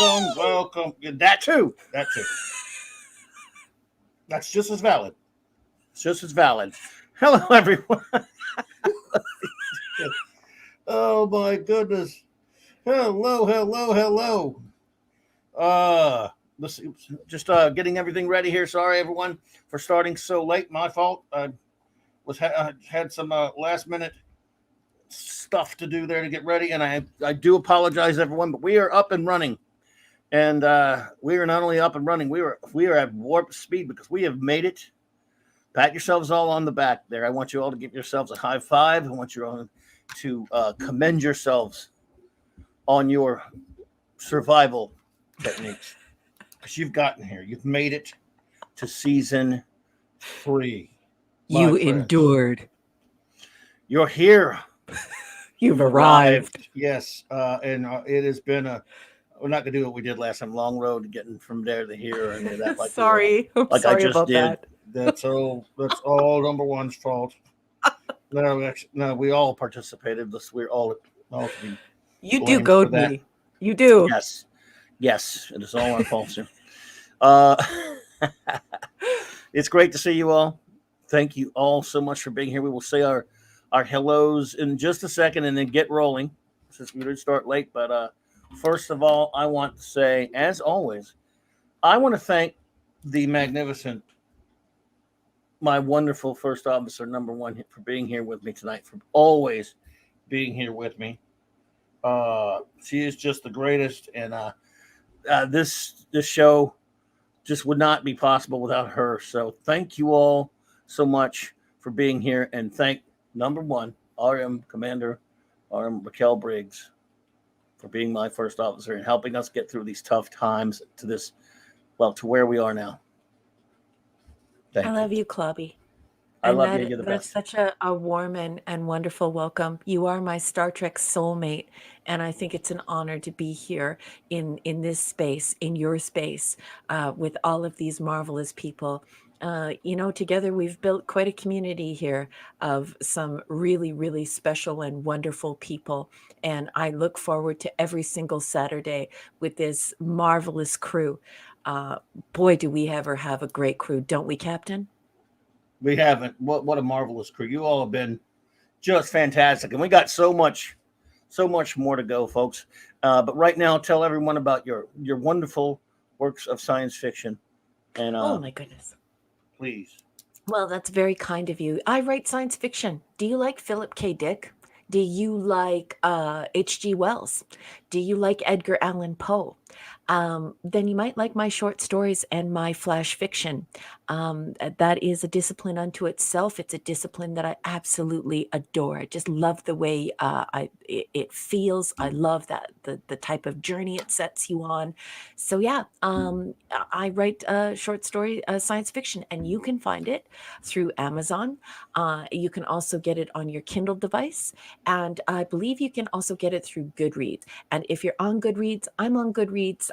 welcome. That too. That's just as valid. It's just as valid. Hello, everyone. Oh my goodness. Hello. Uh, this just getting everything ready here. Sorry, everyone, for starting so late. My fault. I had some last minute stuff to do there to get ready, and I do apologize, everyone. But we are up and running, and we are not only up and running. We are at warp speed because we have made it. Pat yourselves all on the back there. I want you all to give yourselves a high five. I want you all to commend yourselves on your survival techniques because you've gotten here. You've made it to season 3. You endured. You're here. You've arrived. Yes, and it has been we're not gonna do what we did last time. Long road getting from there to here and that. Like sorry, like sorry I just about did. that. That's all number one's fault. No, we all participated. We're all to be. You do goad me. You do. Yes, it is all our fault, sir. Uh, it's great to see you all. Thank you all so much for being here. We will say our hellos in just a second and then get rolling since we did start late. But first of all, I want to say, as always, I want to thank the magnificent, my wonderful first officer, number one, for being here with me tonight, for always being here with me. She is just the greatest, and this show just would not be possible without her. So thank you all so much for being here, and thank number one, RM Commander RM Raquel Briggs, for being my first officer and helping us get through these tough times to where we are now. I love you, Clobby. I love you. You're the best. That's such a warm and wonderful welcome. You are my Star Trek soulmate, and I think it's an honor to be here in this space, in your space, with all of these marvelous people. Together we've built quite a community here of some really, really special and wonderful people. And I look forward to every single Saturday with this marvelous crew. Boy, do we ever have a great crew, don't we, Captain? We haven't. What a marvelous crew. You all have been just fantastic. And we got so much more to go, folks. But right now, tell everyone about your wonderful works of science fiction. And oh, my goodness. Please. Well, that's very kind of you. I write science fiction. Do you like Philip K. Dick? Do you like H.G. Wells? Do you like Edgar Allan Poe? Then you might like my short stories and my flash fiction. That is a discipline unto itself. It's a discipline that I absolutely adore. I just love the way it feels. I love that the type of journey it sets you on. So yeah, I write short story science fiction, and you can find it through Amazon. You can also get it on your Kindle device, and I believe you can also get it through Goodreads. And if you're on Goodreads, I'm on Goodreads.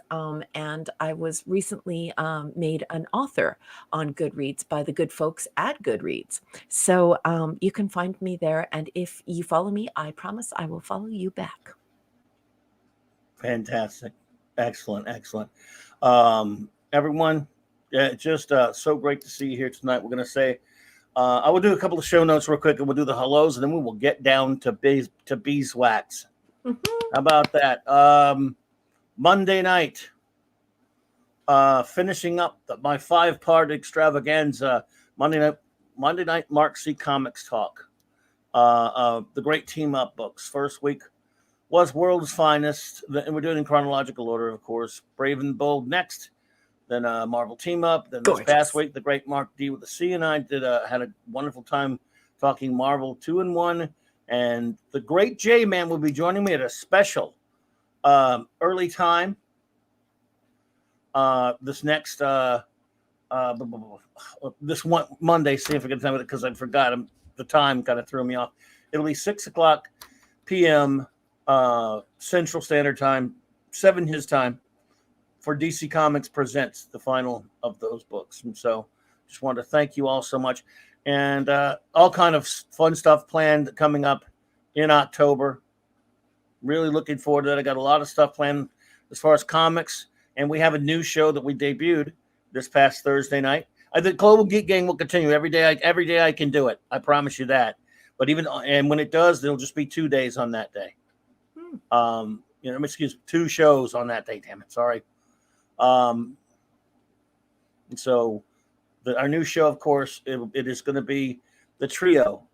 And I was recently made an author on Goodreads by the good folks at Goodreads. So you can find me there. And if you follow me, I promise I will follow you back. Fantastic. Excellent. Everyone, just so great to see you here tonight. We're going to say, I will do a couple of show notes real quick, and we'll do the hellos, and then we will get down to beeswax. How about that? Monday night, finishing up my 5-part extravaganza. Monday night Mark C. Comics Talk. The great team up books. First week was World's Finest, and we're doing it in chronological order, of course. Brave and Bold next, then Marvel Team Up. Then this past week, the great Mark D with the C and I had a wonderful time talking Marvel 2-in-1, and the great J Man will be joining me at a special early time this next this one Monday. See if I can tell it because I forgot the time kind of threw me off. It'll be 6:00 p.m. Central Standard Time, 7 his time, for DC Comics Presents the final of those books. And so just wanted to thank you all so much, and all kind of fun stuff planned coming up in October. Really looking forward to that. I got a lot of stuff planned. as far as comics, and we have a new show that we debuted this past Thursday night. The Global Geek Gang will continue every day. Every day I can do it. I promise you that. But and when it does, there'll just be 2 days on that day. Excuse me, 2 shows on that day. Damn it, sorry. And so our new show, of course, it is going to be the trio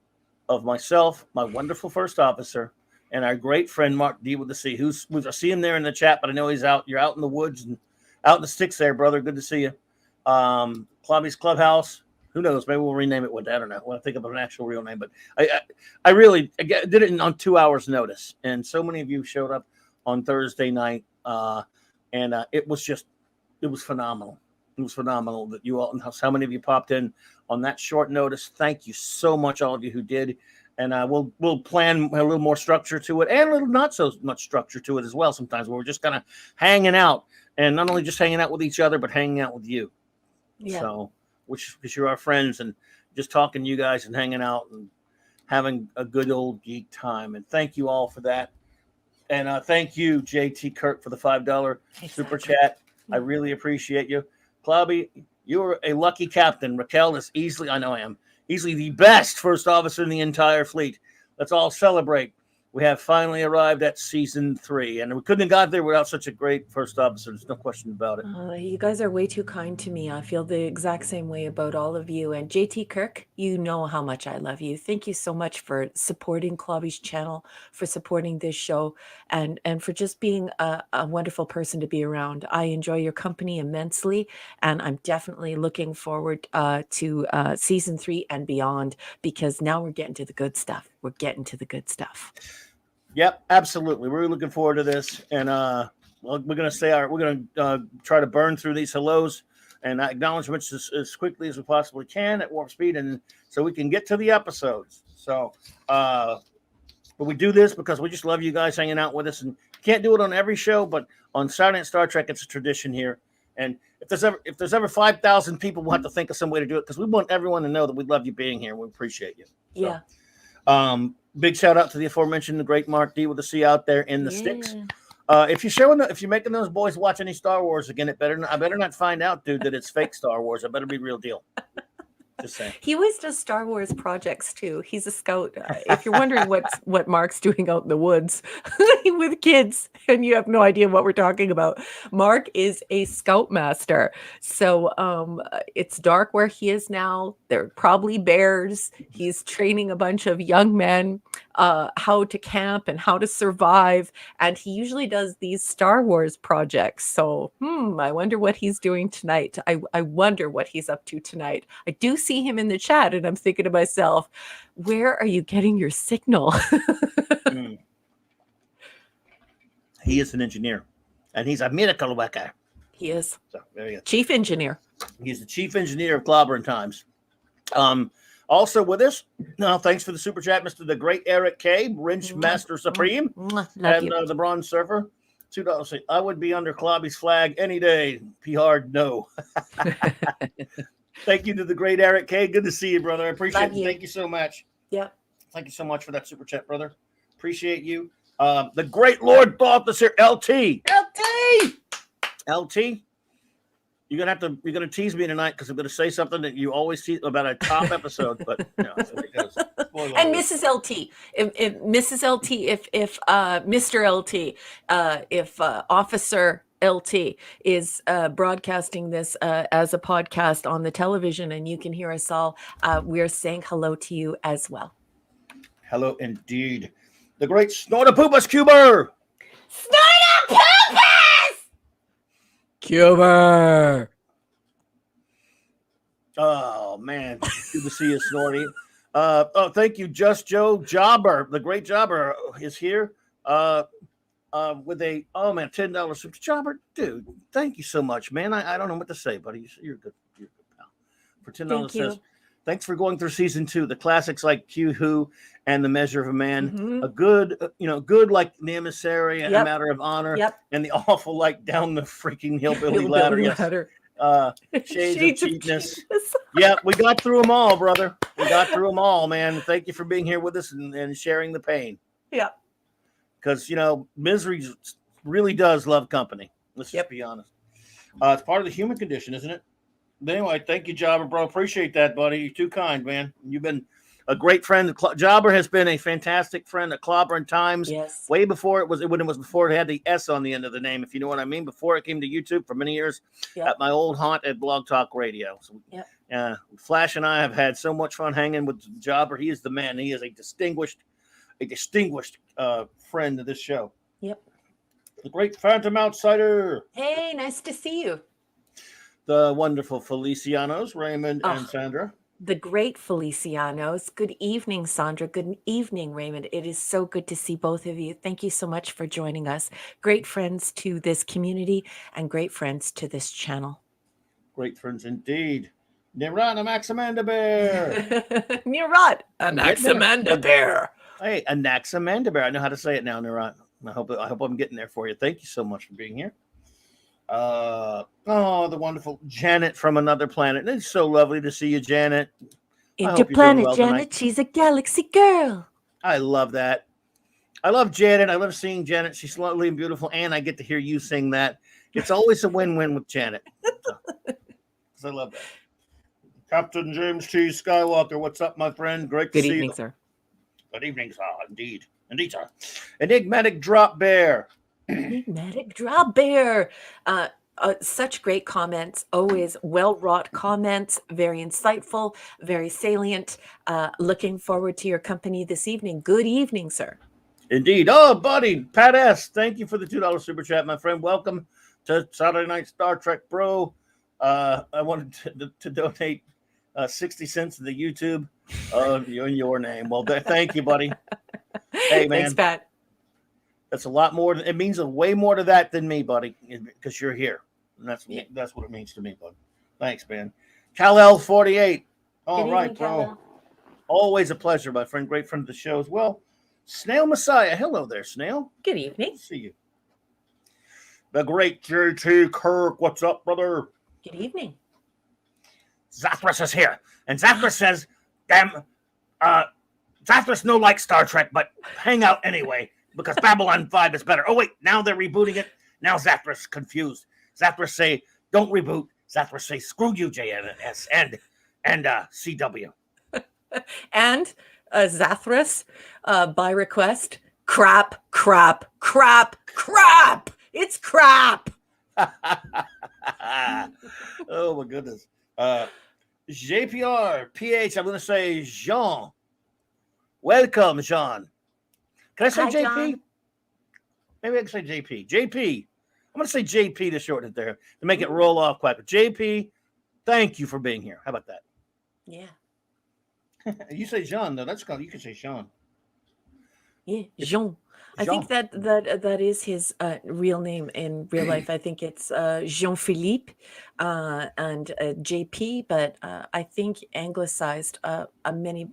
of myself, my wonderful first officer, and our great friend Mark D with the C. I see him there in the chat, but I know he's out. You're out in the woods and out in the sticks there, brother. Good to see you. Clobby's Clubhouse. Who knows? Maybe we'll rename it. I don't know. When I think of an actual real name, but I really did it on 2 hours notice, and so many of you showed up on Thursday night, and it was phenomenal. It was phenomenal that you all, how many of you popped in on that short notice. Thank you so much, all of you who did. And we'll plan a little more structure to it, and a little not so much structure to it as well. Sometimes where we're just kind of hanging out, and not only just hanging out with each other, but hanging out with you. Yeah. So, because you're our friends, and just talking to you guys and hanging out and having a good old geek time. And thank you all for that. And thank you, JT Kirk, for the $5 super chat. I really appreciate you. Clobby, you're a lucky captain. Raquel is easily the best first officer in the entire fleet. Let's all celebrate. We have finally arrived at season 3, and we couldn't have got there without such a great first officer. There's no question about it. You guys are way too kind to me. I feel the exact same way about all of you. And JT Kirk, you know how much I love you. Thank you so much for supporting Clobby's channel, for supporting this show, and for just being a wonderful person to be around. I enjoy your company immensely, and I'm definitely looking forward to season 3 and beyond, because now we're getting to the good stuff. We're getting to the good stuff. Yep, absolutely. We're looking forward to this, and we're going to try to burn through these hellos and acknowledgments as quickly as we possibly can at warp speed, and so we can get to the episodes. So, but we do this because we just love you guys hanging out with us, and can't do it on every show, but on Saturday Night Star Trek, it's a tradition here. And if there's ever 5,000 people, we'll have to think of some way to do it, because we want everyone to know that we love you being here and we appreciate you. So, yeah. Big shout out to the aforementioned, the great Mark D with the C out there in the sticks. If you're making those boys watch any Star Wars again, I better not find out, dude, that it's fake Star Wars. I better be real deal. Just saying. He always does Star Wars projects too. He's a scout. If you're wondering what Mark's doing out in the woods with kids, and you have no idea what we're talking about, Mark is a scoutmaster. So it's dark where he is now. There are probably bears. He's training a bunch of young men how to camp and how to survive. And he usually does these Star Wars projects. So I wonder what he's doing tonight. I wonder what he's up to tonight. I do see him in the chat, and I'm thinking to myself, where are you getting your signal? He is an engineer, and he's a miracle worker. He is. So there you go. Chief engineer. He's the chief engineer of CLOBBERIN Times. Also with us, thanks for the super chat, Mr. The Great Eric K, Wrench Master Supreme, and the Bronze Surfer. $2. I would be under Clobby's flag any day. P hard no. Thank you to the great Eric K. Good to see you, brother. I appreciate it. Thank you so much. Yeah. Thank you so much for that super chat, brother. Appreciate you. The great Lord Balthus here, LT. You're gonna tease me tonight, because I'm gonna say something that you always tease about a top episode, but that's what it goes. And Mrs. LT, if Mrs. LT, if Mr. LT, if Officer LT is broadcasting this as a podcast on the television, and you can hear us all, we're saying hello to you as well. Hello indeed. The great Snortapoopas Cuber. Snortapoopas! Cuber. Oh man, good to see you, Snorty. Thank you, Just Joe Jobber. The great Jobber is here. With a $10 super Jobber, dude. Thank you so much, man. I don't know what to say, buddy. You're good pal. For $10 says, thanks for going through season 2. The classics like Q Who and The Measure of a Man, a good like The Emissary, A Matter of Honor, and the awful like Down the Freaking Hillbilly Ladder. Yes. Shades of Cheapness. Yeah, we got through them all, brother. We got through them all, man. Thank you for being here with us and sharing the pain. Yeah. Because, misery's really does love company. Let's just Yep. be honest. It's part of the human condition, isn't it? But anyway, thank you, Jobber, bro. Appreciate that, buddy. You're too kind, man. You've been a great friend. Jobber has been a fantastic friend at CLOBBERIN Times. Yes. Way before when it was before it had the S on the end of the name, if you know what I mean. Before it came to YouTube for many years at my old haunt at Blog Talk Radio. So, Flash and I have had so much fun hanging with Jobber. He is the man. He is a distinguished friend of this show. Yep. The great Phantom Outsider. Hey, nice to see you. The wonderful Felicianos, Raymond and Sandra. The great Felicianos. Good evening, Sandra. Good evening, Raymond. It is so good to see both of you. Thank you so much for joining us. Great friends to this community and great friends to this channel. Great friends indeed. Nirat Anaxamanda Bear. Nirat Anaxamanda Bear. Hey, Anaxamanda Bear. I know how to say it now, Nirat. I hope I'm getting there for you. Thank you so much for being here. The wonderful Janet from another planet. It's so lovely to see you, Janet. Interplanet Janet. She's a galaxy girl. I love that. I love Janet. I love seeing Janet. She's lovely and beautiful, and I get to hear you sing that. It's always a win-win with Janet. I love that. Captain James T. Skywalker, what's up, my friend? Great to see you. Good evening, sir. Good evening, sir. Indeed, sir. Enigmatic Drop Bear. Enigmatic Drop Bear. Such great comments, always well-wrought comments, very insightful, very salient. Looking forward to your company this evening. Good evening, sir. Indeed. Oh, buddy, Pat S., thank you for the $2 super chat, my friend. Welcome to Saturday Night Star Trek, bro. I wanted to donate 60 cents to the YouTube in your name. Well, thank you, buddy. Hey, man. Thanks, Pat. That's a lot more. It means way more to that than me, buddy, because you're here. And that's what it means to me, bud. Thanks, man. Kal-El 48. All right, bro. Always a pleasure, my friend. Great friend of the show as well. Snail Messiah. Hello there, Snail. Good evening. Good to see you. The great JT Kirk. What's up, brother? Good evening. Zathras is here. And Zathras says, damn, Zathras no like Star Trek, but hang out anyway. Because Babylon 5 is better. Oh, wait, now they're rebooting it. Now Zathras confused. Zathras say, don't reboot. Zathras say, screw you, JNS and CW. And Zathras, by request, crap. It's crap. Oh, my goodness. JPR, PH, I'm going to say Jean. Welcome, Jean. Can I say Hi, JP? John. Maybe I can say JP. JP. I'm going to say JP to shorten it there to make it roll off quick. JP, thank you for being here. How about that? Yeah. You say Jean, though. That's called. You can say Sean. Yeah, Jean. I think that is his real name in real life. I think it's Jean-Philippe and JP, but I think anglicized many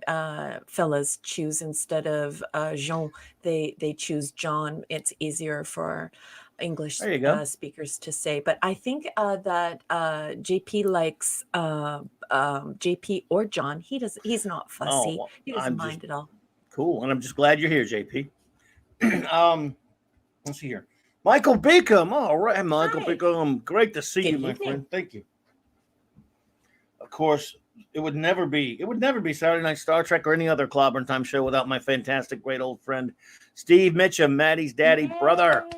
fellas choose instead of Jean, they choose John. It's easier for English speakers to say. But I think that JP likes JP or John. He's not fussy. He doesn't mind at all. Cool, and I'm just glad you're here, JP. Let's see here. Michael Beacom. All right, Michael Beacom. Great to see you, my friend. Thank you. Of course, it would never be Saturday Night Star Trek or any other Clobbering Time show without my fantastic, great old friend, Steve Mitchum, Maddie's daddy, brother.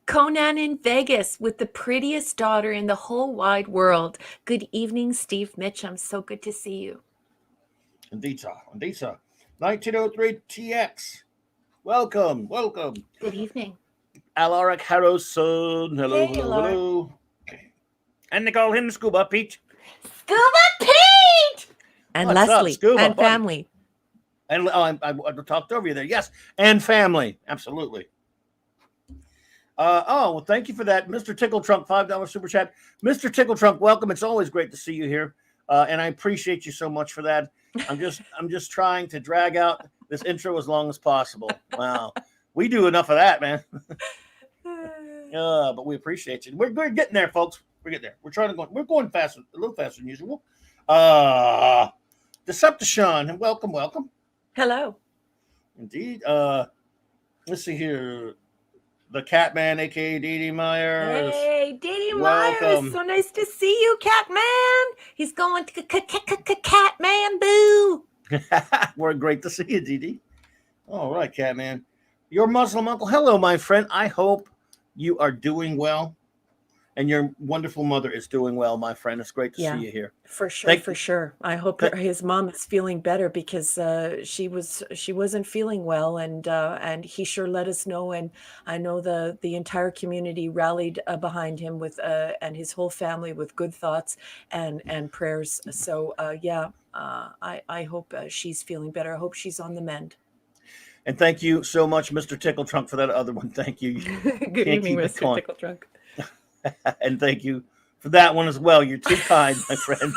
Conan in Vegas with the prettiest daughter in the whole wide world. Good evening, Steve Mitchum. So good to see you. Indeed, sir. 1903 TX. Welcome. Good evening. Alaric Harrowson. Hello. And they call him Scuba Pete. Scuba Pete! And What's Leslie. up, Scuba, and buddy? family. And I talked over you there. Yes. And family. Absolutely. Well, thank you for that. Mr. Tickle Trunk, $5 super chat. Mr. Tickle Trunk, welcome. It's always great to see you here. And I appreciate you so much for that. I'm just trying to drag out this intro as long as possible. Wow. We do enough of that, man. But we appreciate you. We're getting there, folks. We're getting there. We're going faster, a little faster than usual. Decepticon, welcome. Hello. Indeed. Let's see here. the Catman, aka Dee Myers. Hey, Didi Myers, Welcome. so nice to see you, Catman. He's going to Catman Boo. We're great to see you, Dee. All right, Catman. Your Muslim uncle. Hello, my friend. I hope you are doing well and your wonderful mother is doing well, my friend. It's great to see Yeah, you here. for sure, Thank for you. sure. I hope Th- his mom is feeling better because she wasn't feeling well, and he sure let us know. And I know the entire community rallied behind him with and his whole family with good thoughts and prayers. So yeah, I hope she's feeling better. I hope she's on the mend. and thank you so much, Mr. Tickle Trunk, for that other one. Thank you. You Good can't evening, keep it Mr. going. Tickle Trunk. And thank you for that one as well. You're too kind, my friend.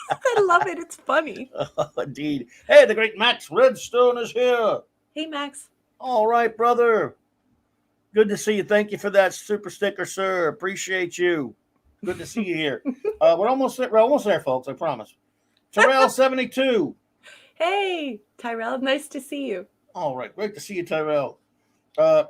I love it. It's funny. Indeed. Hey, the great Max Redstone is here. Hey, Max. All right, brother. Good to see you. Thank you for that super sticker, sir. Appreciate you. Good to see you here. We're almost there, folks. I promise. Terrell72. Hey, Tyrell. Nice to see you. All right, great to see you, Tyrell.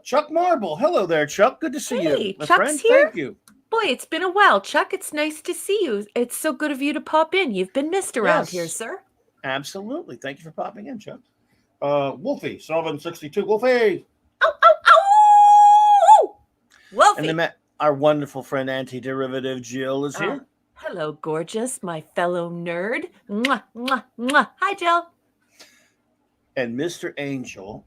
Chuck Marble. Hello there, Chuck. Good to see you, Hey, my Chuck's friend. here? Thank you. Boy, it's been a while, Chuck. It's nice to see you. It's so good of you to pop in. You've been missed around here, Yes, sir. absolutely. Thank you for popping in, Chuck. Wolfie762. Wolfie. Ow, ow, ow! And then Wolfie. our wonderful friend Anti-Derivative Jill is Ah, here. hello, gorgeous, my fellow nerd. Mwah, mwah, mwah. Hi, Jill. And Mr. Angel.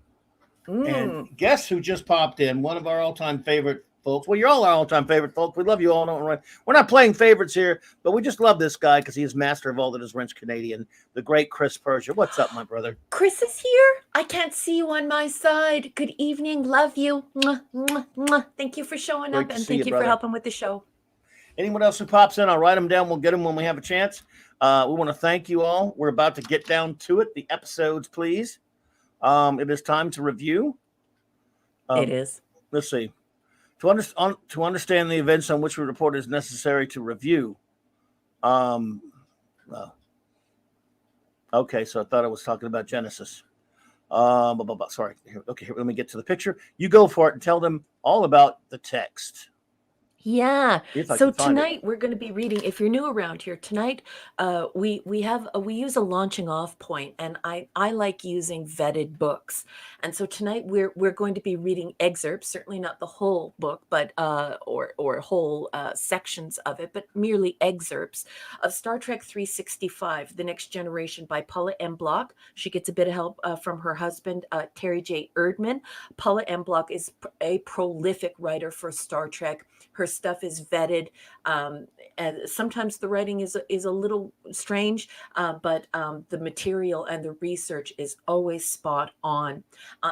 And Mm. guess who just popped in? One of our all-time favorite folks. Well, you're all our all-time favorite folks. We love you all. We're not playing favorites here, but we just love this guy because he is master of all that is French Canadian, the great Chris Persia. What's up, my brother? Chris is here. I can't see you on my side. Good evening. Love you. Mwah, mwah, mwah. Thank you for showing Great up to and see you, thank you for brother. helping with the show. Anyone else who pops in, I'll write them down. We'll get them when we have a chance. We want to thank you all. We're about to get down to it. The episodes, please. It is time to review. It Um, is. let's see. To understand the events on which we report, it is necessary to review. Um, uh, okay, so I thought I was talking about Genesis. Sorry. Here, let me get to the picture. You go for it and tell them all about the text, Yeah. if I So can find it. tonight we're going to be reading. If you're new around here, tonight we use a launching off point, and I like using vetted books. And so tonight we're going to be reading excerpts, certainly not the whole book, but or whole sections of it, but merely excerpts of Star Trek 365: The Next Generation by Paula M. Block. She gets a bit of help from her husband Terry J. Erdman. Paula M. Block is a prolific writer for Star Trek. Her stuff is vetted. And sometimes the writing is a little strange, but the material and the research is always spot on.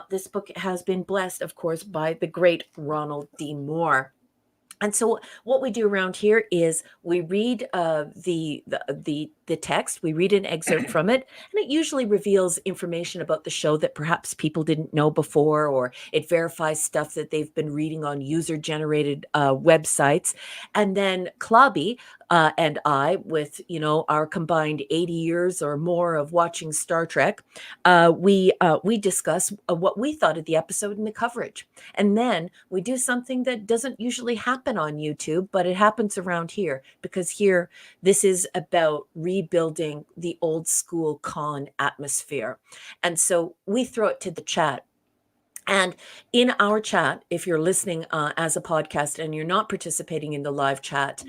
This book has been blessed, of course, by the great Ronald D. Moore. And so what we do around here is we read the text, we read an excerpt from it, and it usually reveals information about the show that perhaps people didn't know before, or it verifies stuff that they've been reading on user-generated websites. And then Clobby and I, with our combined 80 years or more of watching Star Trek, we discuss what we thought of the episode and the coverage. And then we do something that doesn't usually happen on YouTube, but it happens around here because here, this is about rebuilding the old school con atmosphere. And so we throw it to the chat. And in our chat, if you're listening as a podcast and you're not participating in the live chat,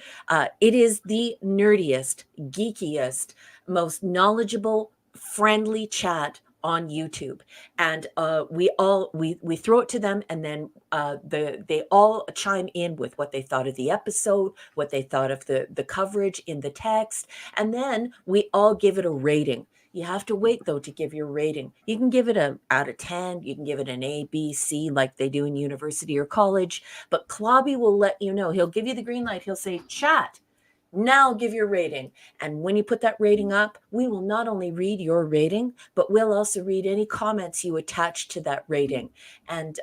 it is the nerdiest, geekiest, most knowledgeable, friendly chat on YouTube. And we throw it to them, and then they all chime in with what they thought of the episode, what they thought of the coverage in the text, and then we all give it a rating. You have to wait, though, to give your rating. You can give it a out of 10. You can give it an A, B, C, like they do in university or college. But Clobby will let you know. He'll give you the green light. He'll say, chat, now give your rating. And when you put that rating up, we will not only read your rating, but we'll also read any comments you attach to that rating. And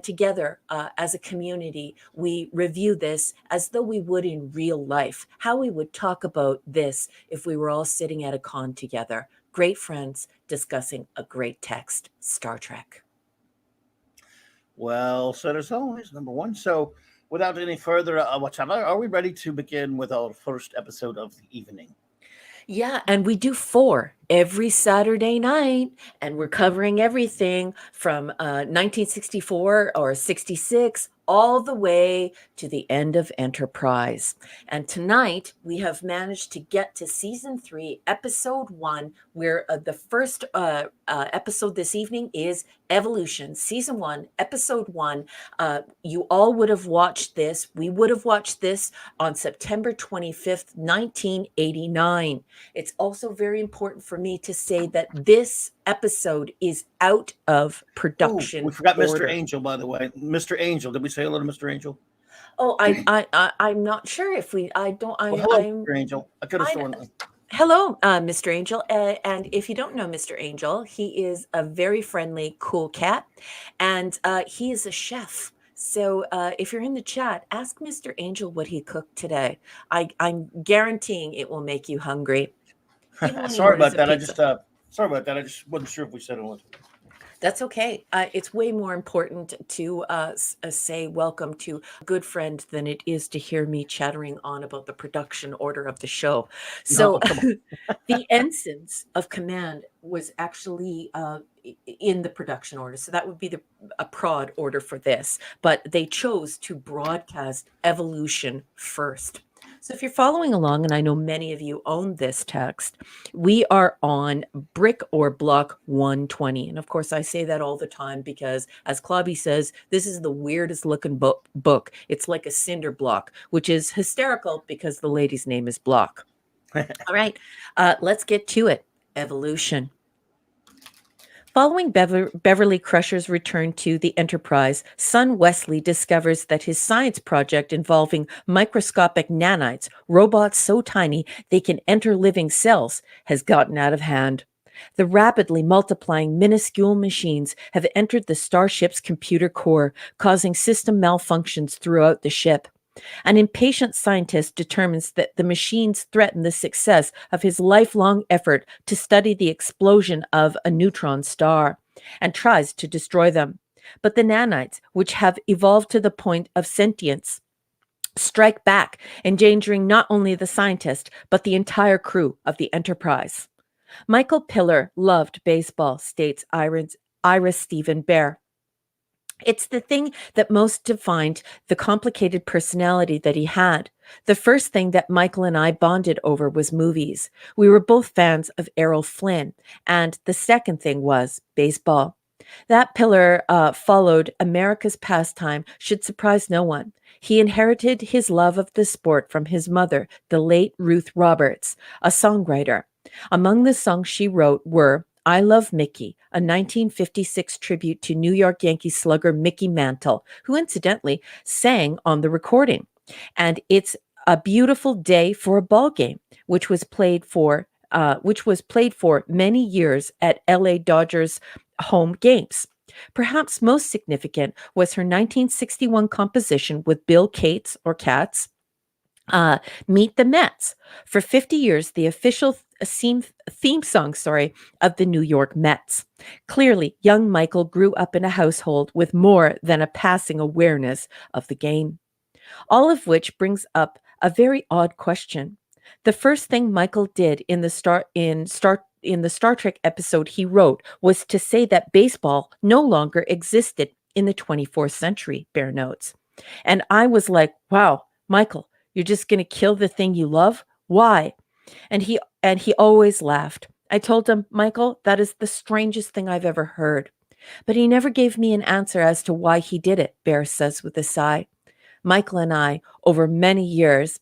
together, as a community, we review this as though we would in real life, how we would talk about this if we were all sitting at a con together. Great friends discussing a great text, Star Trek. Well said as always, number one. So, without any further watch out, are we ready to begin with our first episode of the evening? Yeah, and we do 4 every Saturday night, and we're covering everything from 1964 or 66 all the way to the end of Enterprise. And tonight we have managed to get to season 3, episode 1, where the first episode this evening is Evolution, season 1, episode 1. You all would have watched this. We would have watched this on September 25th, 1989. It's also very important for me to say that this episode is out of Oh, we production forgot Mr. order. Angel, by the way. Mr. Angel, did we say hello to Mr. Angel? Oh, I'm not sure if we. I don't. Well, hello, Mr. Angel. I could have I. sworn. Hello, Mr. Angel. And if you don't know Mr. Angel, he is a very friendly, cool cat, and he is a chef. So if you're in the chat, ask Mr. Angel what he cooked today. I'm guaranteeing it will make you hungry, even when he Sorry orders about a that. pizza. Sorry about that. I just wasn't sure if we said it. That's okay. It's way more important to say welcome to a good friend than it is to hear me chattering on about the production order of the show. No, So, come on. the ensigns of command was actually in the production order. So, that would be a prod order for this. But they chose to broadcast Evolution first. So, if you're following along, and I know many of you own this text, we are on brick or block 120. And of course, I say that all the time because, as Clobby says, this is the weirdest looking book. It's like a cinder block, which is hysterical because the lady's name is Block. All right, let's get to it. Evolution. Following Beverly Crusher's return to the Enterprise, son Wesley discovers that his science project involving microscopic nanites, robots so tiny they can enter living cells, has gotten out of hand. The rapidly multiplying minuscule machines have entered the starship's computer core, causing system malfunctions throughout the ship. An impatient scientist determines that the machines threaten the success of his lifelong effort to study the explosion of a neutron star and tries to destroy them. But the nanites, which have evolved to the point of sentience, strike back, endangering not only the scientist, but the entire crew of the Enterprise. Michael Piller loved baseball, states Ira Stephen Bear. It's the thing that most defined the complicated personality that he had. The first thing that Michael and I bonded over was movies. We were both fans of Errol Flynn. And the second thing was baseball. That pillar followed America's pastime should surprise no one. He inherited his love of the sport from his mother, the late Ruth Roberts, a songwriter. Among the songs she wrote were I Love Mickey, a 1956 tribute to New York Yankees slugger Mickey Mantle, who incidentally sang on the recording. And It's a Beautiful Day for a Ball Game, which was played for many years at LA Dodgers home games. Perhaps most significant was her 1961 composition with Bill Cates or Katz, Meet the Mets. For 50 years, the official theme song, of the New York Mets. Clearly, young Michael grew up in a household with more than a passing awareness of the game. All of which brings up a very odd question. The first thing Michael did in the Star Trek episode he wrote was to say that baseball no longer existed in the 24th century, Bear notes. And I was like, wow, Michael, you're just going to kill the thing you love? Why? And he always laughed. I told him, Michael, that is the strangest thing I've ever heard. But he never gave me an answer as to why he did it, Bear says with a sigh. Michael and I, over many years,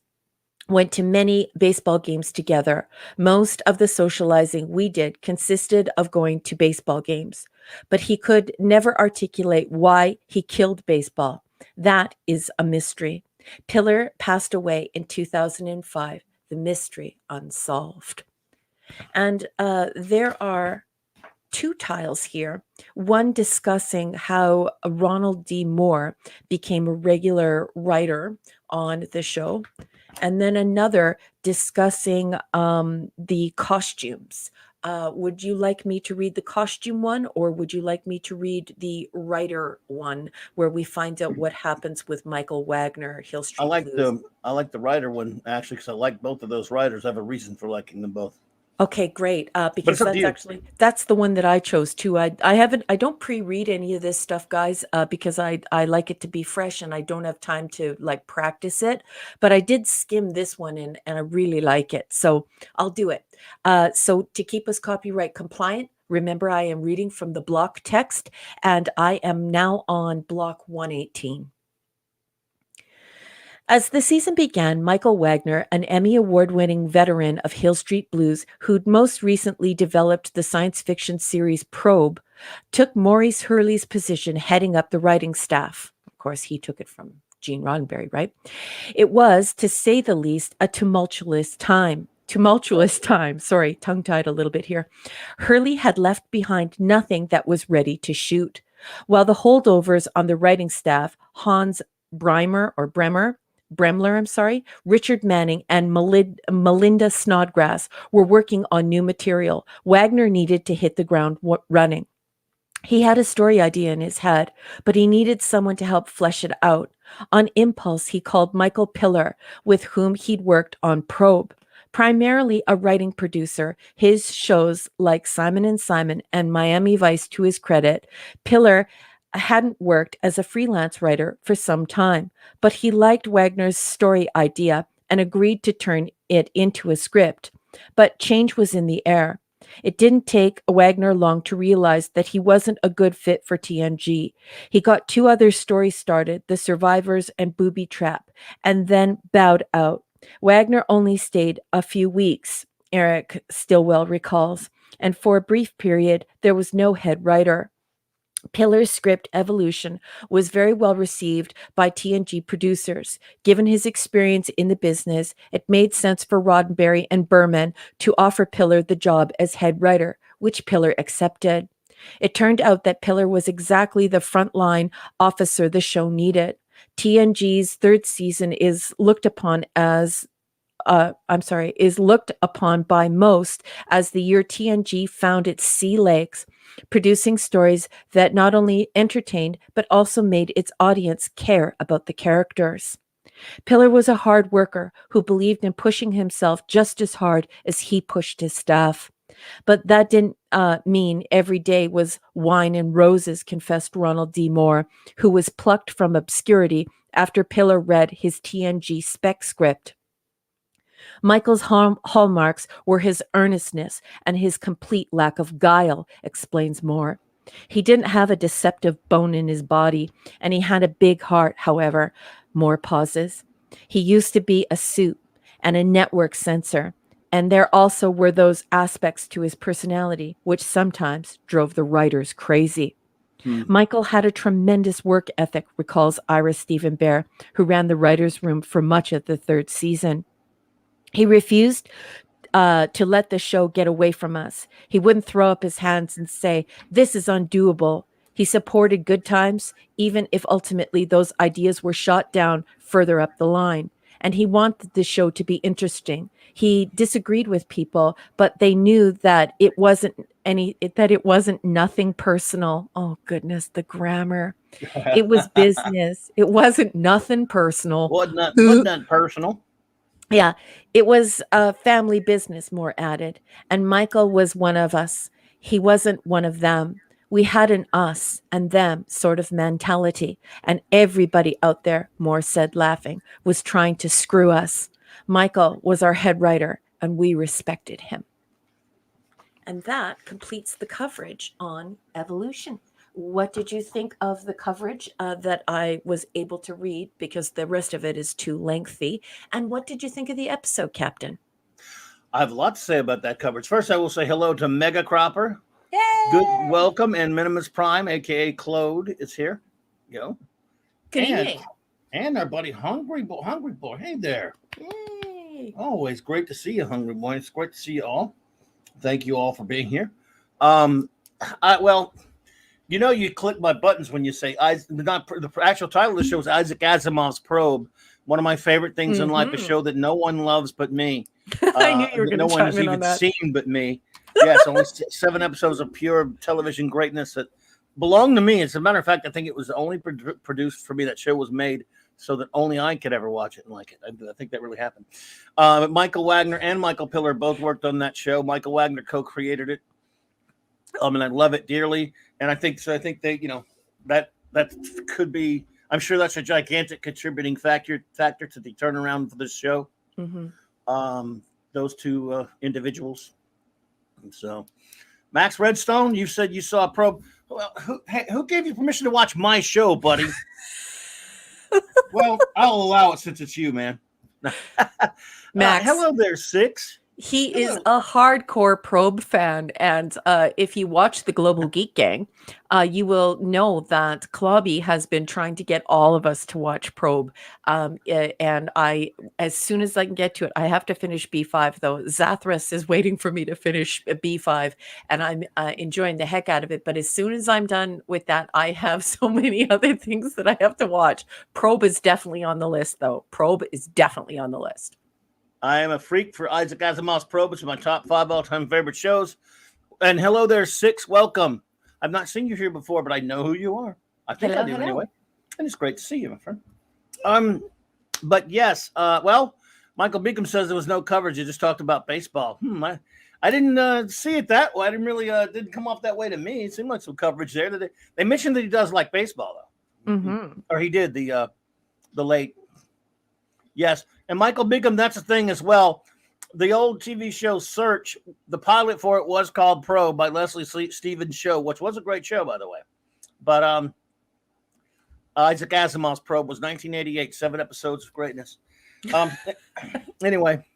went to many baseball games together. Most of the socializing we did consisted of going to baseball games, but he could never articulate why he killed baseball. That is a mystery. Piller passed away in 2005, the mystery unsolved. And there are 2 tiles here, one discussing how Ronald D. Moore became a regular writer on the show, and then another discussing the costumes Would you like me to read the costume one, or would you like me to read the writer one, where we find out what happens with Michael Wagner, Hill Street Blues? I like the writer one actually because I like both of those writers. I have a reason for liking them both. Okay, great. But it's Because up to you. that's the one that I chose too. I don't pre-read any of this stuff, guys, because I like it to be fresh and I don't have time to like practice it. But I did skim this one and I really like it, so I'll do it. So to keep us copyright compliant, remember I am reading from the block text, and I am now on block 118. As the season began, Michael Wagner, an Emmy Award-winning veteran of Hill Street Blues, who'd most recently developed the science fiction series Probe, took Maurice Hurley's position heading up the writing staff. Of course, he took it from Gene Roddenberry, right? It was, to say the least, a tumultuous time. Sorry, tongue-tied a little bit here. Hurley had left behind nothing that was ready to shoot. While the holdovers on the writing staff, Hans Bremler, Richard Manning, and Melinda Snodgrass were working on new material. Wagner needed to hit the ground running. He had a story idea in his head, but he needed someone to help flesh it out. On impulse, he called Michael Piller, with whom he'd worked on Probe. Primarily a writing producer, his shows like Simon & Simon and Miami Vice to his credit, Piller hadn't worked as a freelance writer for some time, but he liked Wagner's story idea and agreed to turn it into a script. But change was in the air. It didn't take Wagner long to realize that he wasn't a good fit for TNG. He got 2 other stories started, The Survivors and Booby Trap, and then bowed out. Wagner only stayed a few weeks, Eric Stillwell recalls, and for a brief period, there was no head writer. Pillar's script Evolution was very well received by TNG producers. Given his experience in the business, it made sense for Roddenberry and Berman to offer Piller the job as head writer, which Piller accepted. It turned out that Piller was exactly the frontline officer the show needed. TNG's 3rd season is looked upon by most as the year TNG found its sea legs, producing stories that not only entertained but also made its audience care about the characters. Piller was a hard worker who believed in pushing himself just as hard as he pushed his staff. But that didn't mean every day was wine and roses, confessed Ronald D. Moore, who was plucked from obscurity after Piller read his TNG spec script. Michael's hallmarks were his earnestness and his complete lack of guile, explains Moore. He didn't have a deceptive bone in his body, and he had a big heart, however. Moore pauses. He used to be a suit and a network censor, and there also were those aspects to his personality which sometimes drove the writers crazy. Michael had a tremendous work ethic, recalls Ira Stephen Bear, who ran the writer's room for much of the 3rd season. He refused to let the show get away from us. He wouldn't throw up his hands and say, "This is undoable." He supported good times, even if ultimately those ideas were shot down further up the line. And he wanted the show to be interesting. He disagreed with people, but they knew that it wasn't nothing personal. Oh goodness, the grammar. It was business. It wasn't nothing personal. Wasn't that personal? Yeah, it was a family business, Moore added. And Michael was one of us. He wasn't one of them. We had an us and them sort of mentality. And everybody out there, Moore said, laughing, was trying to screw us. Michael was our head writer, and we respected him. And that completes the coverage on Evolution. What did you think of the coverage that I was able to read, because the rest of it is too lengthy? And what did you think of the episode, Captain? I have a lot to say about that coverage. First, I will say hello to Mega Cropper. Yay! Good welcome, and Minimus Prime, aka Claude, is here. Good evening. And our buddy Hungry Boy. Hey there. Yay! Always great to see you, Hungry Boy. It's great to see you all. Thank you all for being here. You click my buttons when you say the actual title of the show is Isaac Asimov's Probe. One of my favorite things in life, a show that no one loves but me. I knew you were going to no one has chime in on even that. seen but me. Yes, only 7 episodes of pure television greatness that belonged to me. As a matter of fact, I think it was only produced for me. That show was made so that only I could ever watch it and like it. I think that really happened. Michael Wagner and Michael Piller both worked on that show. Michael Wagner co-created it, and I love it dearly. And I think so. I think they, that could be. I'm sure that's a gigantic contributing factor to the turnaround for this show. Mm-hmm. Those two individuals. So, Max Redstone, you said you saw a probe. Well, who gave you permission to watch my show, buddy? Well, I'll allow it since it's you, man. Max, hello there, Six. He is a hardcore Probe fan, and if you watch the Global Geek Gang, you will know that Clobby has been trying to get all of us to watch Probe. And as soon as I can get to it, I have to finish B5, though. Zathras is waiting for me to finish B5, and I'm enjoying the heck out of it. But as soon as I'm done with that, I have so many other things that I have to watch. Probe is definitely on the list, though. Probe is definitely on the list. I am a freak for Isaac Asimov's Probe. It's my top 5 all-time favorite shows. And hello there, Six. Welcome. I've not seen you here before, but I know who you are. I think I do anyway. And it's great to see you, my friend. But yes, well, Michael Beacom says there was no coverage. You just talked about baseball. I didn't see it that way. I didn't really didn't come off that way to me. It seemed like some coverage there. They mentioned that he does like baseball though, or he did the late. Yes, and Michael Beacom, that's the thing as well. The old TV show Search, the pilot for it was called Probe by Leslie Stevens' show, which was a great show, by the way. But Isaac Asimov's Probe was 1988, 7 episodes of greatness. Anyway.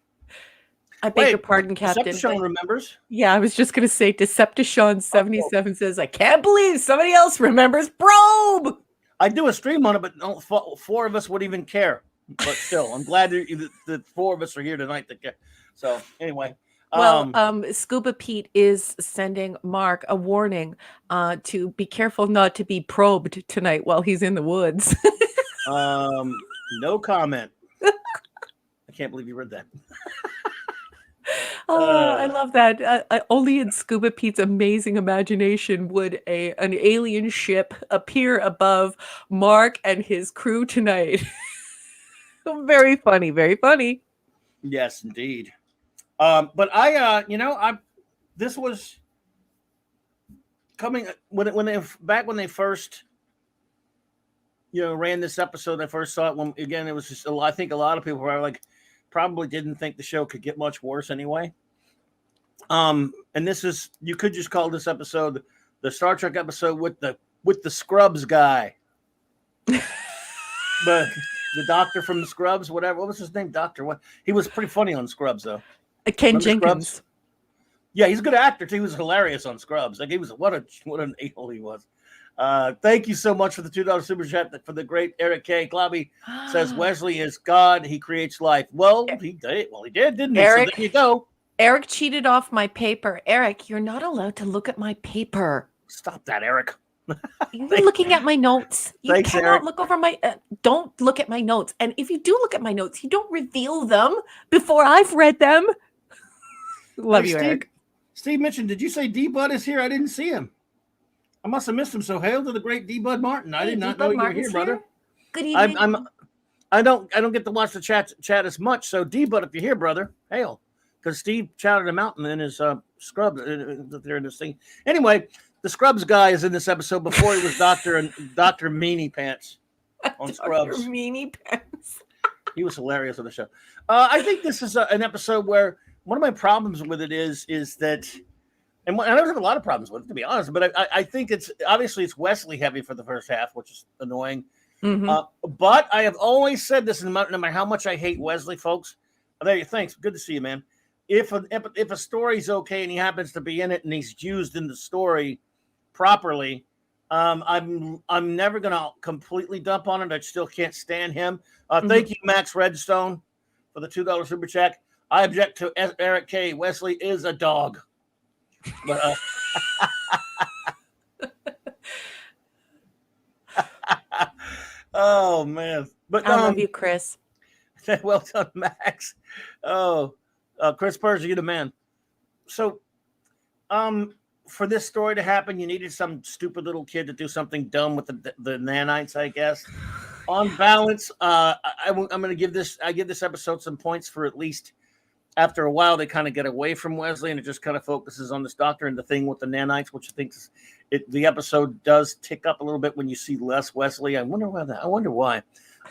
I beg your pardon, Captain. Decepticon remembers. Yeah, I was just going to say Decepticon77 says, I can't believe somebody else remembers Probe. I do a stream on it, but 4 of us would even care. But still, I'm glad that 4 of us are here tonight to care. So anyway. Well, Scuba Pete is sending Mark a warning to be careful not to be probed tonight while he's in the woods. No comment. I can't believe you read that. I love that. Only in Scuba Pete's amazing imagination would an alien ship appear above Mark and his crew tonight. Very funny, very funny. Yes, indeed. But this was coming when they first, ran this episode. I first saw it it was just, I think a lot of people were like, probably didn't think the show could get much worse anyway. And this is, you could just call this episode the Star Trek episode with the Scrubs guy. But the doctor from the Scrubs, whatever. What was his name? Doctor what? He was pretty funny on Scrubs, though. Ken Jenkins. Scrubs? Yeah, he's a good actor, too. He was hilarious on Scrubs. Like, he was, what an a-hole he was. Thank you so much for the $2 super chat for the great Eric K. Globby says Wesley is God. He creates life. Well, he did. Well, he did, didn't he? Eric, so there you go. Eric cheated off my paper. Eric, you're not allowed to look at my paper. Stop that, Eric. You're looking at my notes. You Thanks, cannot Eric. look over my. Don't look at my notes. And if you do look at my notes, you don't reveal them before I've read them. Love you, Eric. Steve mentioned. Did you say D Bud is here? I didn't see him. I must have missed him. So hail to the great D Bud Martin. I did not know you were here, brother. Good evening. I don't get to watch the chat as much. So D Bud, if you're here, brother, hail. Because Steve shouted him out in his Scrubs. They're in this thing. Anyway, the Scrubs guy is in this episode before he was Dr. Meanie Pants on Scrubs. Dr. Meanie Pants. He was hilarious on the show. I think this is an episode where one of my problems with it is that, and I don't have a lot of problems with it, to be honest, but I think it's Wesley heavy for the first half, which is annoying. Mm-hmm. But I have always said this, no matter how much I hate Wesley, folks. There you thanks. Good to see you, man. If a story's okay and he happens to be in it and he's used in the story properly, I'm never gonna completely dump on it. I still can't stand him. Thank you, Max Redstone, for the $2 super chat. I object to Eric K. Wesley is a dog. But, oh man! But I love you, Chris. Well done, Max. Oh. Chris Persia, you the man. So For this story to happen, you needed some stupid little kid to do something dumb with the nanites, I guess. On balance, I'm going to give this episode some points for at least. After a while, they kind of get away from Wesley, and it just kind of focuses on this doctor and the thing with the nanites, which I think the episode does tick up a little bit when you see less Wesley. I wonder why.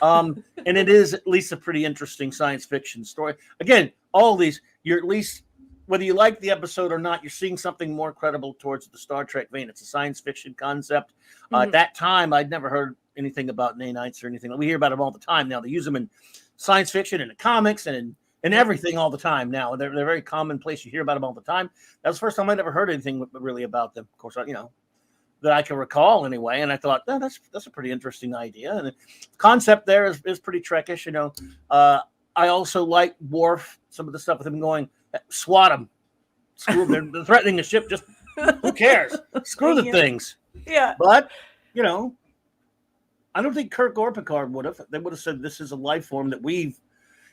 And it is at least a pretty interesting science fiction story. Again, all these, you're at least, whether you like the episode or not, you're seeing something more credible towards the Star Trek vein. It's a science fiction concept. At that time, I'd never heard anything about nanites or anything. We hear about them all the time now. They use them in science fiction and in comics and everything all the time now. They're very commonplace. You hear about them all the time. That was the first time I'd ever heard anything really about them. Of course, that I can recall anyway. And I thought, that's a pretty interesting idea. And the concept there is pretty Trekish. I also like Worf, some of the stuff with him going, swat them. Screw them. They're threatening the ship. Just who cares? Screw the things. Yeah. But, I don't think Kirk or Picard would have. They would have said this is a life form that we've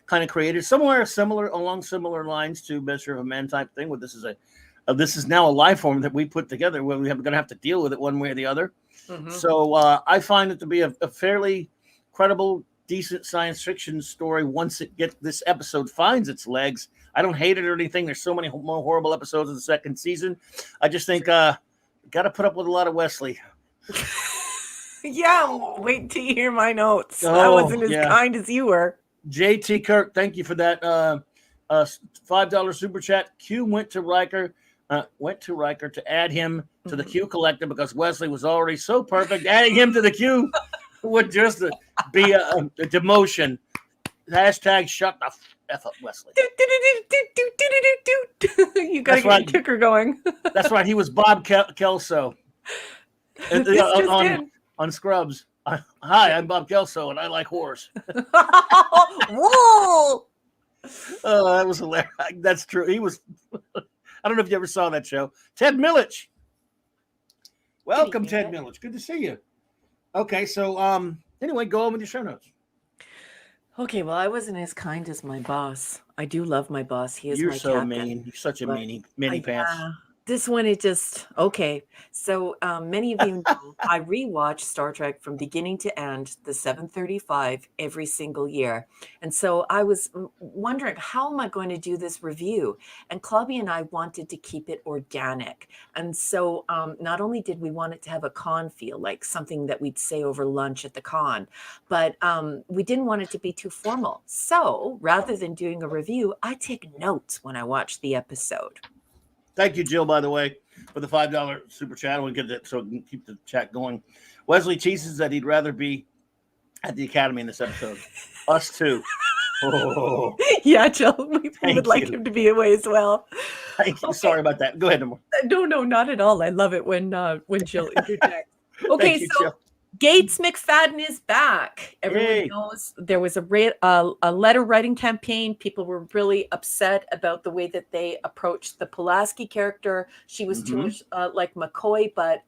kind of created somewhere along similar lines to Measure of a Man type thing. Where this is now a life form that we put together where we're going to have to deal with it one way or the other. Mm-hmm. So I find it to be a fairly credible, decent science fiction story. Once this episode finds its legs, I don't hate it or anything. There's so many more horrible episodes in the second season. I just think got to put up with a lot of Wesley. Yeah, wait till you hear my notes. I wasn't as kind as you were. JT Kirk, thank you for that $5 super chat. Q went to Riker to add him to the Q collective because Wesley was already so perfect. Adding him to the Q would just be a demotion. Hashtag shut the F up, Wesley. You gotta get your ticker going. That's right. He was Bob Kelso on Scrubs. Hi, I'm Bob Kelso, and I like whores. Whoa! Oh, that was hilarious. That's true. He was. I don't know if you ever saw that show. Ted Millich. Welcome, Ted Millich. Good to see you. Okay, so anyway, go on with your show notes. Okay, well, I wasn't as kind as my boss. I do love my boss. He is You're my so captain. mean. You're such a meanie pants. This one, okay. So many of you know, I rewatch Star Trek from beginning to end, the 735, every single year. And so I was wondering, how am I going to do this review? And Clubby and I wanted to keep it organic. And so not only did we want it to have a con feel, like something that we'd say over lunch at the con, but we didn't want it to be too formal. So rather than doing a review, I take notes when I watch the episode. Thank you, Jill, by the way, for the $5 super chat. We'll get that so we can keep the chat going. Wesley teases that he'd rather be at the Academy in this episode. Us too. Oh. Yeah, Jill, we would like him to be away as well. Thank you. Okay. Sorry about that. Go ahead, Amor. No, not at all. I love it when Jill interjects. Okay, you, so Jill. Gates McFadden is back. Everyone knows there was a letter writing campaign. People were really upset about the way that they approached the Pulaski character. She was too much like McCoy, but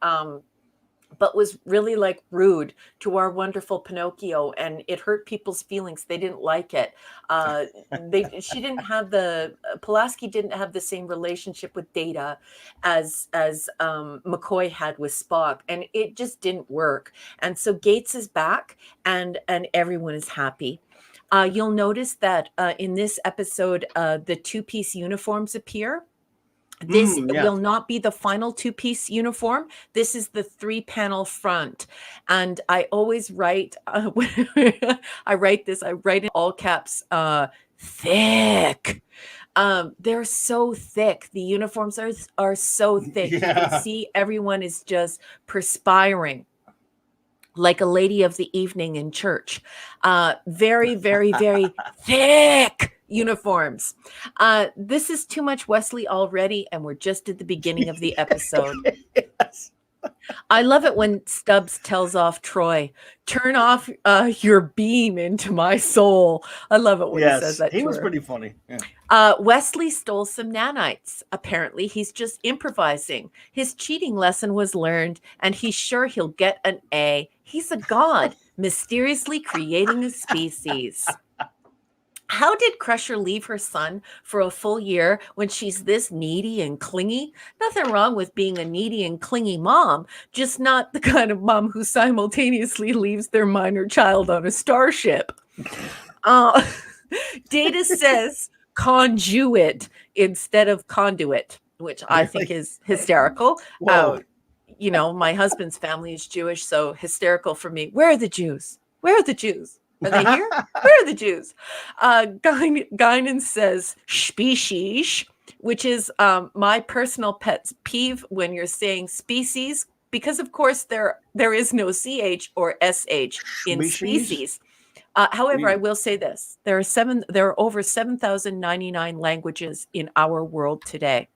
was really like rude to our wonderful Pinocchio, and it hurt people's feelings. They didn't like it. Pulaski didn't have the same relationship with Data as McCoy had with Spock, and it just didn't work. And so Gates is back, and everyone is happy. You'll notice that in this episode, the two-piece uniforms appear. This will not be the final two-piece uniform. This is the 3-panel front. And I always write, I write in all caps, thick. They're so thick. The uniforms are so thick. You can see everyone is just perspiring like a lady of the evening in church. Very, very, very thick uniforms. This is too much Wesley already, and we're just at the beginning of the episode. Yes. I love it when Stubbs tells off Troy, turn off your beam into my soul. I love it when he says that. He was pretty funny. Yeah. Wesley stole some nanites. Apparently, he's just improvising. His cheating lesson was learned, and he's sure he'll get an A. He's a god, mysteriously creating a species. How did Crusher leave her son for a full year when she's this needy and clingy? Nothing wrong with being a needy and clingy mom, just not the kind of mom who simultaneously leaves their minor child on a starship. Uh, Data says conduit instead of conduit, which I think Really? is hysterical. Whoa. My husband's family is Jewish, so hysterical for me. Where are the Jews? Where are the Jews? Are they here? Where are the Jews? Guinan says species, which is my personal pet peeve when you're saying species, because of course there is no ch or sh in Species? species. However, I will say this: there are over 7,099 languages in our world today.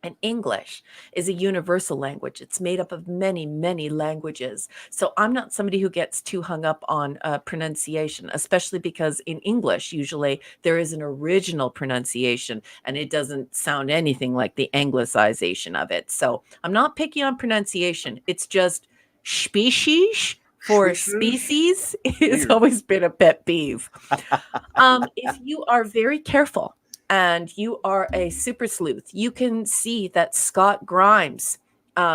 And English is a universal language. It's made up of many, many languages. So I'm not somebody who gets too hung up on pronunciation, especially because in English, usually there is an original pronunciation and it doesn't sound anything like the anglicization of it. So I'm not picky on pronunciation. It's just species for Species? species has Weird. always been a pet peeve. If you are very careful, and you are a super sleuth, you can see that Scott Grimes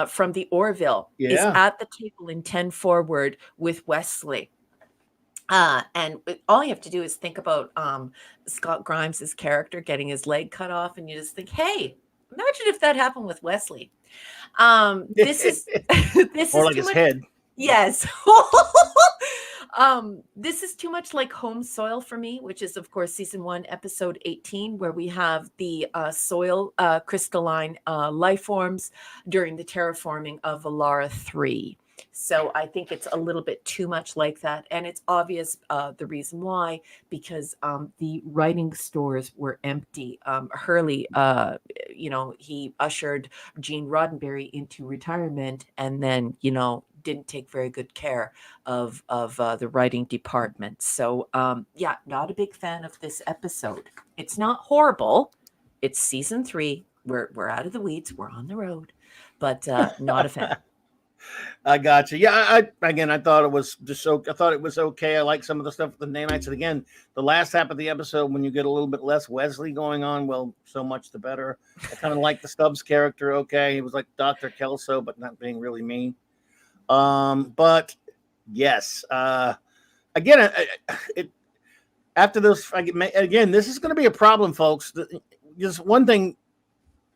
from the Orville is Yeah. at the table in 10 forward with Wesley. And all you have to do is think about Scott Grimes' character getting his leg cut off, and you just think, hey, imagine if that happened with Wesley. This is this Or is like too his much. head. Yes. This is too much like Home Soil for me, which is, of course, season 1, episode 18, where we have the soil crystalline life forms during the terraforming of Valara 3. So I think it's a little bit too much like that. And it's obvious the reason why, because the writing stores were empty. Hurley, he ushered Gene Roddenberry into retirement and then, didn't take very good care of the writing department. So yeah, not a big fan of this episode. It's not horrible. It's season 3. We're out of the weeds. We're on the road, but not a fan. I got you. Yeah, I thought it was just so. I thought it was okay. I like some of the stuff with the nanites. And again, the last half of the episode, when you get a little bit less Wesley going on, well, so much the better. I kind of like the Stubbs character. Okay, he was like Dr. Kelso, but not being really mean. But yes, again, it after those again, this is going to be a problem, folks. Just one thing.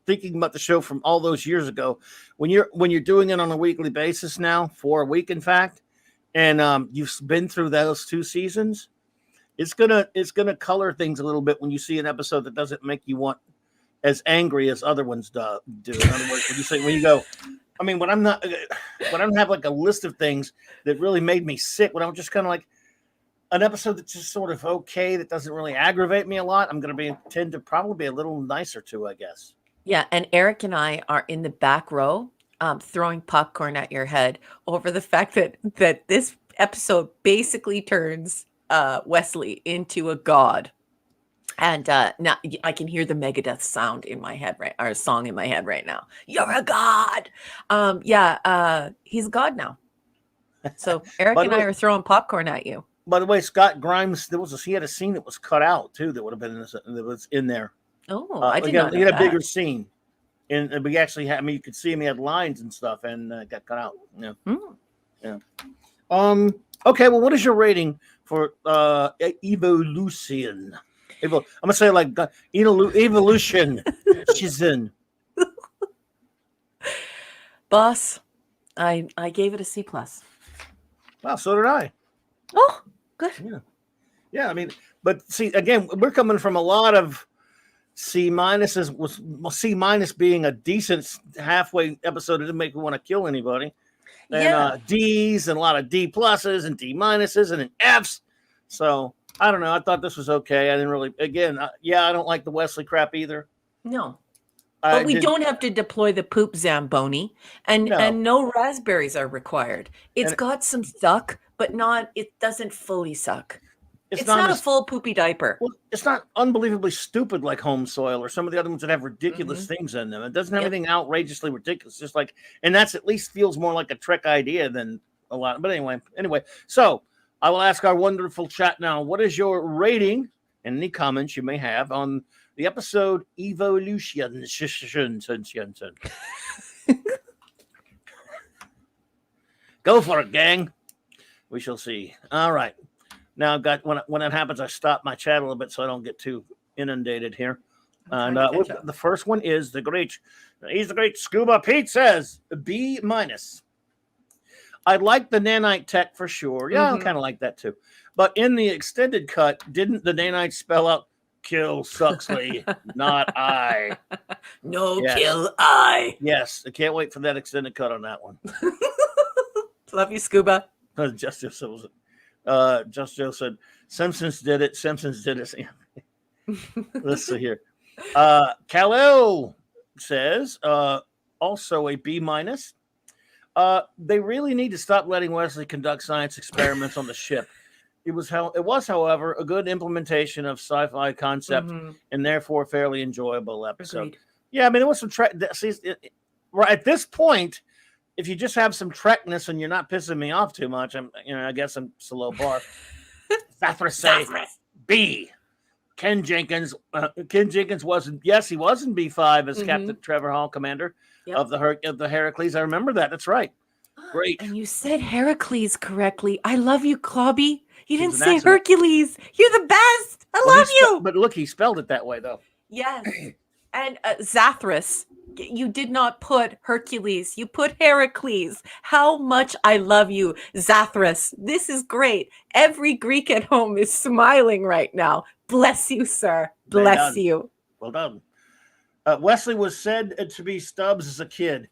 Thinking about the show from all those years ago, when you're doing it on a weekly basis now, for a week, in fact, and you've been through those 2 seasons, it's gonna color things a little bit when you see an episode that doesn't make you want as angry as other ones do. In other words, when you go, I mean, when I don't have like a list of things that really made me sick, when I'm just kind of like an episode that's just sort of okay, that doesn't really aggravate me a lot, I'm gonna tend to probably be a little nicer to, I guess. Yeah, and Eric and I are in the back row, throwing popcorn at your head over the fact that this episode basically turns Wesley into a god. And now I can hear the Megadeth sound in my head, right? Or song in my head right now. You're a god. He's a god now. So Eric By the and I way, are throwing popcorn at you. Scott Grimes, he had a scene that was cut out too that would have been that was in there. Oh, I did Again, not he know had a that. bigger scene, and we actually had. I mean, you could see him; he had lines and stuff, and got cut out. Yeah, yeah. Okay. Well, what is your rating for Evolution? I'm gonna say like Evolution. She's in. Boss, I gave it a C+. Wow, so did I. Oh, good. Yeah, yeah. I mean, but see, again, we're coming from a lot of C minuses, was C minus being a decent halfway episode. It didn't make me want to kill anybody. And Yeah. D's and a lot of D pluses and D minuses and then F's. So I don't know. I thought this was okay. I didn't really. Again, I don't like the Wesley crap either. No. I But we did don't have to deploy the poop Zamboni, and no. no raspberries are required. It's And got some suck, but not. It doesn't fully suck. it's It's not not a as full poopy diaper. well. It's not unbelievably stupid like Home Soil or some of the other ones that have ridiculous Mhm. things in them. It doesn't have Yep. anything outrageously ridiculous. Just like, and that's at least feels more like a Trek idea than a lot. But anyway. So I will ask our wonderful chat now. What is your rating and any comments you may have on the episode Evolution. Go for it, gang. We shall see. All right. Now, I've got when that happens, I stop my chat a little bit so I don't get too inundated here. And the first one is he's the great Scuba Pete says B minus. I like the nanite tech for sure. Yeah, I kind of like that too. But in the extended cut, didn't the nanite spell out kill Suxley, not I? No, yes. Kill I. Yes, I can't wait for that extended cut on that one. Love you, Scuba. Just Joe said, Simpsons did it. Simpsons did it. Let's see here. Kal-El says, also a B minus. They really need to stop letting Wesley conduct science experiments on the ship. It was, however, a good implementation of sci-fi concept and therefore fairly enjoyable episode. Agreed. Yeah, I mean, it was some right at this point. If you just have some Trekness and you're not pissing me off too much, I guess I'm a low bar. Zathras say B. Ken Jenkins wasn't. Yes, he was in B5 as Captain Trevor Hall, commander of the Heracles. I remember that. That's right. Great. And you said Heracles correctly. I love you, Clobby. You didn't say Hercules. You're the best. I love you. But look, he spelled it that way, though. Yes. And Zathras, you did not put Hercules. You put Heracles. How much I love you, Zathras. This is great. Every Greek at home is smiling right now. Bless you, sir. Bless you. Well done. Wesley was said to be Stubbs as a kid.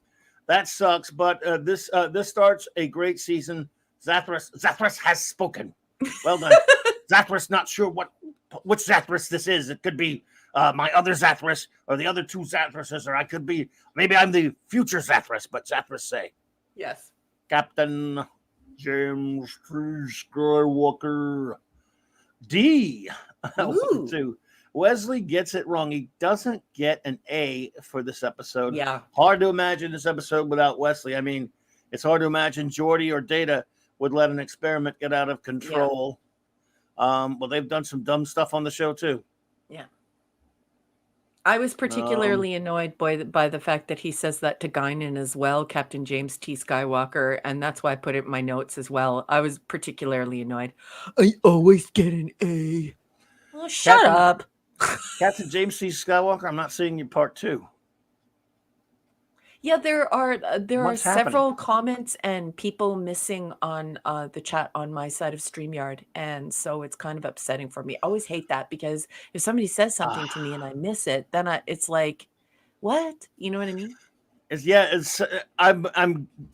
That sucks, but this starts a great season. Zathras has spoken. Well done. Zathras, not sure which Zathras this is. It could be my other Zathras or the other two Zathrases, or maybe I'm the future Zathras, but Zathras say. Yes. Captain James T. Skywalker. D. Two. Wesley gets it wrong. He doesn't get an A for this episode. Yeah. Hard to imagine this episode without Wesley. I mean, it's hard to imagine Geordi or Data would let an experiment get out of control. Yeah. Well, they've done some dumb stuff on the show, too. Yeah. I was particularly annoyed by the fact that he says that to Guinan as well, Captain James T. Skywalker, and that's why I put it in my notes as well. I was particularly annoyed. I always get an A. Well, shut up. Captain James T. Skywalker, I'm not seeing you part 2. Yeah, there are several comments and people missing on the chat on my side of StreamYard, and so it's kind of upsetting for me. I always hate that because if somebody says something to me and I miss it, then it's like, what? You know what I mean? It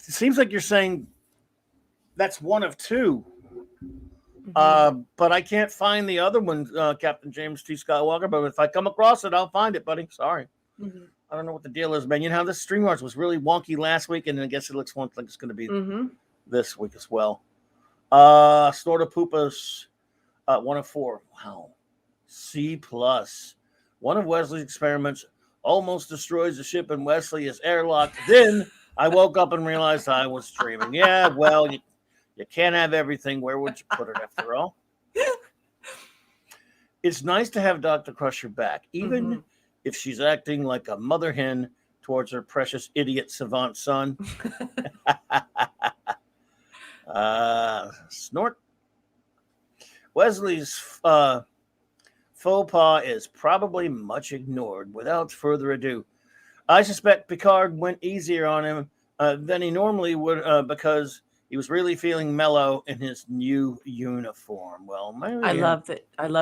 seems like you're saying that's one of 2. But I can't find the other one, Captain James T. Skywalker. But if I come across it, I'll find it, buddy. Sorry. I don't know what the deal is, man. You know how this StreamYards was really wonky last week, and I guess it looks like it's going to be this week as well. Snorta Poopas, 104. Wow. C+. One of Wesley's experiments almost destroys the ship, and Wesley is airlocked. Then I woke up and realized I was dreaming. Yeah, well, you can't have everything. Where would you put it after all? It's nice to have Dr. Crusher back, even if she's acting like a mother hen towards her precious idiot savant son. Snort. Wesley's faux pas is probably much ignored. Without further ado, I suspect Picard went easier on him than he normally would because he was really feeling mellow in his new uniform. Well, maybe I love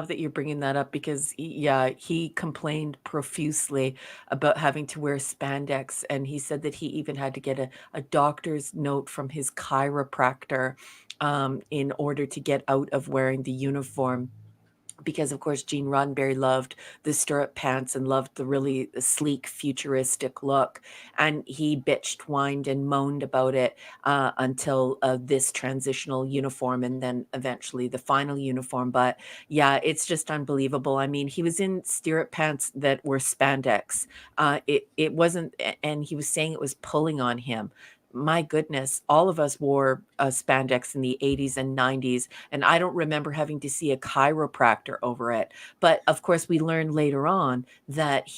that you're bringing that up because he complained profusely about having to wear spandex, and he said that he even had to get a doctor's note from his chiropractor in order to get out of wearing the uniform. Because, of course, Gene Roddenberry loved the stirrup pants and loved the really sleek, futuristic look. And he bitched, whined, and moaned about it until this transitional uniform and then eventually the final uniform. But, yeah, it's just unbelievable. I mean, he was in stirrup pants that were spandex. It wasn't, and he was saying it was pulling on him. my goodness, all of us wore spandex in the 80s and 90s, and I don't remember having to see a chiropractor over it. But of course, we learned later on that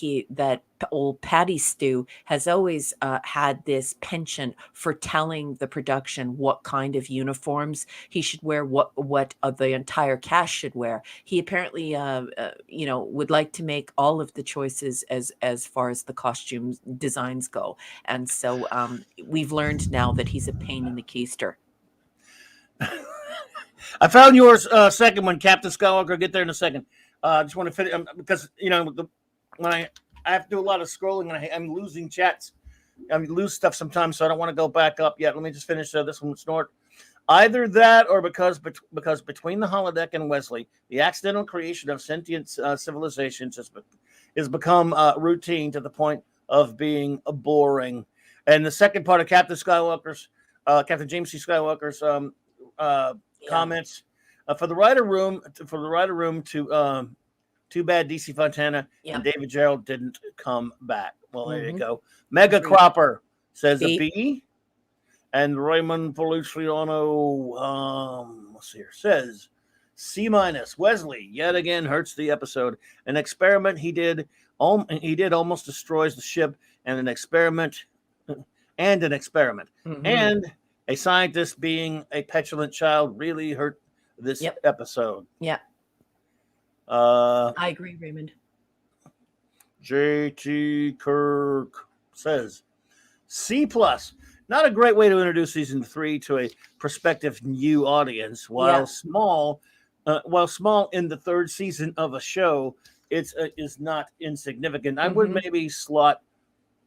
old Patty Stew has always had this penchant for telling the production what kind of uniforms he should wear, what the entire cast should wear. He apparently, would like to make all of the choices as far as the costume designs go, and so we've learned now that he's a pain in the keister. I found yours second one, Captain Skywalker. I'll get there in a second. I just want to finish because when I have to do a lot of scrolling and I'm losing chats. I lose stuff sometimes, so I don't want to go back up yet. Let me just finish this one with Snort. Either that or because between the holodeck and Wesley, the accidental creation of sentient civilizations has become routine to the point of being boring. And the second part of Captain James C. Skywalker's comments for the writer room to too bad DC Fontana and David Gerald didn't come back. Well, there you go. Mega Cropper says a B. And Raymond Feliciano, let's see here, says C-. Wesley yet again hurts the episode. An experiment he did almost destroys the ship, and an experiment. Mm-hmm. And a scientist being a petulant child really hurt this episode. Yeah. I agree, Raymond. J.T. Kirk says C+. Not a great way to introduce season 3 to a prospective new audience. While small in the third season of a show, it is not insignificant. Mm-hmm. I would maybe slot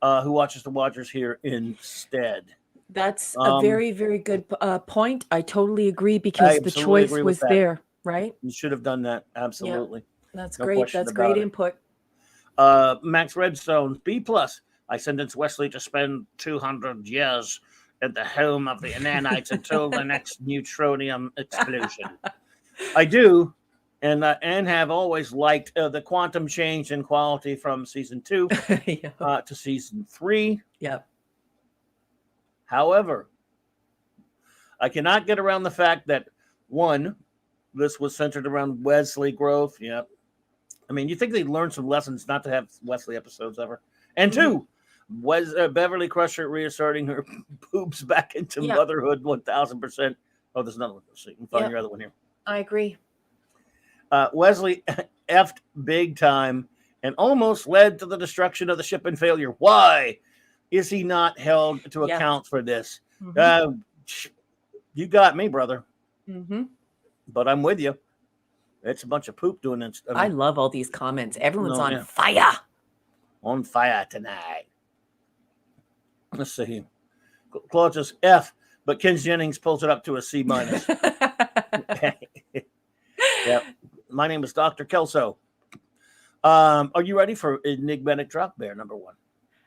Who Watches the Watchers here instead. That's a very, very good point. I totally agree because the choice was there, right? You should have done that. Absolutely. Yeah. That's great. That's great input. Max Redstone, B+. I sentence Wesley to spend 200 years at the home of the nanites until the next neutronium explosion. I do, and have always liked the quantum change in quality from season 2 to season 3. Yep. However, I cannot get around the fact that, one, this was centered around Wesley growth. Yep. I mean, you think they'd learn some lessons not to have Wesley episodes ever. And two, was Beverly Crusher reasserting her boobs back into motherhood 1,000%. Oh, there's another one. So you can find your other one here. I agree. Wesley effed big time and almost led to the destruction of the ship and failure. Why is he not held to account for this? Mm-hmm. You got me, brother. Mm-hmm. But I'm with you. It's a bunch of poop doing it. I love all these comments. Everyone's on fire. On fire tonight. Let's see. Claude says F, but Ken Jennings pulls it up to a C-. Yep. My name is Dr. Kelso. Are you ready for Enigmatic Drop Bear number 1?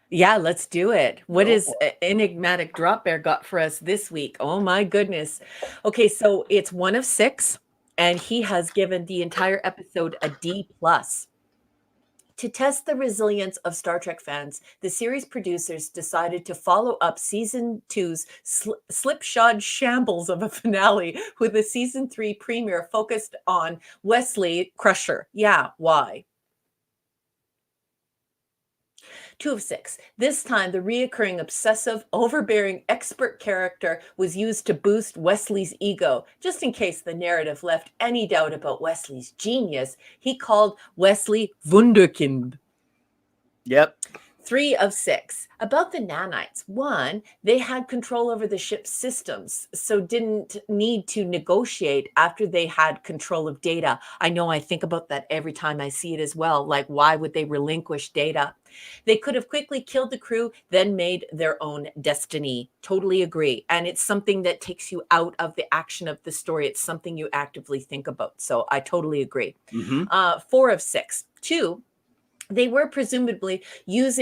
Yeah, let's do it. What is Enigmatic Drop Bear got for us this week? Oh my goodness. Okay, so it's 1 of 6, and he has given the entire episode a D+. To test the resilience of Star Trek fans, the series producers decided to follow up season 2's slipshod shambles of a finale with a season 3 premiere focused on Wesley Crusher. Yeah, why? 2 of 6. This time, the reoccurring obsessive, overbearing expert character was used to boost Wesley's ego. Just in case the narrative left any doubt about Wesley's genius, he called Wesley Wunderkind. Yep. 3 of 6. About the nanites. 1, they had control over the ship's systems, so didn't need to negotiate after they had control of data. I know I think about that every time I see it as well. Like, why would they relinquish data? They could have quickly killed the crew, then made their own destiny. Totally agree. And it's something that takes you out of the action of the story. It's something you actively think about. So I totally agree. Mm-hmm. 4 of 6. 2, they were presumably used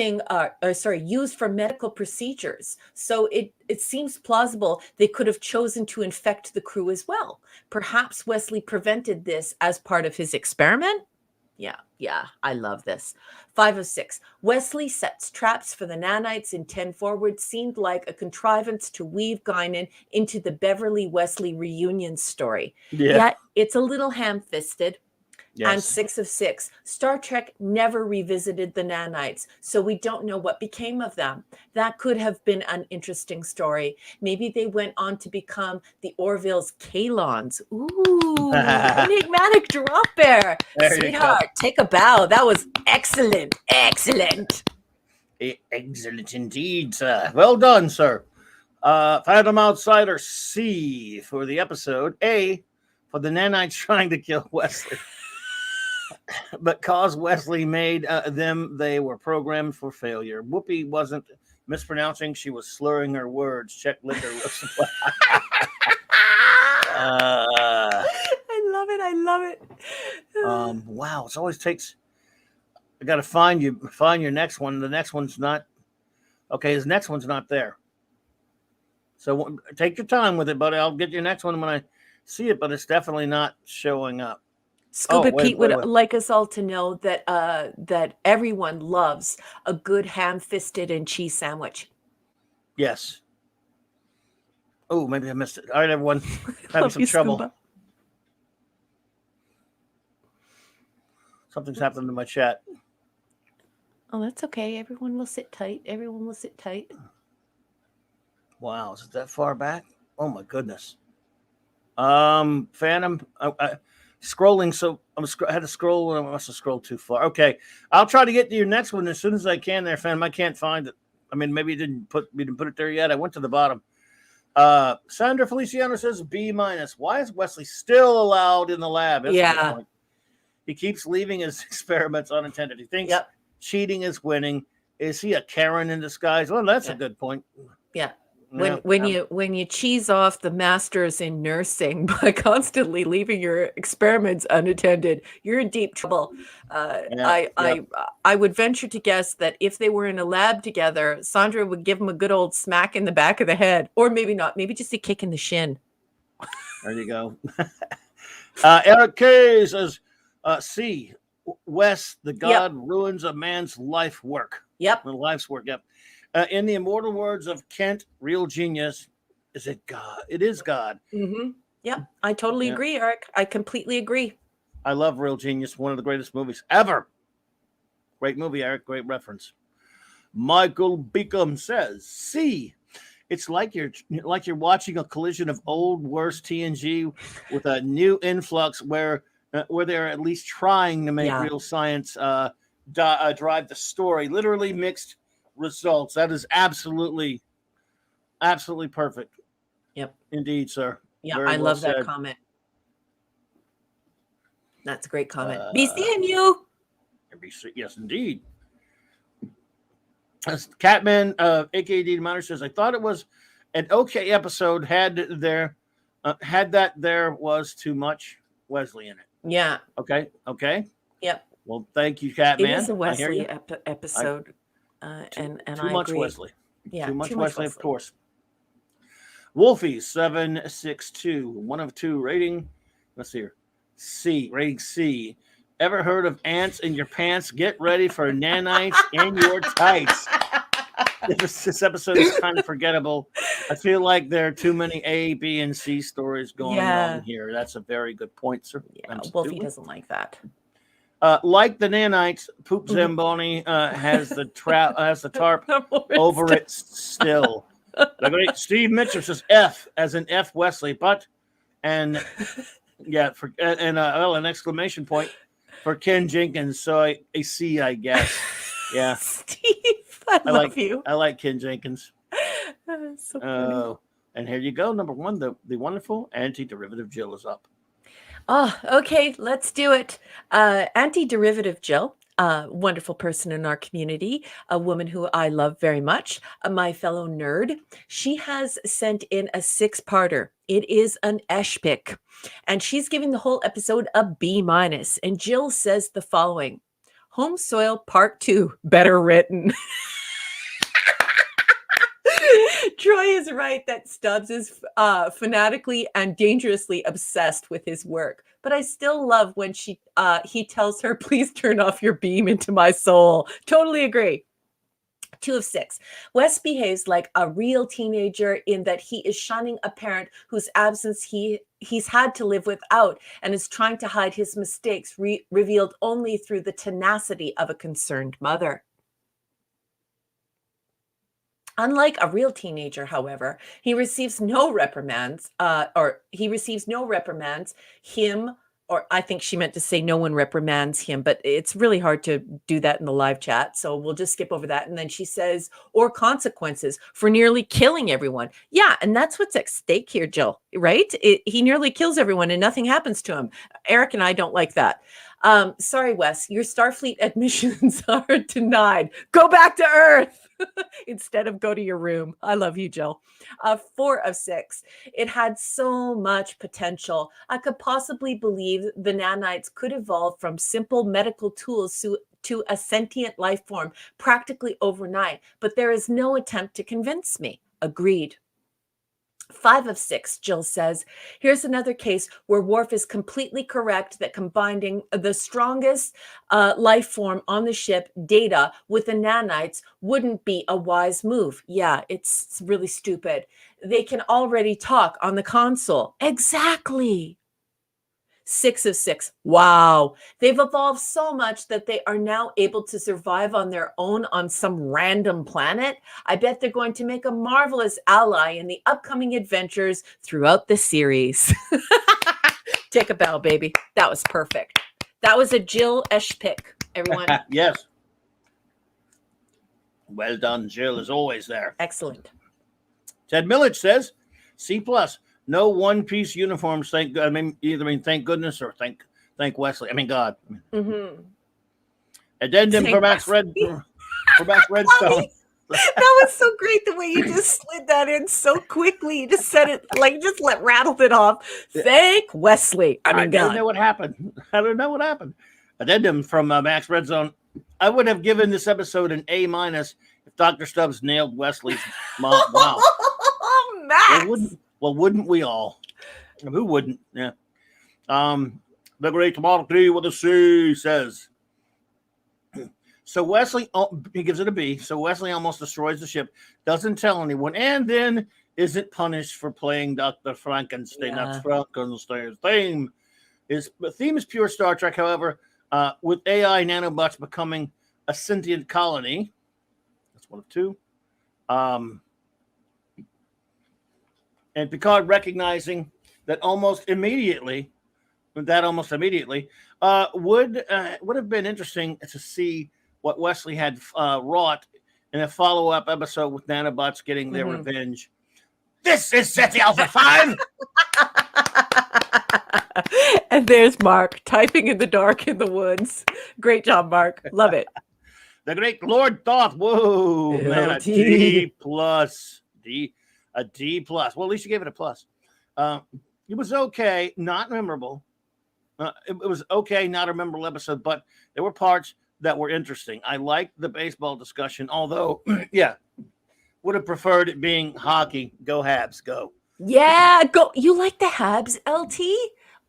for medical procedures. So it seems plausible they could have chosen to infect the crew as well. Perhaps Wesley prevented this as part of his experiment. Yeah, I love this. 5 of 6. Wesley sets traps for the nanites in 10 forward. Seemed like a contrivance to weave Guinan into the Beverly Wesley reunion story. Yeah. Yet it's a little ham-fisted. And Yes. 6 of 6. Star Trek never revisited the nanites, so we don't know what became of them. That could have been an interesting story. Maybe they went on to become the Orville's Kalons. Ooh, enigmatic drop bear. There you go. Sweetheart, take a bow. That was excellent. Excellent. Excellent indeed, sir. Well done, sir. Phantom Outsider C for the episode. A for the nanites trying to kill Wesley. But cause Wesley made them, they were programmed for failure. Whoopi wasn't mispronouncing, she was slurring her words. Check liquor. I love it. I love it. Wow, it always takes. I got to find your next one. The next one's not. Okay, his next one's not there. So take your time with it, buddy. I'll get your next one when I see it, but it's definitely not showing up. Scuba Pete would like us all to know that that everyone loves a good ham-fisted and cheese sandwich. Yes. Oh, maybe I missed it. All right, everyone. Having some trouble. Scuba. Something's happened to my chat. Oh, that's okay. Everyone will sit tight. Everyone will sit tight. Wow, is it that far back? Oh my goodness. Phantom. Scrolling, so I had to scroll. I must have scrolled too far. Okay, I'll try to get to your next one as soon as I can. There, Phantom. I can't find it. I mean, maybe you didn't put it there yet. I went to the bottom. Sandra Feliciano says B-. Why is Wesley still allowed in the lab? That's a good point. He keeps leaving his experiments unattended. He thinks cheating is winning. Is he a Karen in disguise? Well, that's a good point. Yeah. When you cheese off the masters in nursing by constantly leaving your experiments unattended, you're in deep trouble. I would venture to guess that if they were in a lab together, Sandra would give him a good old smack in the back of the head, or maybe not, maybe just a kick in the shin. There you go. Eric K says, C. Wes, the god ruins a man's life work. Life's work. Yep. In the immortal words of Kent, real genius, is it God? It is God. Mm-hmm. Yeah, I totally agree, Eric. I completely agree. I love Real Genius, one of the greatest movies ever. Great movie, Eric. Great reference. Michael Beacom says, "C. It's like you're watching a collision of old, worse TNG with a new influx where they're at least trying to make real science drive the story. Literally mixed results. That is absolutely perfect. Yep. Indeed, sir. Yeah, I love that comment. That's a great comment. Be seeing you. Yes, indeed. As Catman, aka D Monitor says, I thought it was an okay episode. Had that there was too much Wesley in it. Yeah. Okay. Yep. Well, thank you, Catman. It is a Wesley episode. And too I much agree. Wesley. Yeah, too much Wesley, of course. Wolfie 762, 1 of 2 rating. Let's see here. C, rating C. Ever heard of ants in your pants? Get ready for nanites in your tights. This episode is kind of forgettable. I feel like there are too many A, B, and C stories going on here. That's a very good point, sir. Yeah, Wolfie doesn't like that. Like the nanites, Poop Zamboni has the tarp over it still. Steve Mitchell says F as in F Wesley, an exclamation point for Ken Jenkins. So a C, I guess. Yeah, Steve, I love you. I like Ken Jenkins. So funny. And here you go. Number 1, the wonderful anti-derivative Jill is up. Oh, okay, let's do it. Anti-derivative Jill, a wonderful person in our community, a woman who I love very much, my fellow nerd. She has sent in a 6-parter. It is an Eshpick, and she's giving the whole episode a B-. And Jill says the following: Home Soil Part 2, better written. Troy is right that Stubbs is fanatically and dangerously obsessed with his work. But I still love when he tells her, please turn off your beam into my soul. Totally agree. 2 of 6. Wes behaves like a real teenager in that he is shunning a parent whose absence he's had to live without and is trying to hide his mistakes, revealed only through the tenacity of a concerned mother. Unlike a real teenager, however, he receives no reprimands, him, or I think she meant to say no one reprimands him, but it's really hard to do that in the live chat. So we'll just skip over that. And then she says, or consequences for nearly killing everyone. Yeah. And that's what's at stake here, Jill, right? He nearly kills everyone and nothing happens to him. Eric and I don't like that. Sorry, Wes, your Starfleet admissions are denied. Go back to Earth. Instead of go to your room. I love you, Jill. 4 of 6. It had so much potential. I could possibly believe the nanites could evolve from simple medical tools to a sentient life form practically overnight, but there is no attempt to convince me. Agreed. 5 of 6, Jill says, here's another case where Worf is completely correct that combining the strongest life form on the ship, Data, with the nanites wouldn't be a wise move. Yeah, it's really stupid. They can already talk on the console. Exactly. 6 of 6. Wow. They've evolved so much that they are now able to survive on their own on some random planet. I bet they're going to make a marvelous ally in the upcoming adventures throughout the series. Take a bow, baby. That was perfect. That was a Jill-esh pick, everyone. Yes. Well done, Jill, as always there. Excellent. Ted Millich says, C+. No one-piece uniforms. Thank goodness or thank Wesley. I mean God. Mm-hmm. Addendum for Max Redstone. That was so great the way you just slid that in so quickly. You just said it rattled it off. Thank Wesley. I don't know what happened. Addendum from Max Redzone. I would have given this episode an A- if Dr. Stubbs nailed Wesley's mom. Wow. Max. Well, wouldn't we all? Who wouldn't? Yeah. The great Model T with a C says. So Wesley, he gives it a B. So Wesley almost destroys the ship, doesn't tell anyone, and then isn't punished for playing Dr. Frankenstein. Yeah. That's Frankenstein's theme. The theme is pure Star Trek, however, with AI nanobots becoming a sentient colony. That's one of 2. And Picard recognizing that almost immediately would have been interesting to see what Wesley had wrought in a follow-up episode with nanobots getting their revenge. This is SETI Alpha 5! And there's Mark typing in the dark in the woods. Great job, Mark. Love it. The great Lord Thoth. Whoa, man, a D+. A D+. Well, at least you gave it a plus. It was okay, not memorable. It was okay, not a memorable episode, but there were parts that were interesting. I liked the baseball discussion, although, yeah, would have preferred it being hockey. Go Habs, go. Yeah, go. You like the Habs, LT?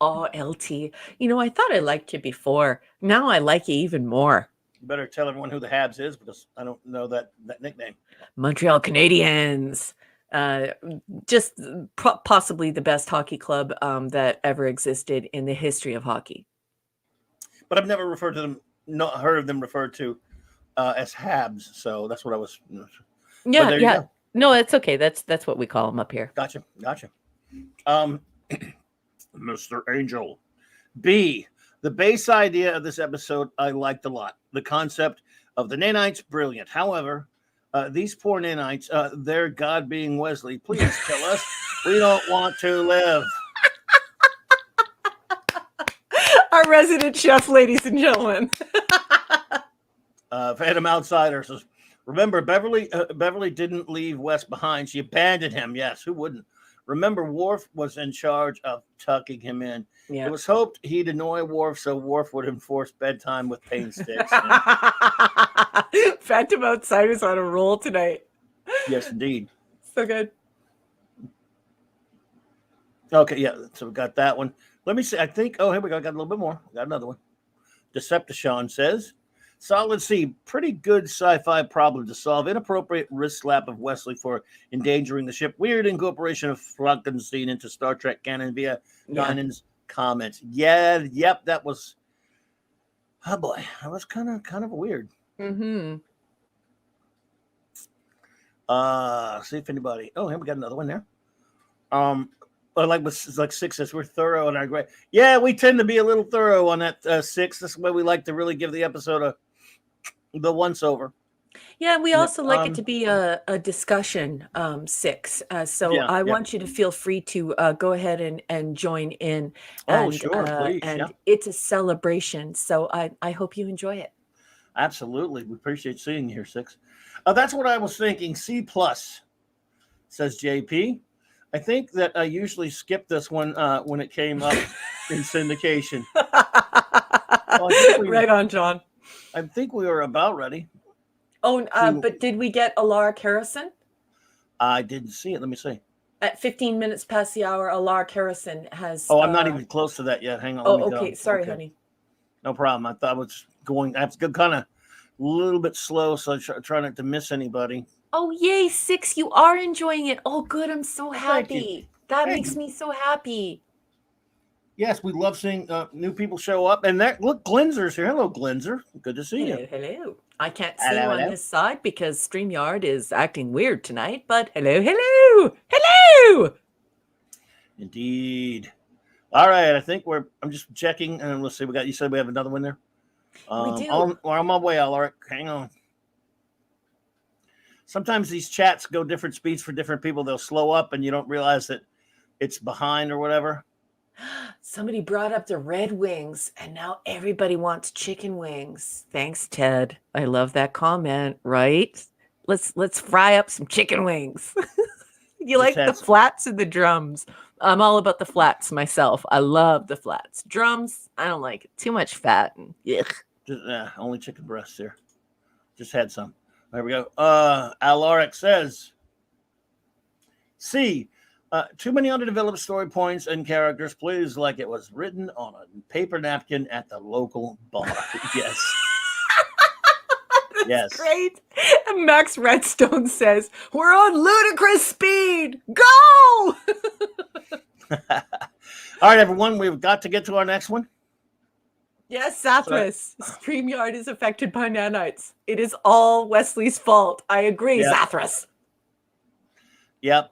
Oh, LT. You know, I thought I liked you before. Now I like you even more. You better tell everyone who the Habs is because I don't know that nickname. Montreal Canadiens. Just possibly the best hockey club that ever existed in the history of hockey. But I've never heard of them referred to as Habs, so that's what I was. Yeah. No, it's okay. That's what we call them up here. Gotcha. Mr. Angel. B. The base idea of this episode I liked a lot. The concept of the nanites, brilliant. However, these poor nanites, their God being Wesley, please kill us. We don't want to live. Our resident chef, ladies and gentlemen. Phantom Outsider says, remember, Beverly didn't leave Wes behind. She abandoned him. Yes, who wouldn't? Remember, Worf was in charge of tucking him in. Yeah. It was hoped he'd annoy Worf so Worf would enforce bedtime with pain sticks. Phantom Outsider's on a roll tonight. Yes, indeed. So good. Okay, yeah. So we got that one. Let me see. I think. Oh, here we go. Got a little bit more. Got another one. Decepticon says, "Solid C, pretty good sci-fi problem to solve. Inappropriate wrist slap of Wesley for endangering the ship. Weird incorporation of Frankenstein into Star Trek canon via Guinan's comments. Yeah, yep, that was. Oh boy, that was kind of weird. Mm-hmm. See if anybody. Oh, here we got another one there. But like Six says, we're thorough in our grade. Yeah, we tend to be a little thorough on that Six. That's why we like to really give the episode the once over. Yeah, we also like it to be a discussion, Six. So I want you to feel free to go ahead and join in. Oh, And, sure, please. And it's a celebration. So I hope you enjoy it. Absolutely. We appreciate seeing you here, Six. That's what I was thinking. C plus, says JP. I think that I usually skip this one when it came up in syndication. Right on, John. I think we were about ready. Oh, but did we get Alaric Harrison? I didn't see it. Let me see. At 15 minutes past the hour, Alaric Harrison has... Oh, I'm not even close to that yet. Hang on. Oh, okay. Sorry, honey. No problem. I thought I was going... That's good, kind of a little bit slow, so I try not to miss anybody. Oh, yay, Six. You are enjoying it. Oh, good. I'm so happy. That makes me so happy. Yes, we love seeing new people show up. And there, look, Glinzer's here. Hello, Glinzer. Good to see you. Hello. I can't see you on this side because StreamYard is acting weird tonight, but hello. Indeed. All right, I think I'm just checking, and let's see. You said we have another one there? We do. We're on my way, Alaric. Hang on. Sometimes these chats go different speeds for different people. They'll slow up, and you don't realize that it's behind or whatever. Somebody brought up the Red Wings, and now everybody wants chicken wings. Thanks, Ted. I love that comment, right? Let's fry up some chicken wings. You like the flats and the drums? I'm all about the flats myself. I love the flats. Drums, I don't like it. Too much fat. And, only chicken breasts here. Just had some. There we go. Alaric says, C, too many underdeveloped story points and characters. Please, like it was written on a paper napkin at the local bar. Yes. That's great. And Max Redstone says, we're on ludicrous speed. Go! All right, everyone. We've got to get to our next one. Yes, Sathras. StreamYard is affected by nanites. It is all Wesley's fault. I agree, Sathras. Yep.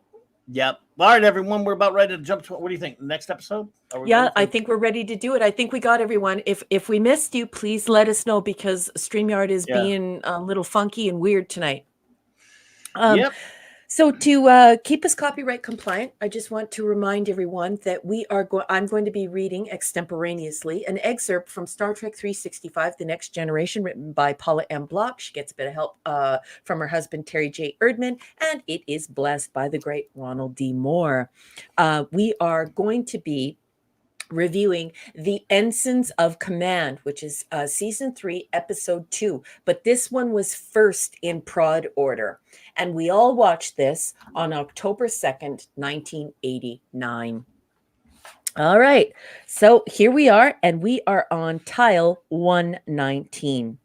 All right, everyone. We're about ready to jump to what do you think? Next episode? I think we're ready to do it. I think we got everyone. If we missed you, please let us know because StreamYard is being a little funky and weird tonight. So to keep us copyright compliant, I just want to remind everyone that I'm going to be reading extemporaneously an excerpt from Star Trek 365, The Next Generation, written by Paula M. Block. She gets a bit of help from her husband, Terry J. Erdman, and it is blessed by the great Ronald D. Moore. We are going to be reviewing The Ensigns of Command, which is season 3, episode 2. But this one was first in prod order. And we all watched this on October 2nd, 1989. All right. So here we are, and we are on tile 119.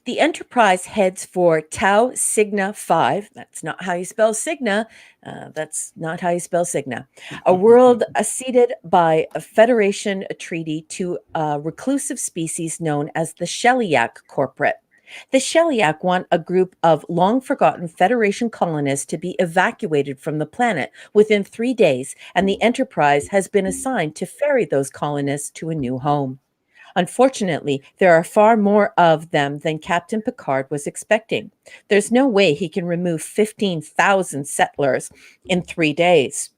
The Enterprise heads for Tau Cygna 5. That's not how you spell Cygna. A world ceded by a Federation treaty to a reclusive species known as the Sheliak Corporate. The Sheliak want a group of long-forgotten Federation colonists to be evacuated from the planet within 3 days, and the Enterprise has been assigned to ferry those colonists to a new home. Unfortunately, there are far more of them than Captain Picard was expecting. There's no way he can remove 15,000 settlers in 3 days.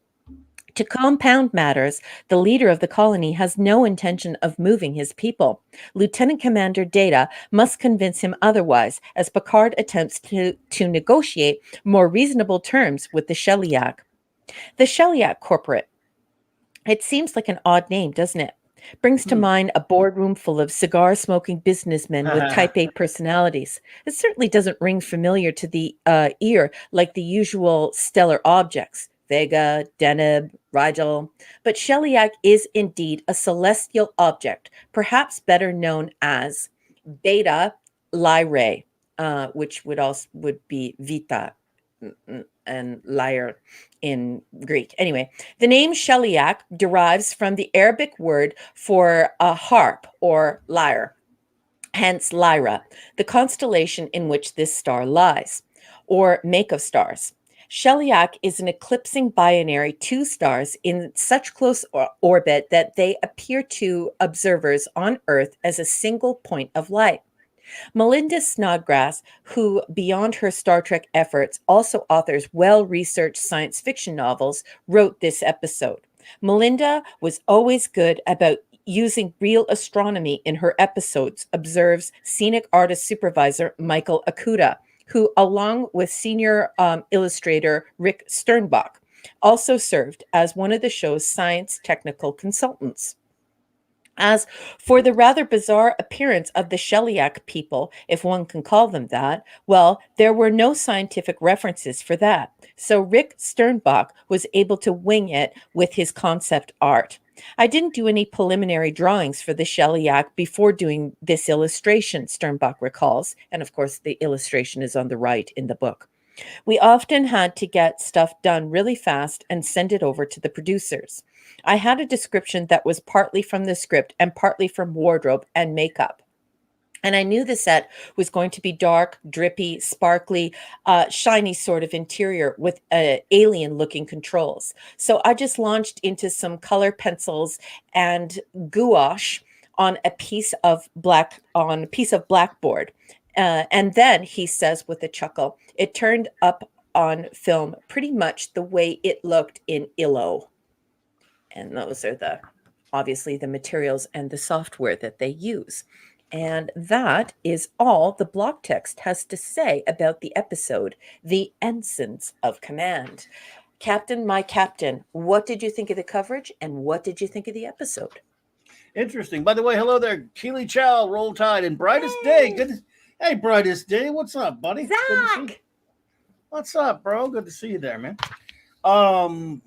To compound matters, the leader of the colony has no intention of moving his people. Lieutenant Commander Data must convince him otherwise as Picard attempts to negotiate more reasonable terms with the Sheliak. The Sheliak Corporate. It seems like an odd name, doesn't it? Brings to mind a boardroom full of cigar-smoking businessmen with type A personalities. It certainly doesn't ring familiar to the ear like the usual stellar objects, Vega, Deneb, Rigel. But Sheliak is indeed a celestial object, perhaps better known as Beta Lyrae, which would be Vita and Lyre in Greek. Anyway, the name Sheliak derives from the Arabic word for a harp or lyre, hence Lyra, the constellation in which this star lies, or make of stars. Sheliak is an eclipsing binary two stars in such close orbit that they appear to observers on Earth as a single point of light. Melinda Snodgrass, who, beyond her Star Trek efforts, also authors well researched science fiction novels, wrote this episode. Melinda was always good about using real astronomy in her episodes, observes scenic artist supervisor Michael Akuda, who, along with senior illustrator Rick Sternbach, also served as one of the show's science technical consultants. As for the rather bizarre appearance of the Sheliak people, if one can call them that, well, there were no scientific references for that. So Rick Sternbach was able to wing it with his concept art. I didn't do any preliminary drawings for the Sheliak before doing this illustration, Sternbach recalls. And of course, the illustration is on the right in the book. We often had to get stuff done really fast and send it over to the producers. I had a description that was partly from the script and partly from wardrobe and makeup. And I knew the set was going to be dark, drippy, sparkly, shiny sort of interior with alien-looking controls. So I just launched into some color pencils and gouache on a piece of blackboard. And then he says with a chuckle, it turned up on film pretty much the way it looked in Illo. And those are obviously the materials and the software that they use. And that is all the block text has to say about the episode, The Ensigns of Command. Captain, my captain, what did you think of the coverage and what did you think of the episode? Interesting. By the way, hello there, Keely Chow, Roll Tide, and Brightest Day. Good. Hey, Brightest Day, what's up, buddy? Zach! Good to see you. What's up, bro? Good to see you there, man. I don't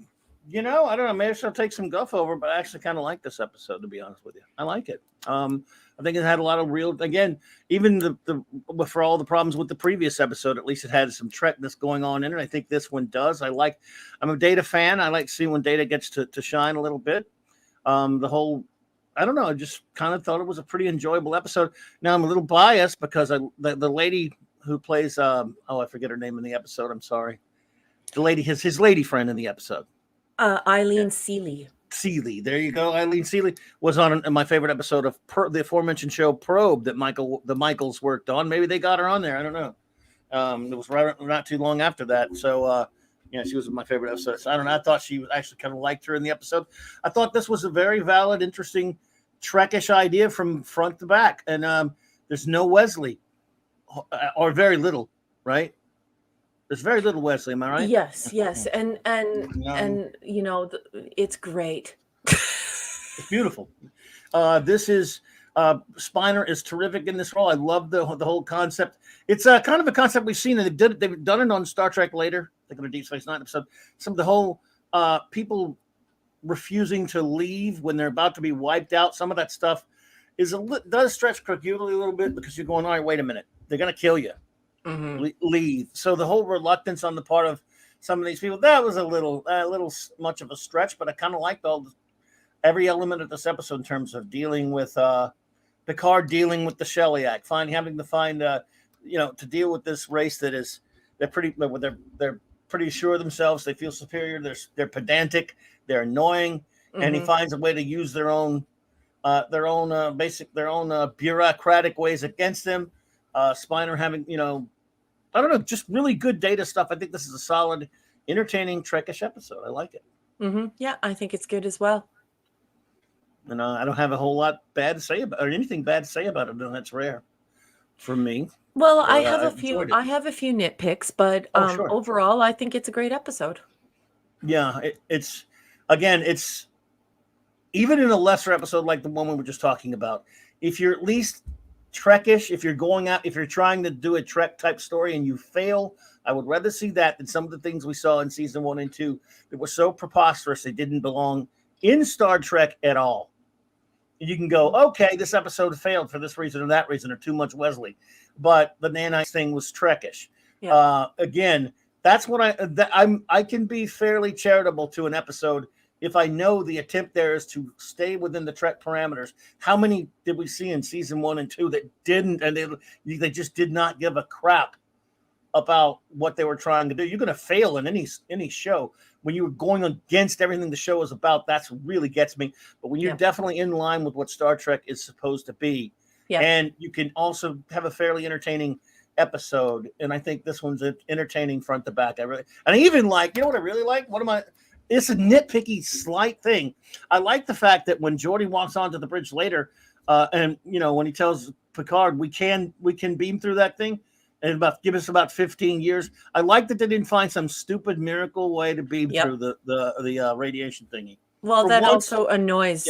know. Maybe I'll take some guff over, but I actually kind of like this episode, to be honest with you. I like it. I think it had a lot of real. Again, even for all the problems with the previous episode, at least it had some Trekness going on in it. I think this one does. I'm a Data fan. I like seeing when Data gets to shine a little bit. I don't know. I just kind of thought it was a pretty enjoyable episode. Now I'm a little biased because the lady who plays I forget her name in the episode. I'm sorry. The lady, his lady friend in the episode. Eileen Seeley. Seeley, there you go. Eileen Seeley was on my favorite episode of the aforementioned show Probe that the Michaels worked on. Maybe they got her on there. I don't know. It was not too long after that. So she was my favorite episode. So I don't know. I thought she was actually kind of liked her in the episode. I thought this was a very valid, interesting Trekish idea from front to back. And there's no Wesley, or very little, right? There's very little Wesley. Am I right? Yes. And it's great. It's beautiful. This is Spiner is terrific in this role. I love the whole concept. It's kind of a concept we've seen, and they've done it on Star Trek later. I think on a Deep Space Nine episode. Some of the whole people refusing to leave when they're about to be wiped out. Some of that stuff does stretch credulity a little bit because you're going, all right, wait a minute, they're going to kill you. Mm-hmm. Leave. So the whole reluctance on the part of some of these people, that was a little much of a stretch, but I kind of liked every element of this episode in terms of dealing with Picard dealing with the Sheliak, having to find to deal with this race that is they're pretty sure of themselves, they feel superior, they're pedantic, they're annoying, mm-hmm. and he finds a way to use their own bureaucratic ways against them. Spiner having, I don't know, just really good Data stuff. I think this is a solid, entertaining Trekish episode. I like it. Mm-hmm. Yeah, I think it's good as well. And I don't have a whole lot bad to say about, or anything bad to say about it. And that's rare for me. Well, I have a few nitpicks, but sure. Overall, I think it's a great episode. Yeah, it's even in a lesser episode like the one we were just talking about, if you're at least Trekish, if you're going out, if you're trying to do a Trek type story and you fail, I would rather see that than some of the things we saw in season 1 and 2 that were so preposterous they didn't belong in Star Trek at all. You can go, okay, this episode failed for this reason or that reason, or too much Wesley, but the nanites thing was Trekish. Yeah. Again, that's what I can be fairly charitable to an episode if I know the attempt there is to stay within the Trek parameters. How many did we see in season 1 and 2 that didn't, and they just did not give a crap about what they were trying to do? You're going to fail in any show when you're going against everything the show is about. That's really gets me. But when you're definitely in line with what Star Trek is supposed to be, and you can also have a fairly entertaining episode, and I think this one's entertaining front to back. And I even like, you know what I really like? It's a nitpicky slight thing. I like the fact that when Geordi walks onto the bridge later, and when he tells Picard, we can beam through that thing, and give us about 15 years. I like that they didn't find some stupid miracle way to beam through the radiation thingy. Well, that also annoys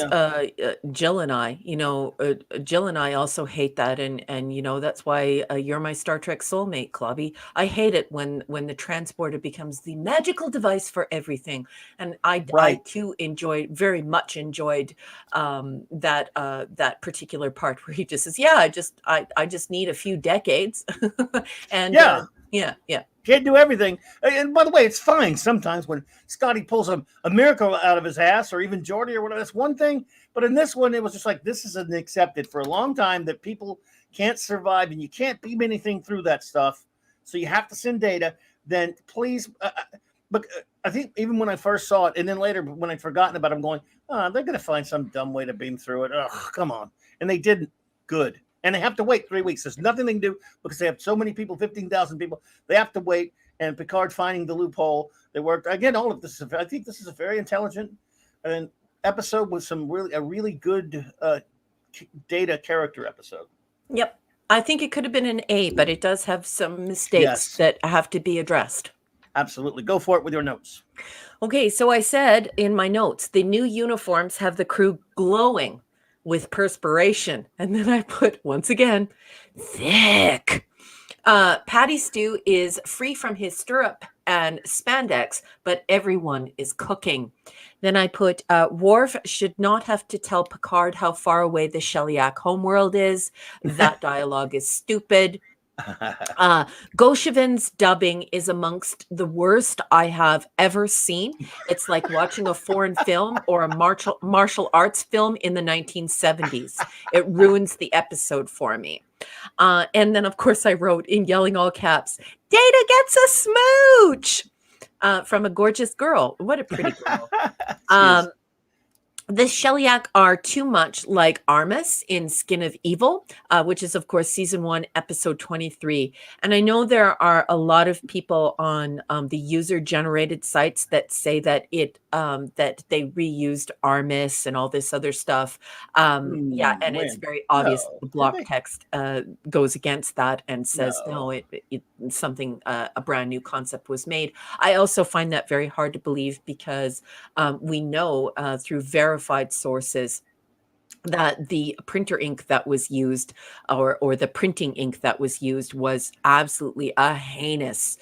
Jill and I. Jill and I also hate that, and that's why you're my Star Trek soulmate, Clobby. I hate it when the transporter becomes the magical device for everything, and I too very much enjoyed that particular part where he just says, "Yeah, I just need a few decades," and can't do everything. And by the way, it's fine sometimes when Scotty pulls a miracle out of his ass, or even Geordi or whatever. That's one thing. But in this one, it was just like, this isn't accepted for a long time, that people can't survive and you can't beam anything through that stuff. So you have to send data. Then please. But I think even when I first saw it, and then later when I'd forgotten about it, I'm going, they're going to find some dumb way to beam through it. Oh, come on. And they didn't. Good. And they have to wait 3 weeks. There's nothing they can do because they have so many people, 15,000 people. They have to wait. And Picard finding the loophole. They worked. Again, all of this. I think this is a very intelligent episode with a really good data character episode. Yep. I think it could have been an A, but it does have some mistakes that have to be addressed. Absolutely. Go for it with your notes. Okay. So I said in my notes, the new uniforms have the crew glowing with perspiration. And then I put, once again, thick. Patty Stew is free from his stirrup and spandex, but everyone is cooking. Then I put, Worf should not have to tell Picard how far away the Sheliak homeworld is. That dialogue is stupid. Goshevin's dubbing is amongst the worst I have ever seen. It's like watching a foreign film or a martial arts film in the 1970s. It ruins the episode for me. And then, of course, I wrote in yelling all caps, Data gets a smooch from a gorgeous girl. What a pretty girl. The Sheliak are too much like Armus in Skin of Evil, which is, of course, season 1, episode 23. And I know there are a lot of people on the user-generated sites that say that that they reused Armus and all this other stuff. It's very obvious the block text goes against that and says, no, something, a brand new concept was made. I also find that very hard to believe because we know through verified sources that the printer ink that was used or the printing ink that was used was absolutely a heinous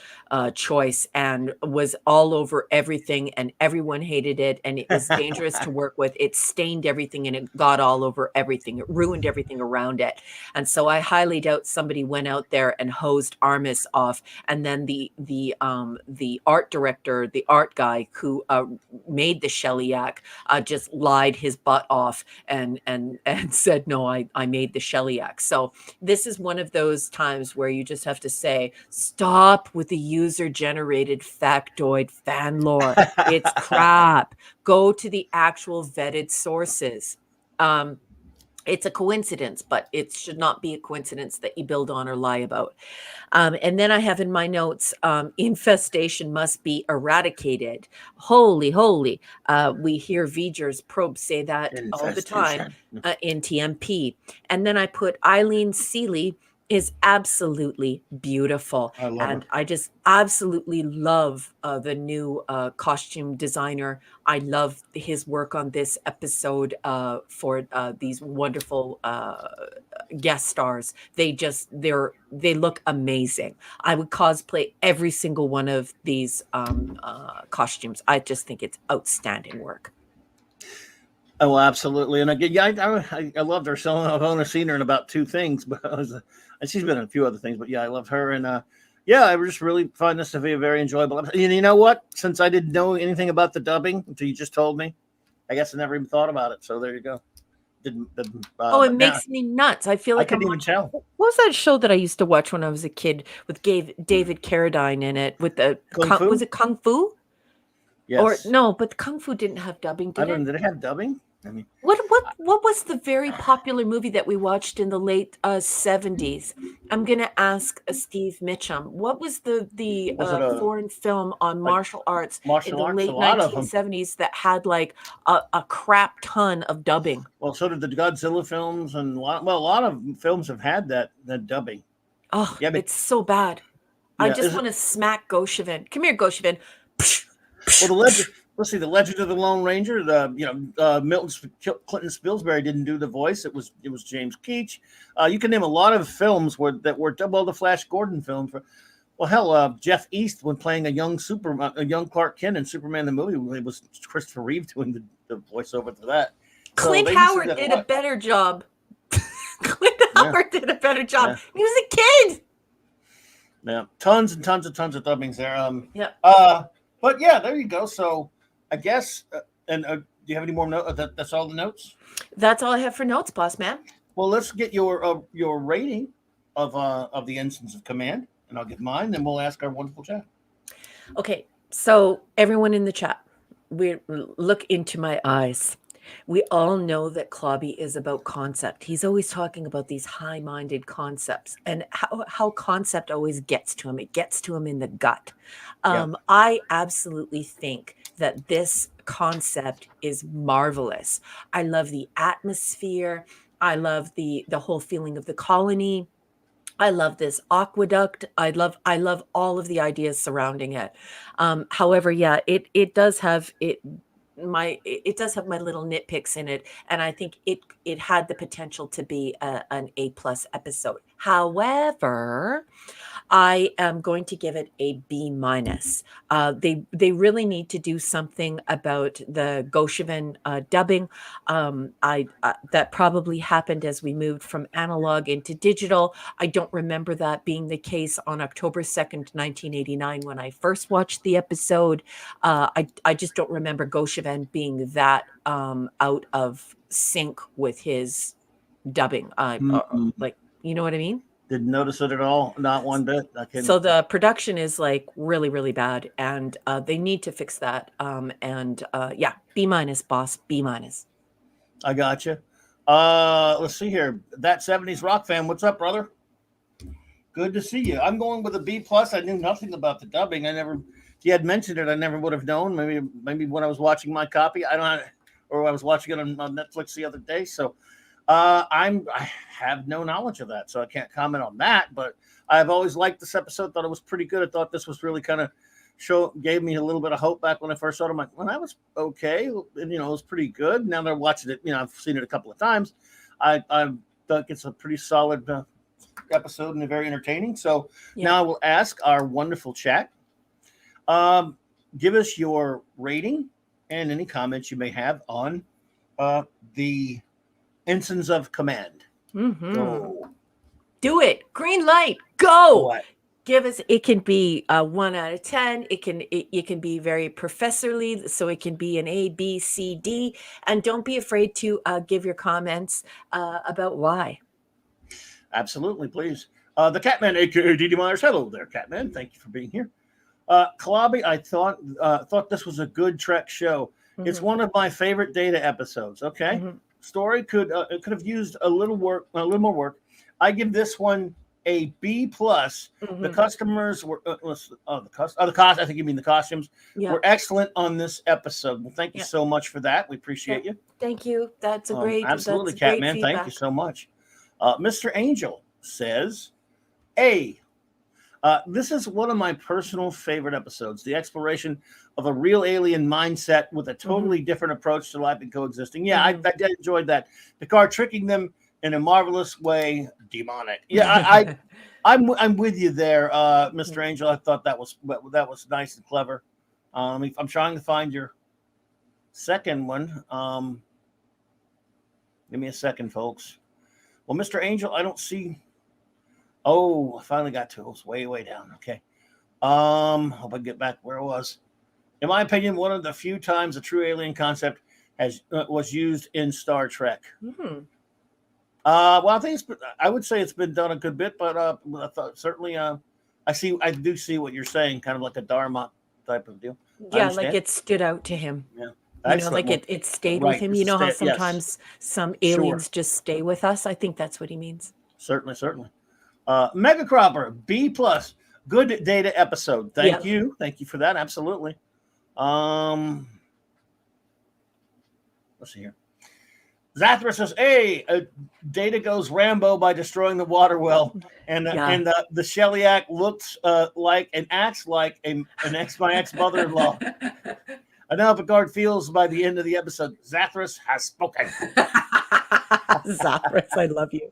choice and was all over everything and everyone hated it and it was dangerous to work with. It stained everything and it got all over everything. It ruined everything around it. And so I highly doubt somebody went out there and hosed Armus off. And then the art director, the art guy who made the Sheliak just lied his butt off and said, no, I made the Sheliak. So this is one of those times where you just have to say, stop with the user-generated factoid fan lore. It's crap. Go to the actual vetted sources. It's a coincidence, but it should not be a coincidence that you build on or lie about. And then I have in my notes, infestation must be eradicated. Holy. We hear V'ger's probe say that all the time in TMP. And then I put Eileen Seeley is absolutely beautiful. I love her. And I just absolutely love the new costume designer. I love his work on this episode for these wonderful guest stars. They look amazing. I would cosplay every single one of these costumes. I just think it's outstanding work. Oh, absolutely. And again, yeah, I loved her. So I've only seen her in about two things, but and she's been in a few other things. But yeah, I love her. And yeah, I just really find this to be a very enjoyable. And you know what? Since I didn't know anything about the dubbing until you just told me, I guess I never even thought about it. So there you go. Didn't Oh, it but now makes me nuts. I feel I like I'm couldn't even watching tell. what was that show that I used to watch when I was a kid with David Carradine in it with the Kung was Fu? it Kung Fu? Or Yes. no, but Kung Fu didn't have dubbing, I did don't it? know. Did it have dubbing? I mean, What was the very popular movie that we watched in the late 70s? I'm gonna ask Steve Mitchum. What was the was it foreign film on a martial arts in martial the arts? A late lot of them. 1970s that had like a crap ton of dubbing? Well, so did the Godzilla films, and a lot of films have had that dubbing. Oh, Yeah, but it's so bad. I yeah, just is it? want to smack Goshevin. Come here, Goshevin. Psh, Well, psh, the legend. psh. Let's see, the Legend of the Lone Ranger. Milton Clinton Spilsbury didn't do the voice. It was James Keach. You can name a lot of films that were well, the Flash Gordon film. Well, hell, Jeff East when playing a young Clark Kent in Superman the movie, it was Christopher Reeve doing the voiceover for that. So Clint they used to do Howard that a did a lot. better job. Clint Yeah, Howard did a better job. yeah, He was a kid. yeah. Tons and tons and tons of dubbings there. Yeah. But yeah, there you go. So I guess, and do you have any more notes? That's all the notes. That's all I have for notes, boss man. Well, let's get your rating of the Ensigns of Command, and I'll get mine. Then we'll ask our wonderful chat. Okay, so everyone in the chat, look into my eyes. We all know that Clobby is about concept. He's always talking about these high-minded concepts and how concept always gets to him. It gets to him in the gut. Yeah. I absolutely think that this concept is marvelous. I love the atmosphere. I love the whole feeling of the colony. I love this aqueduct. I love all of the ideas surrounding it. However, yeah, it does have it does have my little nitpicks in it, and I think it had the potential to be an A+ episode. However, I am going to give it a B minus. They really need to do something about the Goshevin dubbing. That probably happened as we moved from analog into digital. I don't remember that being the case on October 2nd, 1989, when I first watched the episode. I just don't remember Goshevin being that out of sync with his dubbing. Like, you know what I mean? Didn't notice it at all. Not one bit. I can. So the production is like really, really bad, and they need to fix that. Yeah, B minus, boss, B minus. I got you. Let's see here. That 70s rock fan. What's up, brother? Good to see you. I'm going with a B plus. I knew nothing about the dubbing. If you had mentioned it, I never would have known. Maybe when I was watching my copy, or I was watching it on Netflix the other day. So I have no knowledge of that, so I can't comment on that. But I've always liked this episode. Thought it was pretty good. I thought this was really kind of gave me a little bit of hope back when I first saw it. I'm like, well, that was okay, and it was pretty good. Now that I'm watching it, I've seen it a couple of times. I think it's a pretty solid episode and very entertaining. So now I will ask our wonderful chat. Give us your rating and any comments you may have on the Ensigns of Command. Mm-hmm. Go. Do it. Green light. Go. What? Give us. It can be a 1 out of 10. It can be very professorly, so it can be an A, B, C, D. And don't be afraid to give your comments about why. Absolutely, please. The Catman, aka Didi Myers. Hello there, Catman. Thank you for being here. Clobby, I thought this was a good Trek show. Mm-hmm. It's one of my favorite Data episodes. Okay. Mm-hmm. Story could have used a little more work. I give this one a B plus. Mm-hmm. The customers were I think you mean the costumes were excellent on this episode. Well, thank you so much for that. We appreciate you. Thank you. That's a great absolutely, Catman. Thank you so much. Mr. Angel says A. This is one of my personal favorite episodes. The exploration of a real alien mindset with a totally different approach to life and coexisting. Yeah, I did enjoyed that. Picard tricking them in a marvelous way. Demonic. Yeah, I'm with you there, Mr. Angel. I thought that was nice and clever. I'm trying to find your second one. Give me a second, folks. Well, Mr. Angel, I don't see. Oh, I finally got to it. It was way down. Okay. Hope I get back where it was. In my opinion, one of the few times a true alien concept was used in Star Trek. Well, I would say it's been done a good bit, but I thought certainly I do see what you're saying, kind of like a Dharma type of deal. Yeah, like it stood out to him. Yeah. Like it stayed with him. You know how sometimes some aliens just stay with us? I think that's what he means. Certainly. Mega Cropper, B+. Good data episode. Thank you for that. Absolutely. Let's see here. Zathra says, Data goes Rambo by destroying the water well. And the Shellyak looks like and acts like my ex-mother-in-law. And now Picard feels by the end of the episode, Zathras has spoken. Zathras, I love you.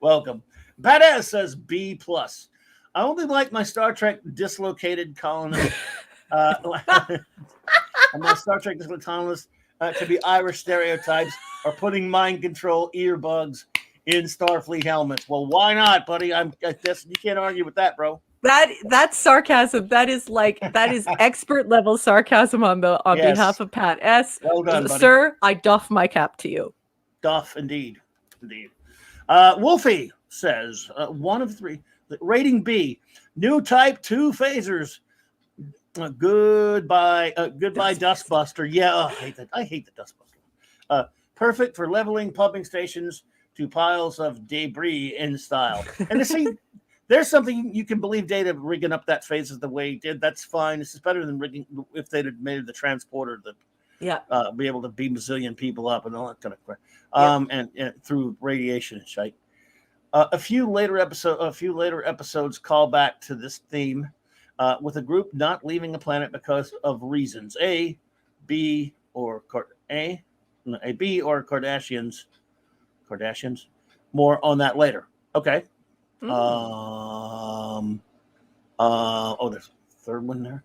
Welcome. Badass says B+. I only like my Star Trek dislocated colonists. My Star Trek dislocated colonists to be Irish stereotypes or putting mind control earbuds in Starfleet helmets. Well, why not, buddy? You can't argue with that, bro. That's sarcasm. That is expert level sarcasm on behalf of Pat S. Well done, buddy. Sir, I doff my cap to you. Doff, indeed. Wolfie says 1 of 3. Rating B. New type 2 phasers. Goodbye, Dustbuster. Yeah, I hate the Dustbuster. Perfect for leveling pumping stations to piles of debris in style. And to see, there's something you can believe Data rigging up that phaser the way he did. That's fine. This is better than rigging if they'd have made the transporter that be able to beam a zillion people up and all that kind of crap. And through radiation and shite. A few later episodes call back to this theme. With a group not leaving the planet because of reasons. A, B, or Kardashians. More on that later. Okay. There's a third one there.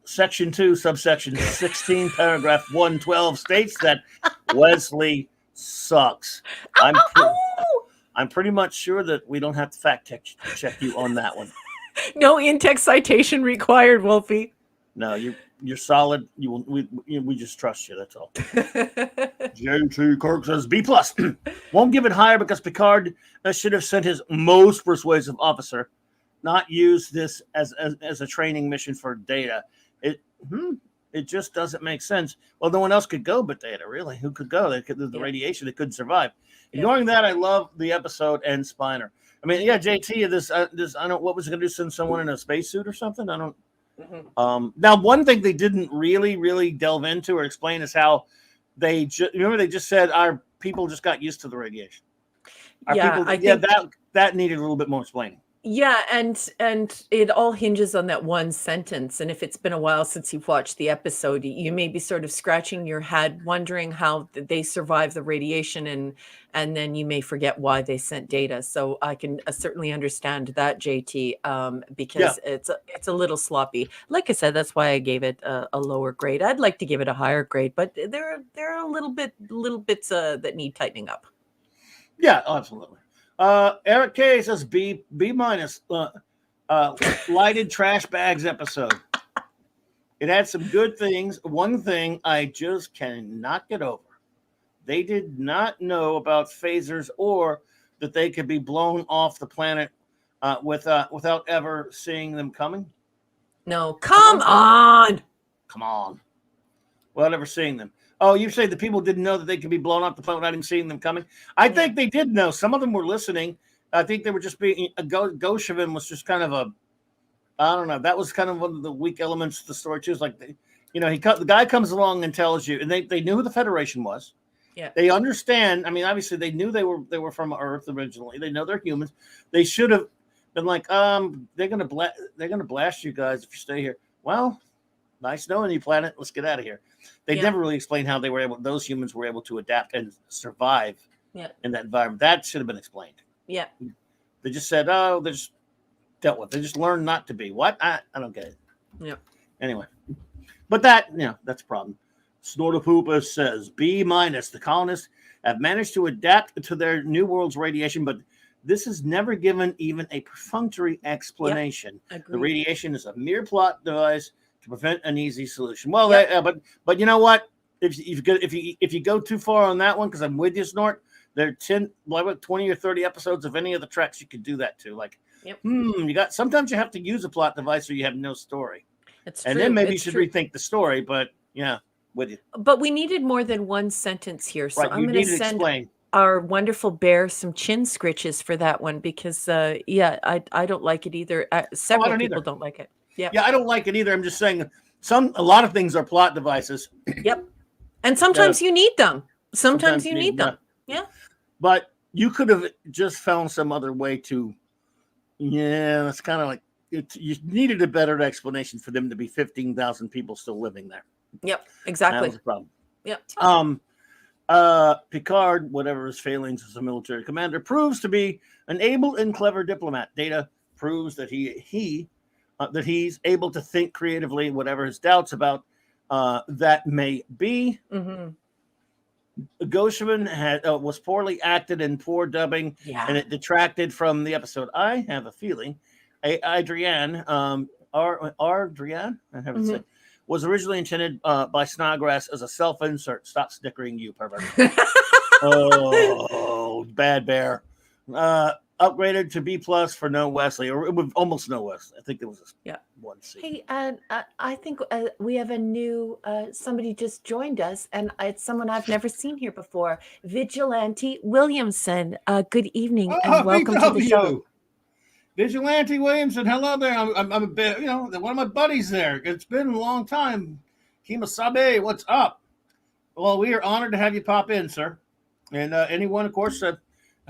Section 2, subsection 16, paragraph 112 states that Wesley sucks. I'm pretty much sure that we don't have to fact check you on that one. No in-text citation required, Wolfie. No, you're solid. We just trust you. That's all. JT Kirk says B+. Won't give it higher because Picard should have sent his most persuasive officer, not use this as a training mission for Data. It just doesn't make sense. Well, no one else could go but Data, really. Who could go? The radiation, they couldn't survive. Ignoring that, I love the episode and Spiner. I mean, JT, this I don't. What was it going to do? Send someone in a spacesuit or something? I don't. Now, one thing they didn't really delve into or explain is how they just said our people just got used to the radiation. I think that needed a little bit more explaining. Yeah, and it all hinges on that one sentence. And if it's been a while since you've watched the episode, you may be sort of scratching your head, wondering how they survive the radiation, and then you may forget why they sent Data. So I can certainly understand that, JT, because it's a little sloppy. Like I said, that's why I gave it a lower grade. I'd like to give it a higher grade, but there are little bits that need tightening up. Yeah, absolutely. Eric K says B-. Lighted trash bags episode. It had some good things. One thing I just cannot get over. They did not know about phasers or that they could be blown off the planet without ever seeing them coming. No, come on. Without ever seeing them. Oh, you say the people didn't know that they could be blown off the planet without even seeing them coming? I think they did know. Some of them were listening. I think they were just being Goshevin was just kind of I don't know. That was kind of one of the weak elements of the story too. It's like, the guy comes along and tells you, and they knew who the Federation was. Yeah. They understand. I mean, obviously, they knew they were from Earth originally. They know they're humans. They should have been like, they're gonna blast you guys if you stay here. Well, nice knowing you, planet. Let's get out of here. They never really explained how those humans were able to adapt and survive in that environment. That should have been explained. Yeah. They just said, oh, they just dealt with. They just learned not to be. What? I don't get it. Yeah. Anyway, but that's a problem. Snortapoopa says B-. The colonists have managed to adapt to their new world's radiation, but this is never given even a perfunctory explanation. The radiation is a mere plot device to prevent an easy solution. Well, but you know what? If you go too far on that one, because I'm with you, Snort. There are 20 or 30 episodes of any of the treks you could do that to. Like, sometimes you have to use a plot device or you have no story. And then maybe you should rethink the story. But yeah, with you. But we needed more than one sentence here, so I'm going to send explain. Our wonderful bear some chin scritches for that one because I don't like it either. Several people don't like it. Yeah, I don't like it either. I'm just saying a lot of things are plot devices. Yep, and sometimes you need them. Sometimes you need them. Yeah, but you could have just found some other way to. Yeah, it's kind of like you needed a better explanation for them to be 15,000 people still living there. Yep, exactly. That was a problem. Yep. Picard, whatever his failings as a military commander, proves to be an able and clever diplomat. Data proves that that he's able to think creatively, whatever his doubts about that may be. Mm-hmm. Goshaman was poorly acted in poor dubbing, and it detracted from the episode. I have a feeling Adrienne, Adrienne, I haven't said, was originally intended by Snodgrass as a self-insert. Stop snickering, you pervert. Oh, bad bear. Upgraded to B+ for no Wesley, or almost no Wesley. I think there was one C. Hey, I think we have a new somebody just joined us, and it's someone I've never seen here before. Vigilante Williamson. Good evening and welcome to the show. Vigilante Williamson, hello there. I'm a bit, one of my buddies there. It's been a long time. Kimasabe, what's up? Well, we are honored to have you pop in, sir. And anyone, of course,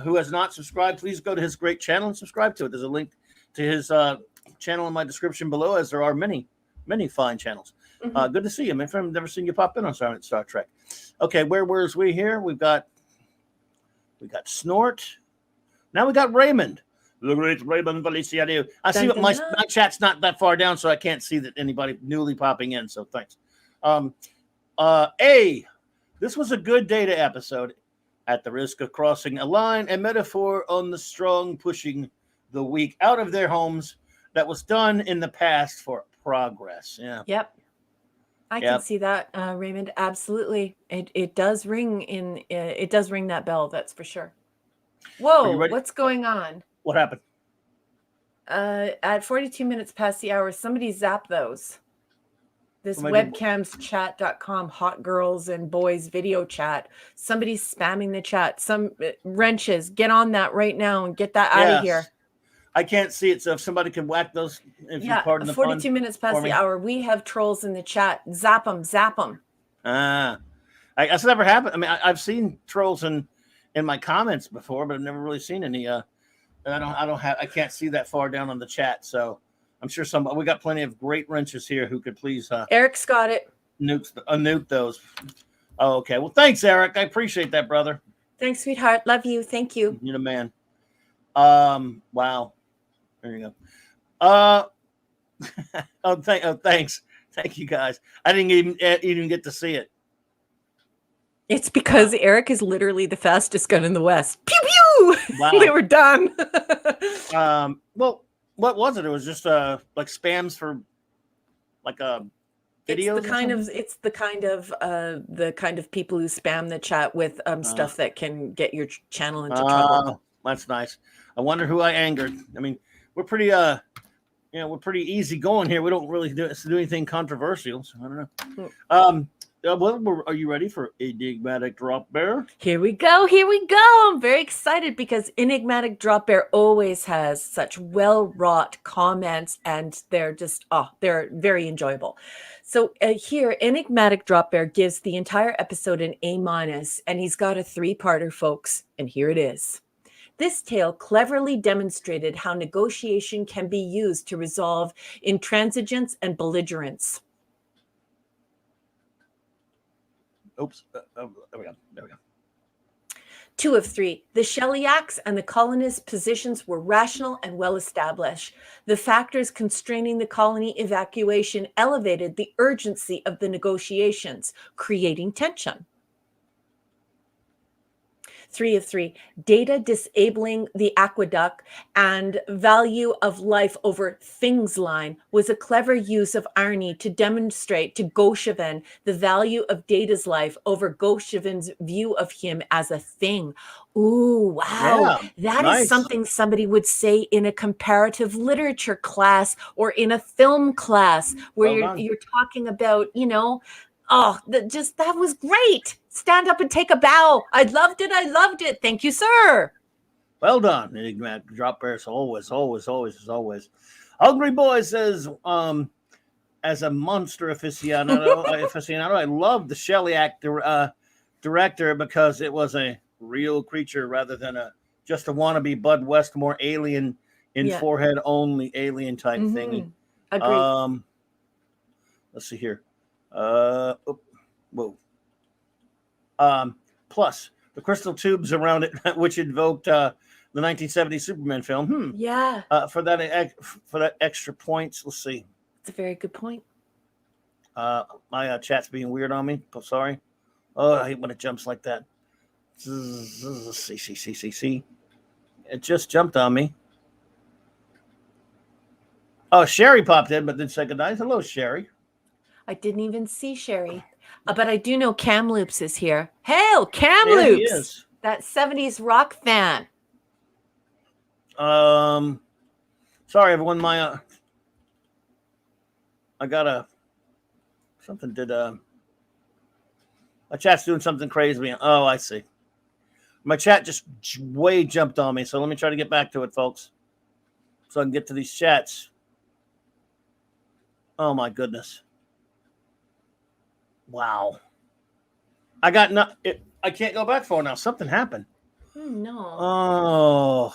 who has not subscribed, please go to his great channel and subscribe to it. There's a link to his channel in my description below, as there are many, many fine channels. Good to see you, man. I've never seen you pop in on Star Trek. Okay, where was we here? We got Snort. Now we got Raymond. The great Raymond Valiciano. I see what my chat's not that far down, so I can't see that anybody newly popping in. So thanks. This was a good data episode. At the risk of crossing a line, a metaphor on the strong pushing the weak out of their homes that was done in the past for progress. Yeah. Yep. I can see that, Raymond. Absolutely. It does ring it does ring that bell. That's for sure. Whoa, what's going on? What happened? At 42 minutes past the hour, somebody zapped those. This webcamschat.com hot girls and boys video chat. Somebody's spamming the chat. Some wrenches. Get on that right now and get that out of here. I can't see it, so if somebody could whack those, if you pardon the 42 minutes past the hour. We have trolls in the chat. Zap them. That's never happened. I mean, I've seen trolls in my comments before, but I've never really seen any. I can't see that far down on the chat, so. I'm sure we got plenty of great wrenches here who could please. Eric's got it. Nuke those. Oh, okay. Well, thanks, Eric. I appreciate that, brother. Thanks, sweetheart. Love you. Thank you. You're the man. Wow. There you go. Thanks. Thank you, guys. I didn't even get to see it. It's because Eric is literally the fastest gun in the West. Pew pew. Wow. We were done. Well. What was it? It was just like spams for like videos. It's the kind of people who spam the chat with stuff that can get your channel into trouble. That's nice. I wonder who I angered. I mean, we're pretty we're pretty easy going here. We don't really do anything controversial. So I don't know. Are you ready for Enigmatic Drop Bear? Here we go. Here we go. I'm very excited because Enigmatic Drop Bear always has such well-wrought comments, and they're just, they're very enjoyable. So here, Enigmatic Drop Bear gives the entire episode an A-, and he's got a 3-parter, folks. And here it is. This tale cleverly demonstrated how negotiation can be used to resolve intransigence and belligerence. Oops. There we go. 2 of 3. The Shellyacs and the colonists' positions were rational and well established. The factors constraining the colony evacuation elevated the urgency of the negotiations, creating tension. 3 of 3. Data disabling the aqueduct and value of life over things line was a clever use of irony to demonstrate to Goshevin the value of Data's life over Goshevin's view of him as a thing. Ooh, wow. Yeah, That nice. is something somebody would say in a comparative literature class or in a film class where Well done. you're talking about, that was great. Stand up and take a bow. I loved it. I loved it. Thank you, sir. Well done, Enigmatic Drop Bears. Always. Hungry Boy says, as a monster aficionado, I love the Shellyak director because it was a real creature rather than just a wannabe Bud Westmore alien in forehead only alien type thingy. Agreed. Let's see here. Plus the crystal tubes around it, which invoked the 1970 Superman film. Yeah. For that extra points. Let's see. It's a very good point. My chat's being weird on me. I'm sorry. Oh, I hate when it jumps like that. See. It just jumped on me. Oh, Sherry popped in, but then said goodnight. Hello, Sherry. I didn't even see Sherry. But I do know Kamloops is here. Hail, Kamloops! Yeah, he is. That 70s rock fan. Sorry, everyone. My I got something did my chat's doing something crazy. Oh, I see. My chat just way jumped on me. So let me try to get back to it, folks, so I can get to these chats. Oh my goodness. Wow. I can't go back for it now. Something happened. No. Oh.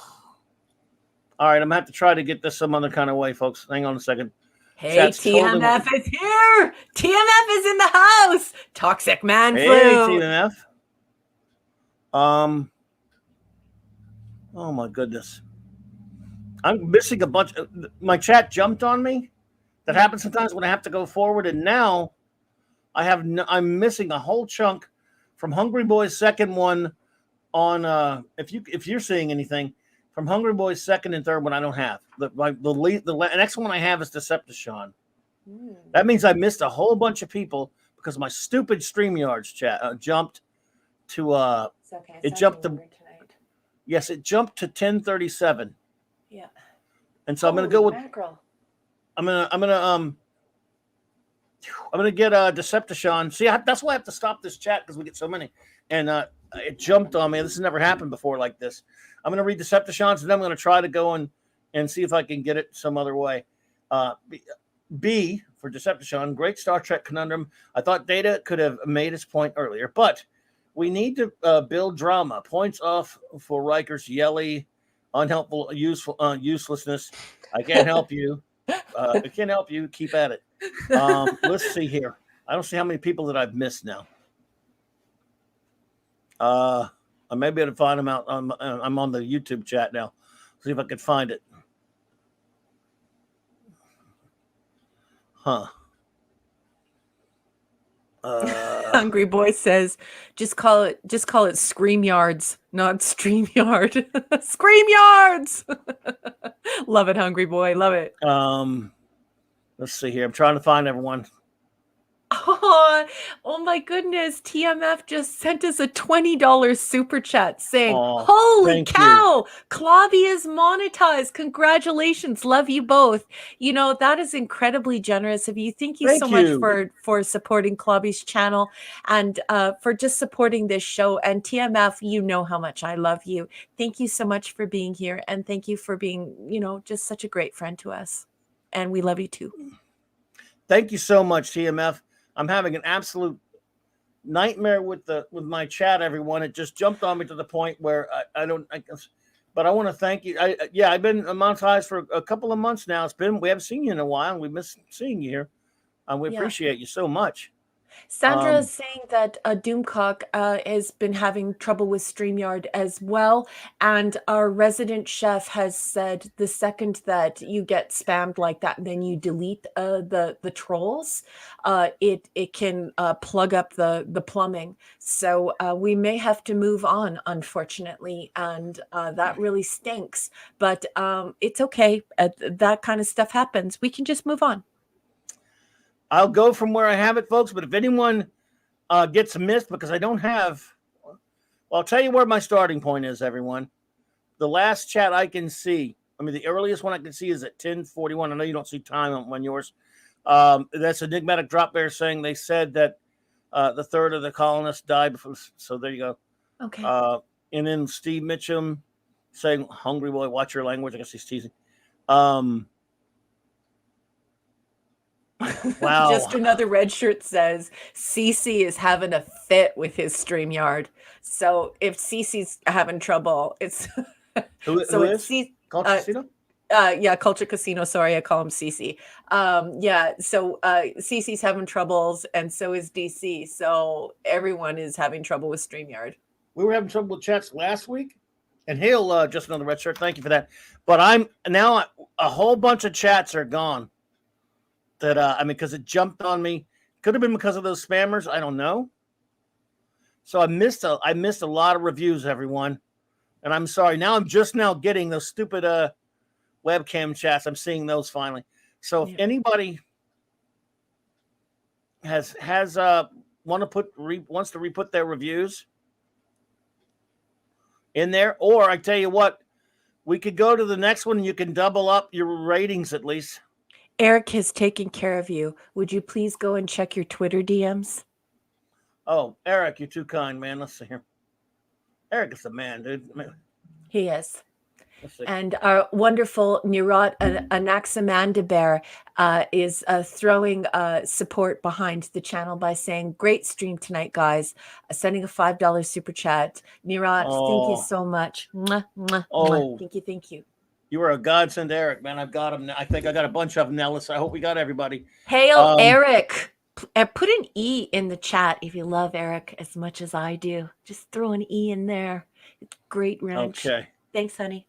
All right, I'm gonna have to try to get this some other kind of way, folks. Hang on a second. Hey, Chat's TMF is here. TMF is in the house. Toxic man flu. Hey, TMF. Oh my goodness. I'm missing a bunch. My chat jumped on me. That happens sometimes when I have to go forward, and now I'm missing a whole chunk from Hungry Boy's second one on if you're seeing anything from Hungry Boy's second and third one. I don't have the next one I have is Decepticon. That means I missed a whole bunch of people because my stupid StreamYards chat jumped to It's okay. it jumped to yes, it jumped to 10:37. Yeah. And so I'm gonna go with mackerel. I'm gonna get Decepticon. See, that's why I have to stop this chat because we get so many. And it jumped on me. This has never happened before like this. I'm gonna read Decepticons, and then I'm gonna try to go and see if I can get it some other way. B for Decepticon, great Star Trek conundrum. I thought Data could have made his point earlier, but we need to build drama. Points off for Riker's yelly, unhelpful, uselessness. I can't help you. I can't help you. Keep at it. Let's see here. I don't see how many people that I've missed now. I may be able to find them out. I'm on the YouTube chat now. See if I can find it. Huh. Hungry Boy says, just call it ScreamYards, not StreamYard. ScreamYards. Love it, Hungry Boy. Love it. Let's see here. I'm trying to find everyone. Oh my goodness. TMF just sent us a $20 super chat saying, Oh, holy thank cow, Klobby is monetized. Congratulations. Love you both. You know, that is incredibly generous of you. Thank you Thank so much you. for supporting Klobby's channel and for just supporting this show. And TMF, you know how much I love you. Thank you so much for being here. And thank you for being, you know, just such a great friend to us. And we love you too. Thank you so much, TMF. I'm having an absolute nightmare with my chat, everyone. It just jumped on me to the point where I don't. But I want to thank you. I've been monetized for a couple of months now. We haven't seen you in a while, and we miss seeing you here. And we appreciate you so much. Sandra is saying that Doomcock has been having trouble with StreamYard as well. And our resident chef has said the second that you get spammed like that, and then you delete the trolls, it can plug up the plumbing. So we may have to move on, unfortunately. And that really stinks. But it's okay. That kind of stuff happens. We can just move on. I'll go from where I have it, folks. But if anyone gets missed because I don't have, well, I'll tell you where my starting point is, everyone. The last chat I can see, I mean, the earliest one I can see is at 10:41. I know you don't see time on yours. That's Enigmatic Drop Bear saying they said that the third of the colonists died before. So there you go. Okay. And then Steve Mitchum saying, "Hungry boy, watch your language." I guess he's teasing. Wow. Just another red shirt says CC is having a fit with his StreamYard. So if CC's having trouble, it's who is C- Culture Casino? Yeah, Culture Casino. Sorry, I call him CC. Yeah, so CC's having troubles, and so is DC. So everyone is having trouble with StreamYard. We were having trouble with chats last week, and Hale, just another red shirt. Thank you for that. But I'm now a whole bunch of chats are gone. That I mean, because it jumped on me. Could have been because of those spammers. I don't know. So I missed a lot of reviews, everyone, and I'm sorry. Now I'm just now getting those stupid webcam chats. I'm seeing those finally. So if anybody has wants to re-put their reviews in there, or I tell you what, we could go to the next one and you can double up your ratings at least. Eric has taken care of you. Would you please go and check your Twitter DMs? Oh, Eric, you're too kind, man. Let's see here. Eric is the man, dude. Man. He is. And our wonderful Nirat Anaximandabear is throwing support behind the channel by saying, great stream tonight, guys. Sending a $5 super chat. Nirat, thank you so much. Mwah, mwah, mwah. Thank you. You are a godsend, Eric, man. I've got them now. I think I got a bunch of them now. I hope we got everybody. Hail, Eric. Put an E in the chat if you love Eric as much as I do. Just throw an E in there. It's great ranch. Okay. Thanks, honey.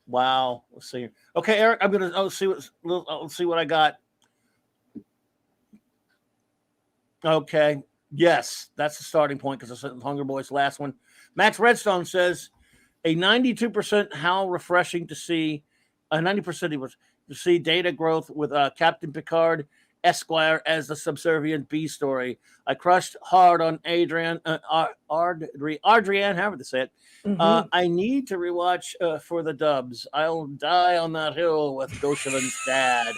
Wow. Let's see. Okay, Eric, I'll see what I got. Okay. Yes, that's the starting point because I said Hunger Boys last one. Max Redstone says a 92% how refreshing to see. 90% he was to see data growth with Captain Picard Esquire as the subservient B story. I crushed hard on Adrian, however they say it. Mm-hmm. I need to rewatch for the dubs. I'll die on that hill with Goshelin's dad.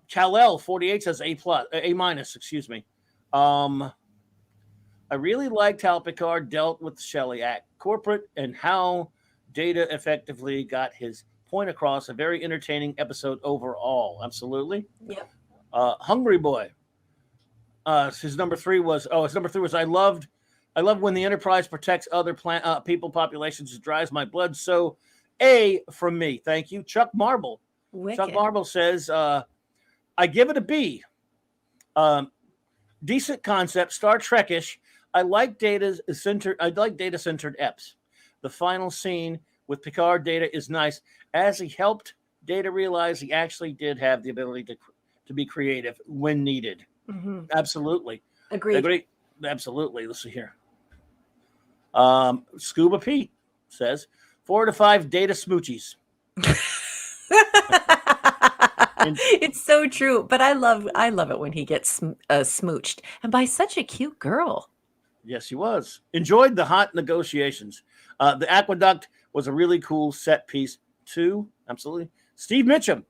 Kal-El 48 says A minus, excuse me. I really liked how Picard dealt with the Shelley Act corporate and how Data effectively got his point across. A very entertaining episode overall. Absolutely. Yep. Hungry Boy. His number three was I loved when the Enterprise protects other people populations. It drives my blood. So A from me. Thank you. Chuck Marble. Wicked. Chuck Marble says, I give it a B. Decent concept, Star Trek-ish. I like data-centered EPs. The final scene with Picard Data is nice, as he helped Data realize he actually did have the ability to be creative when needed. Mm-hmm. Absolutely. Agreed. Absolutely. Let's see here. Scuba Pete says 4 to 5 Data smoochies. It's so true. But I love it when he gets smooched, and by such a cute girl. Yes, he was. Enjoyed the hot negotiations. The aqueduct was a really cool set piece too. Absolutely. Steve Mitchum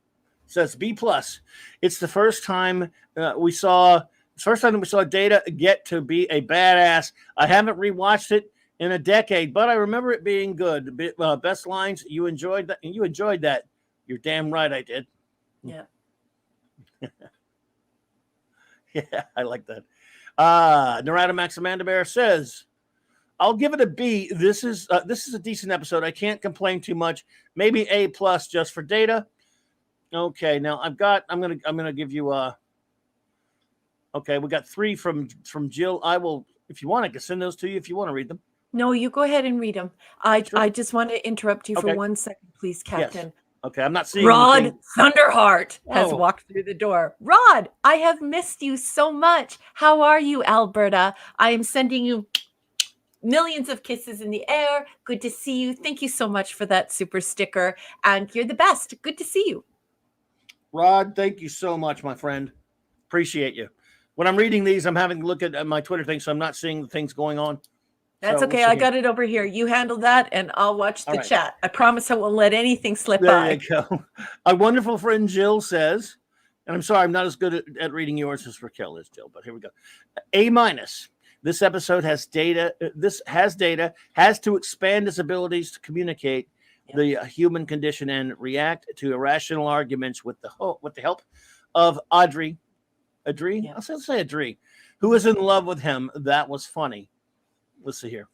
says B plus. It's the first time we saw. First time we saw Data get to be a badass. I haven't rewatched it in a decade, but I remember it being good. Best lines. You enjoyed that. You enjoyed that. You're damn right, I did. Yeah. Yeah, I like that. Narada Maxamandabear says, I'll give it a B. This is a decent episode. I can't complain too much. Maybe A plus just for Data. Okay, now I'm gonna give you okay, we got 3 from Jill. I will, if you want, I can send those to you if you want to read them. No, you go ahead and read them. I just want to interrupt you for 1 second, please, Captain. Yes. Okay, I'm not seeing Rod anything. Thunderheart has walked through the door. Rod, I have missed you so much. How are you, Alberta? I am sending you millions of kisses in the air. Good to see you. Thank you so much for that super sticker. And you're the best. Good to see you. Rod, thank you so much, my friend. Appreciate you. When I'm reading these, I'm having to look at my Twitter thing, so I'm not seeing the things going on. That's okay. I got it over here. You handle that, and I'll watch the chat. I promise I won't let anything slip by. There you go. Our wonderful friend Jill says, and I'm sorry, I'm not as good at reading yours as Raquel is, Jill, but here we go. A minus. This episode has Data. Has to expand its abilities to communicate the human condition and react to irrational arguments with the help of Audrey. Adri? I'll say Adri, who is in love with him. That was funny. Let's see here.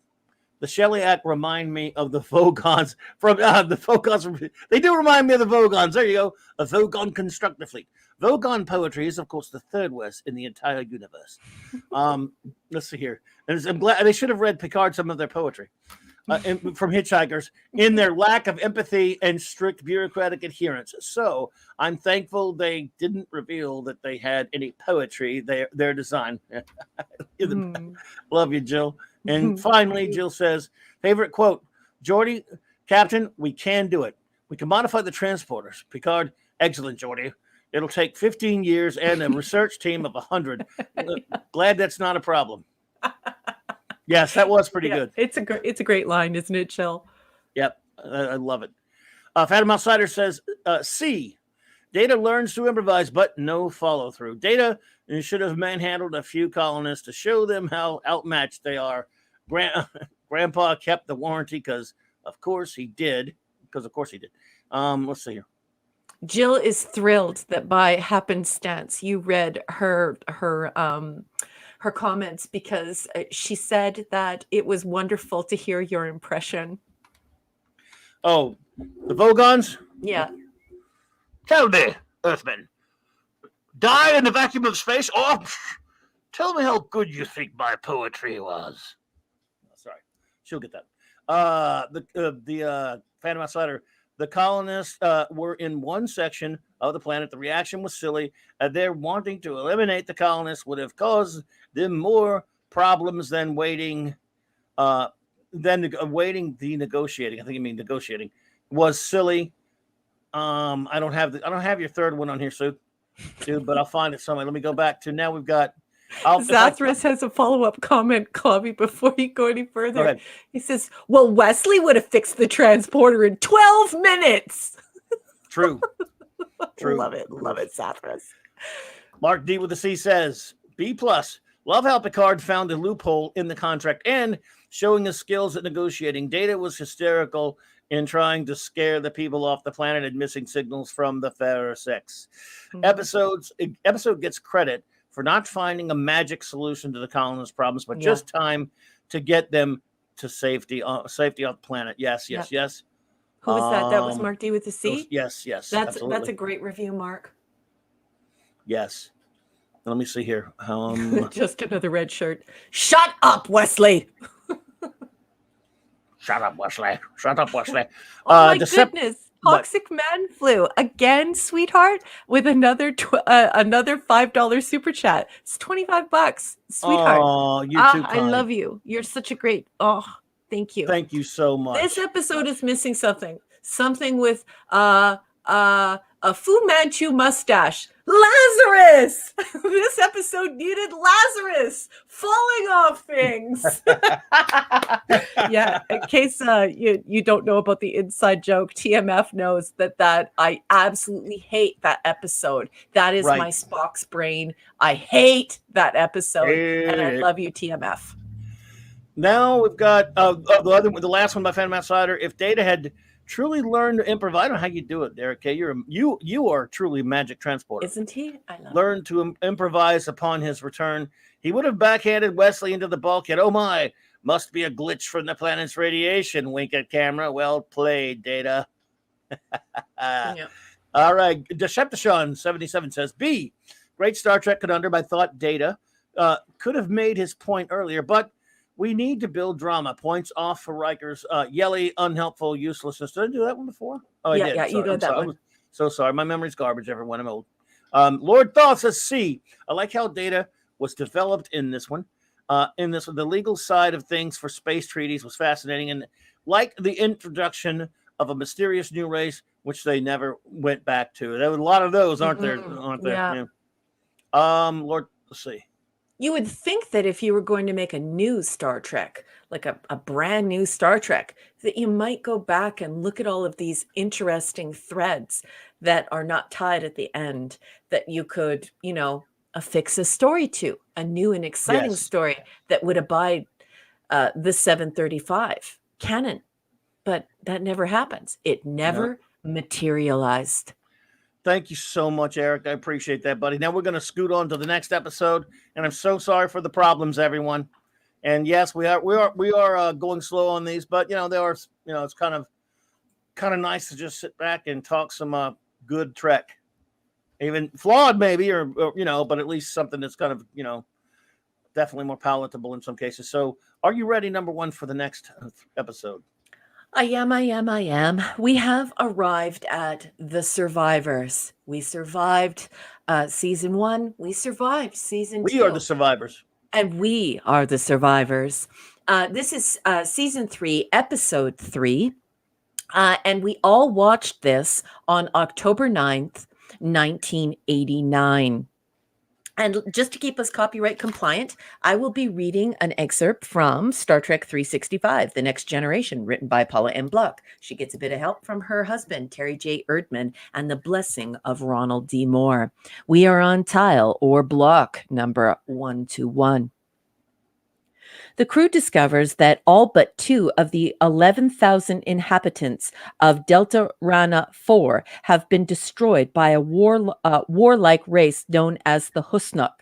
The Shelley Act remind me of the Vogons from the Vogons. They do remind me of the Vogons. There you go. A Vogon constructor fleet. Vogon poetry is, of course, the third worst in the entire universe. Let's see here. And I'm glad they should have read Picard some of their poetry from Hitchhikers in their lack of empathy and strict bureaucratic adherence. So I'm thankful they didn't reveal that they had any poetry. Their design. Love you, Jill. And finally, Jill says, favorite quote, Geordi, Captain, we can do it. We can modify the transporters. Picard, excellent, Geordi. It'll take 15 years and a research team of 100. Glad that's not a problem. Yes, that was pretty good. It's a great line, isn't it, Jill? Yep, I love it. Phantom Outsider says, C. Data learns to improvise, but no follow-through. Data should have manhandled a few colonists to show them how outmatched they are. Grandpa kept the warranty because, of course, he did. Let's see here. Jill is thrilled that by happenstance you read her comments, because she said that it was wonderful to hear your impression. Oh, the Vogons? Yeah. Tell me, Earthman, die in the vacuum of space, or tell me how good you think my poetry was. Sorry, she'll get that. The Phantom Outsider, the colonists were in one section of the planet. The reaction was silly. Their wanting to eliminate the colonists would have caused them more problems than waiting. Waiting the negotiating. I think you mean negotiating was silly. I don't have your third one on here, Sue, dude, but I'll find it somewhere. Let me go back to now. We've got Zathras has a follow-up comment, Clobby, before you go any further. He says, well, Wesley would have fixed the transporter in 12 minutes. True. Love it, Zathras. Mark D with the C says, B plus. Love how Picard found a loophole in the contract and showing his skills at negotiating. Data was hysterical in trying to scare the people off the planet and missing signals from the Fairer Sex. Episode gets credit for not finding a magic solution to the colonists' problems, but just time to get them to safety off the planet. Yes. Who was that? That was Mark D with the C? Yes. That's a great review, Mark. Yes. Let me see here. Just another red shirt. Shut up, Wesley. Shut up, Wesley. Oh my goodness. Toxic Man Flu. Again, sweetheart, with another $5 super chat. It's $25. Sweetheart. Oh, you're too kind. I love you. You're such a great. Thank you. Thank you so much. This episode is missing something. Something with a Fu Manchu mustache. Lazarus! This episode needed Lazarus falling off things. Yeah, in case you don't know about the inside joke, TMF knows that I absolutely hate that episode. That is my Spock's brain. I hate that episode, and I love you, TMF. Now we've got the last one by Phantom Outsider. If Data had truly learned to improvise, I don't know how you do it, Derek. Okay, you are truly a magic transporter. Isn't he? I love Learned to improvise upon his return. He would have backhanded Wesley into the bulkhead. Oh my, must be a glitch from the planet's radiation. Wink at camera. Well played, Data. Yeah. All right, Decepticon 77 says B. Great Star Trek conundrum. I thought Data could have made his point earlier, but we need to build drama. Points off for Riker's yelly, unhelpful uselessness. Did I do that one before? Oh, I did. Yeah, you got that one. So sorry. My memory's garbage, everyone. I'm old. Lord Thought says C. I like how Data was developed in this one. The legal side of things for space treaties was fascinating, and like the introduction of a mysterious new race, which they never went back to. There were a lot of those, aren't there? Yeah. Lord, let's see. You would think that if you were going to make a new Star Trek, like a brand new Star Trek, that you might go back and look at all of these interesting threads that are not tied at the end, that you could, affix a story to, a new and exciting story that would abide the 735 canon. But that never happens. It never materialized. Thank you so much, Eric. I appreciate that, buddy. Now we're going to scoot on to the next episode, and I'm so sorry for the problems, everyone. And yes, we are going slow on these, but there are, it's kind of nice to just sit back and talk some good Trek, even flawed maybe, or but at least something that's kind of definitely more palatable in some cases. So, are you ready, number one, for the next episode? I am. We have arrived at the survivors. We survived season 1. We survived season 2. We are the survivors. And we are the survivors. This is season 3, episode 3. And we all watched this on October 9th, 1989. And just to keep us copyright compliant, I will be reading an excerpt from Star Trek 365, The Next Generation, written by Paula M. Block. She gets a bit of help from her husband, Terry J. Erdman, and the blessing of Ronald D. Moore. We are on tile or block number 121. The crew discovers that all but 2 of the 11,000 inhabitants of Delta Rana 4 have been destroyed by a warlike race known as the Husnuk.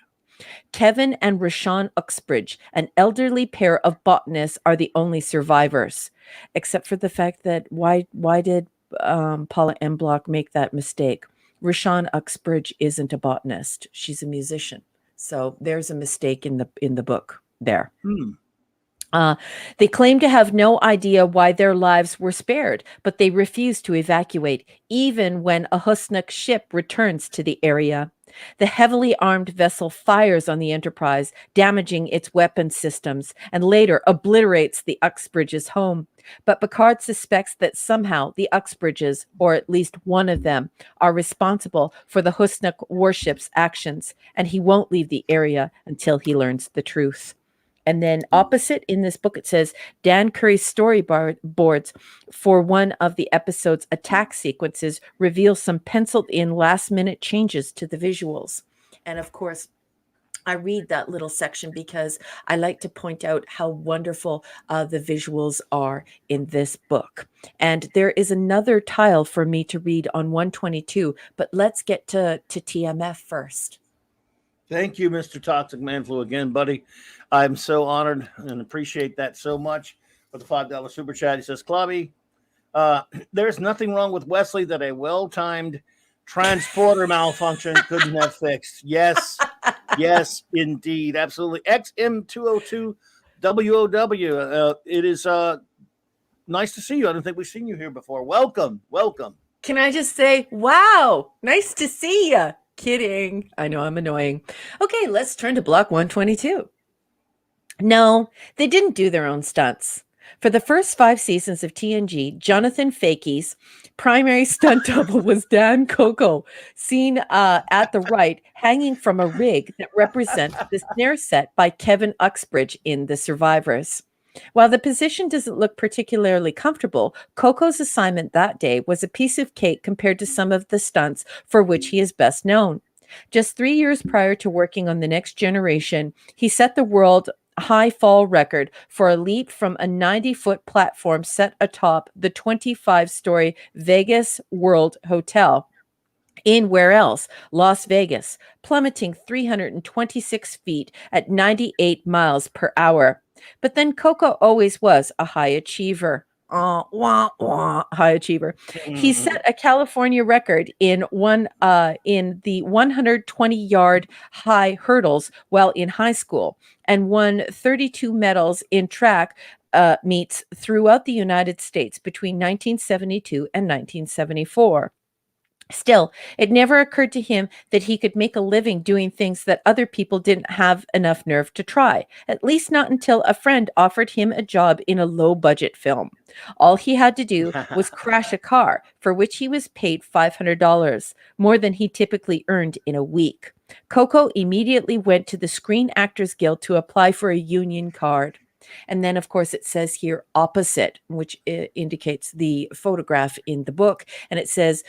Kevin and Rashawn Uxbridge, an elderly pair of botanists, are the only survivors, except for the fact that why did Paula M. Block make that mistake? Rashawn Uxbridge isn't a botanist; she's a musician. So there's a mistake in the book there. They claim to have no idea why their lives were spared, but they refuse to evacuate, even when a Husnuk ship returns to the area. The heavily armed vessel fires on the Enterprise, damaging its weapon systems, and later obliterates the Uxbridges' home. But Picard suspects that somehow the Uxbridges, or at least one of them, are responsible for the Husnuk warship's actions, and he won't leave the area until he learns the truth. And then opposite in this book, it says Dan Curry's storyboards for one of the episode's attack sequences reveal some penciled in last minute changes to the visuals. And of course, I read that little section because I like to point out how wonderful the visuals are in this book. And there is another tile for me to read on 122, but let's get to TMF first. Thank you, Mr. Toxic Manflu, again, buddy. I'm so honored and appreciate that so much. With the $5 super chat, he says, Clobby, there's nothing wrong with Wesley that a well-timed transporter malfunction couldn't have fixed. Yes, yes, indeed. Absolutely. XM202WOW. It is nice to see you. I don't think we've seen you here before. Welcome. Can I just say, wow, nice to see you. Kidding. I know I'm annoying. Okay, let's turn to block 122. No, they didn't do their own stunts. For the first 5 seasons of TNG, Jonathan Fakey's primary stunt double was Dan Coco, seen at the right, hanging from a rig that represents the snare set by Kevin Uxbridge in The Survivors. While the position doesn't look particularly comfortable, Coco's assignment that day was a piece of cake compared to some of the stunts for which he is best known. Just 3 years prior to working on The Next Generation, he set the world high fall record for a leap from a 90-foot platform set atop the 25-story Vegas World Hotel in where else? Las Vegas, plummeting 326 feet at 98 miles per hour. But then Coco always was a high achiever. Wah, wah, high achiever. He Mhm. set a California record in the 120-yard high hurdles while in high school, and won 32 medals in track meets throughout the United States between 1972 and 1974. Still, it never occurred to him that he could make a living doing things that other people didn't have enough nerve to try, at least not until a friend offered him a job in a low budget film. All he had to do was crash a car, for which he was paid $500, more than he typically earned in a week. Coco immediately went to the Screen Actors Guild to apply for a union card. And then, of course, it says here opposite, which indicates the photograph in the book. And it says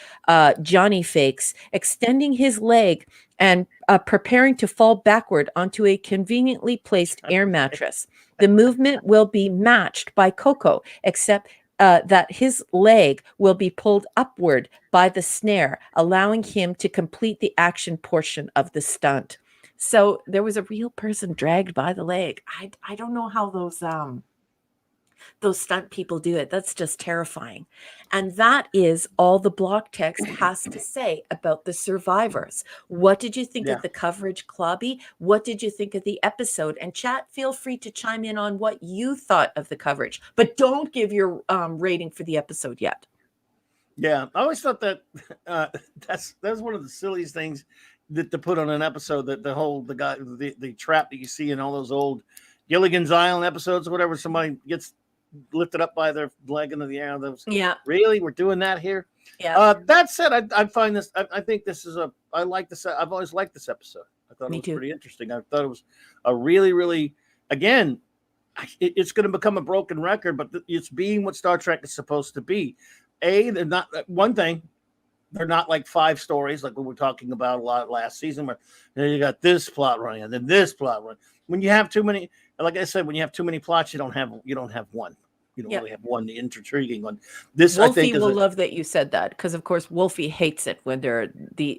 Johnny Fakes extending his leg and preparing to fall backward onto a conveniently placed air mattress. The movement will be matched by Coco, except that his leg will be pulled upward by the snare, allowing him to complete the action portion of the stunt. So there was a real person dragged by the leg. I don't know how those stunt people do it. That's just terrifying. And that is all the block text has to say about the survivors. What did you think Yeah. of the coverage, Clobby? What did you think of the episode? And chat, feel free to chime in on what you thought of the coverage, but don't give your rating for the episode yet. Yeah, I always thought that that's one of the silliest things that to put on an episode. That the trap that you see in all those old Gilligan's Island episodes or whatever. Somebody gets lifted up by their leg into the air. Those Yeah. really we're doing that here. Yeah. That said, I find this. I think this is I like this. I've always liked this episode. I thought Me it was too. pretty interesting. I thought it was a really again. It's going to become a broken record, but it's being what Star Trek is supposed to be. They're not one thing. They're not like 5 stories like we were talking about a lot last season, where you got this plot running and then this plot running. When you have too many, like I said, when you have too many plots, you don't have one. You don't Yep. really have one intriguing one. This Wolfie I think is will love that you said that, because of course Wolfie hates it when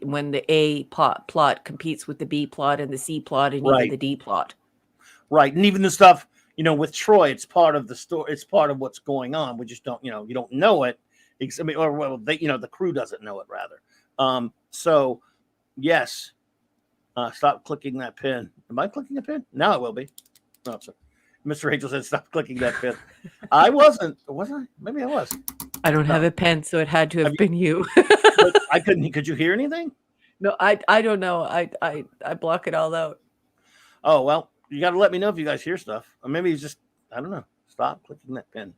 when the A plot competes with the B plot and the C plot and even right, the D plot. right, and even the stuff with Troy, it's part of the story. It's part of what's going on. We just don't you don't know it. I mean, or well, the crew doesn't know it rather. So yes, stop clicking that pin. Am I clicking a pin? Now it will be. No, sir. Mr. Rachel said, "Stop clicking that pin." I wasn't. Was I? Maybe I was. I don't have No. a pen, so it had to have been you. But I couldn't. Could you hear anything? No, I don't know. I block it all out. Oh well, you got to let me know if you guys hear stuff. Or maybe it's just I don't know. Stop clicking that pin.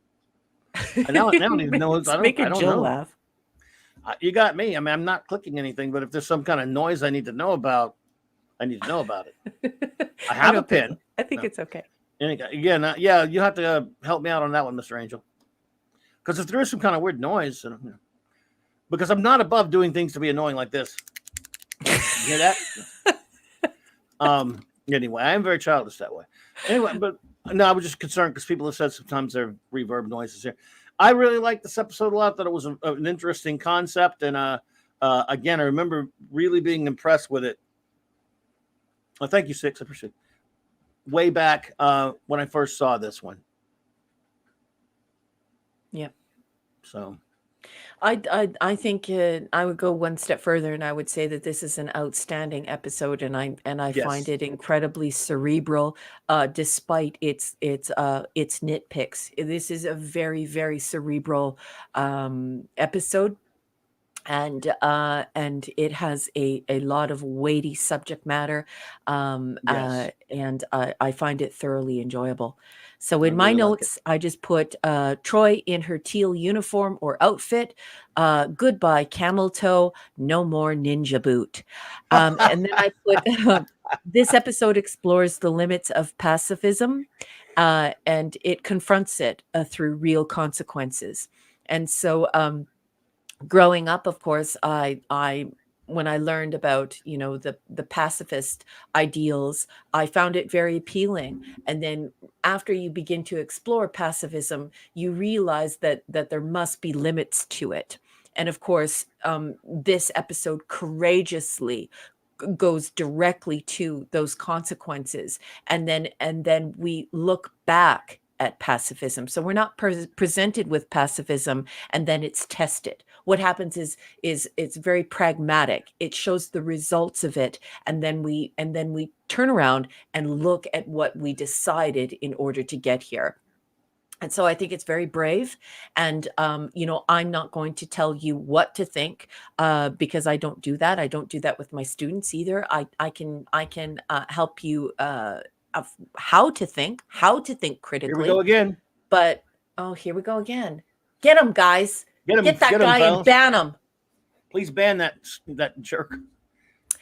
Now I don't even know. I don't Making Jill know. laugh. You got me. I mean, I'm not clicking anything, but if there's some kind of noise I need to know about, I need to know about it. I have a pin. I think it's okay. Again, yeah, you have to help me out on that one, Mr. Angel. Because if there is some kind of weird noise, because I'm not above doing things to be annoying like this. You hear that? Anyway, I am very childish that way. Anyway, but no, I was just concerned because people have said sometimes there are reverb noises here. I really liked this episode a lot. Thought it was an interesting concept, and again, I remember really being impressed with it. Oh, thank you, Six. I appreciate it. Way back when I first saw this one. Yeah. So I think I would go one step further, and I would say that this is an outstanding episode, and I Yes. find it incredibly cerebral, despite its nitpicks. This is a very cerebral episode. and it has a lot of weighty subject matter, Yes, and I find it thoroughly enjoyable. So I in my really like it. notes, I just put Troy in her teal uniform or outfit. Goodbye camel toe, no more ninja boot. And then I put this episode explores the limits of pacifism, and it confronts it through real consequences. And so growing up, of course, I when I learned about, the pacifist ideals, I found it very appealing. And then after you begin to explore pacifism, you realize that there must be limits to it. And of course, this episode courageously goes directly to those consequences, and then we look back at pacifism. So we're not presented with pacifism and then it's tested. What happens is it's very pragmatic. It shows the results of it, and then we turn around and look at what we decided in order to get here. And so I think it's very brave. And, I'm not going to tell you what to think, because I don't do that. I don't do that with my students either. I can help you of how to think Here we go critically. again. But oh, here we go again. Get him, guys. Get that Get him, guy and fellas. ban him. Please ban that jerk.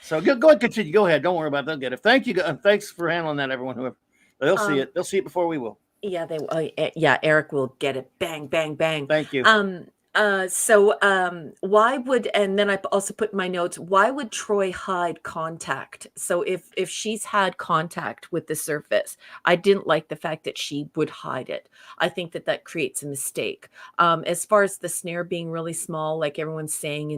So go ahead, continue. Go ahead. Don't worry about it. They'll get it. Thank you. Thanks for handling that, everyone. Whoever they'll see Um, it. They'll see it before we will. Yeah, yeah, Eric will get it. Bang, bang, bang. Thank you. Why would, and then I also put in my notes, why would Troy hide contact? So if she's had contact with the surface, I didn't like the fact that she would hide it. I think that creates a mistake. As far as the snare being really small, like everyone's saying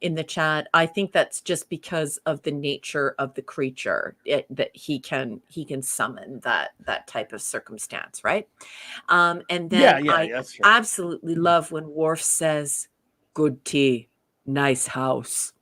in the chat, I think that's just because of the nature of the creature, that he can summon that type of circumstance, right? And Yeah, then yeah, I yeah, that's right. absolutely love when Worf says, "Good tea, nice house."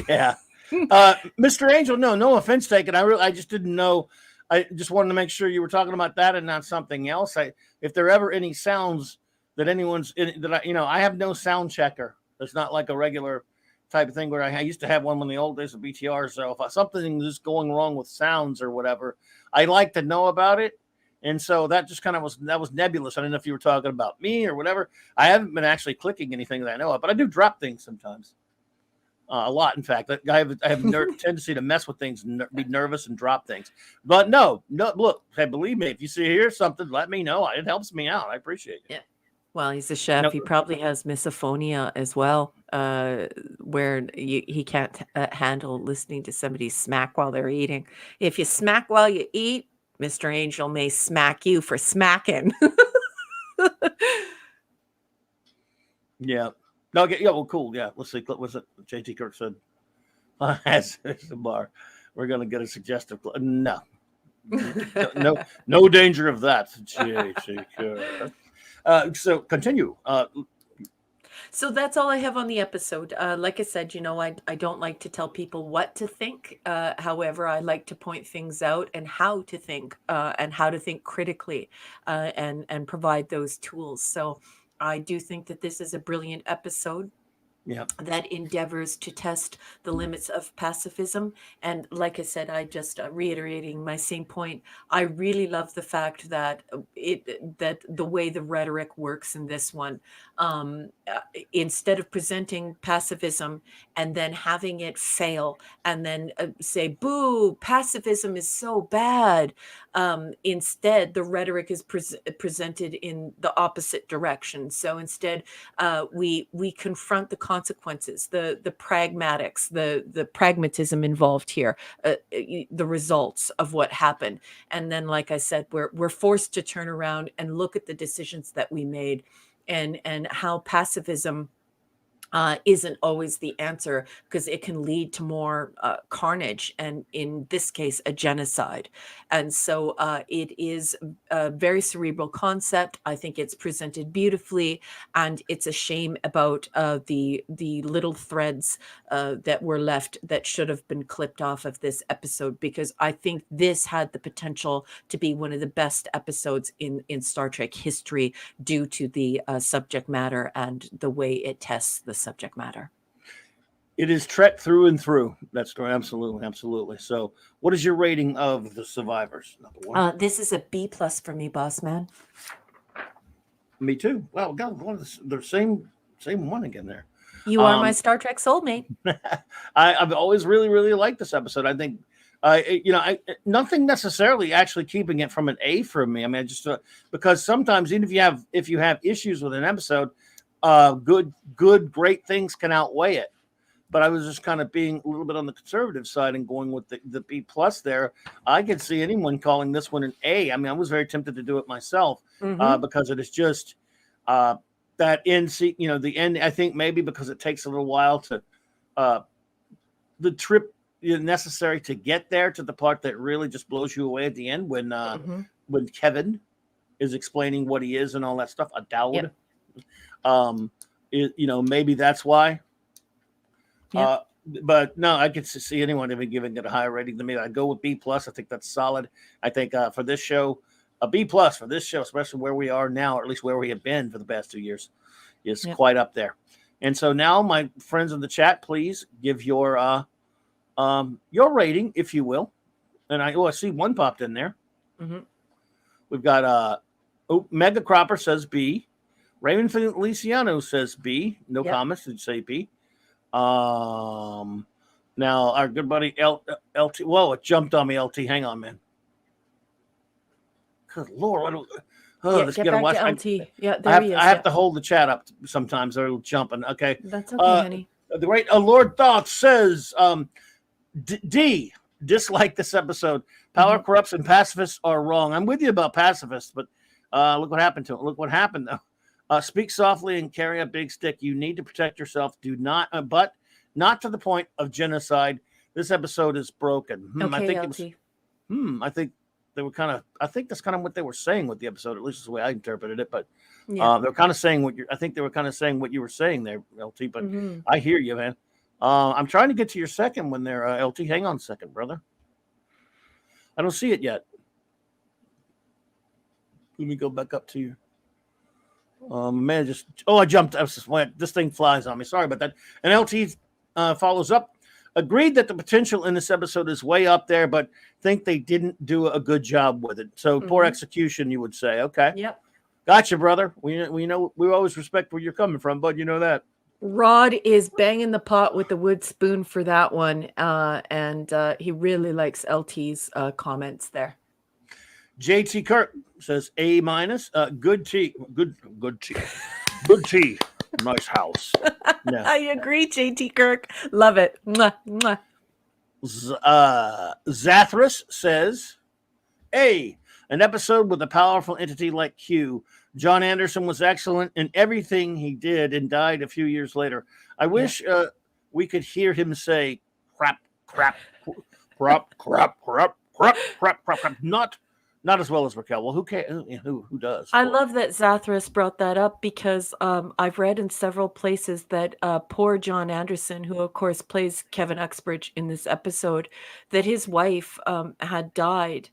Yeah. Mr. Angel, no offense taken. I just didn't know. I just wanted to make sure you were talking about that and not something else. If there are ever any sounds that I have no sound checker. It's not like a regular type of thing where I used to have one in the old days of BTR. So if something is going wrong with sounds or whatever, I like to know about it. And so that just kind of was nebulous. I don't know if you were talking about me or whatever. I haven't been actually clicking anything that I know of, but I do drop things sometimes. A lot, in fact. I have tendency to mess with things, and be nervous and drop things. But no. Look, hey, believe me, if you hear something, let me know. It helps me out. I appreciate it. Yeah. Well, he's a chef. No, He probably has misophonia as well, where he can't handle listening to somebody smack while they're eating. If you smack while you eat, Mr. Angel may smack you for smacking. yeah. No, okay, yeah. Well, cool. Yeah. Let's see. What was it? JT Kirk said, "As the bar, we're gonna get a suggestive." No, no danger of that, JT Kirk. So continue. So that's all I have on the episode. Like I said, I don't like to tell people what to think. However, I like to point things out and how to think, and how to think critically, and provide those tools. So I do think that this is a brilliant episode Yeah. that endeavors to test the limits of pacifism. And like I said, I just reiterating my same point. I really love the fact that that the way the rhetoric works in this one, instead of presenting pacifism and then having it fail and then say, "Boo, pacifism is so bad." Instead, the rhetoric is presented in the opposite direction. So instead, we confront the consequences, the pragmatics, the pragmatism involved here, the results of what happened, and then, like I said, we're forced to turn around and look at the decisions that we made, and how pacifism isn't always the answer, because it can lead to more carnage, and in this case, a genocide. And so it is a very cerebral concept. I think it's presented beautifully, and it's a shame about the little threads that were left that should have been clipped off of this episode, because I think this had the potential to be one of the best episodes in Star Trek history, due to the subject matter and the way it tests the subject matter. It is Trek through and through. That's correct. Absolutely, absolutely. So, what is your rating of the Survivors? Number one. This is a B plus for me, boss man. Me too. Well, God, one of the same one again there. You are my Um, Star Trek soulmate. I've always really, really liked this episode. I think, nothing necessarily actually keeping it from an A for me. I mean, I just because sometimes even if you have issues with an episode, good, great things can outweigh it. But I was just kind of being a little bit on the conservative side and going with the B plus there. I could see anyone calling this one an A. I mean, I was very tempted to do it myself Mm-hmm. because it is just that end. The end. I think maybe because it takes a little while to uh, the trip necessary to get there to the part that really just blows you away at the end Mm-hmm. when Kevin is explaining what he is and all that stuff. A Dowd. Yep. Maybe that's why. Yep. Uh, but no, I could see anyone even giving it a higher rating than me. I go with B plus. I think that's solid. I think for this show, a B plus for this show, especially where we are now, or at least where we have been for the past 2 years, is Yep. quite up there. And so now, my friends in the chat, please give your rating, if you will. And I see one popped in there. Mm-hmm. We've got Mega Cropper says B. Raymond Feliciano says B. No Yep. comments. Did say B. Now our good buddy LT. Whoa, it jumped on me. LT, hang on, man. Good Lord, Get back watch. to LT. Yeah, there he is. I have to hold the chat up sometimes, or it'll jump. Okay, That's okay, honey. the great Lord Thought says, D, dislike this episode. Power corrupts and pacifists are wrong. I'm with you about pacifists, but look what happened to it. Look what happened, though. Speak softly and carry a big stick. You need to protect yourself. Do not, but not to the point of genocide. This episode is broken. Okay, I think LT. I think they were I think that's kind of what they were saying with the episode, at least is the way I interpreted it. But Yeah. they were kind of saying I think they were kind of saying what you were saying there, LT. But Mhm. I hear you, man. I'm trying to get to your second one there, LT. Hang on a second, brother. I don't see it yet. Let me go back up to you. Man, I jumped. This thing flies on me. Sorry about that. And LT follows up. Agreed that the potential in this episode is way up there, but think they didn't do a good job with it. So poor execution, you would say. Okay. Yep. Gotcha, brother. We know we always respect where you're coming from, bud. You know that. Rod is banging the pot with the wood spoon for that one, and he really likes LT's comments there. JT Kirk says A minus. Good tea. Good tea. Good tea. Nice house. Yeah. I agree, JT Kirk. Love it. Mwah, mwah. Zathras says A. An episode with a powerful entity like Q. John Anderson was excellent in everything he did and died a few years later. I wish we could hear him say crap, crap, crap, crap, crap, crap, crap, crap. Not as well as Raquel. Well, who does? I love that Zathras brought that up because I've read in several places that poor John Anderson, who of course plays Kevin Uxbridge in this episode, that his wife had died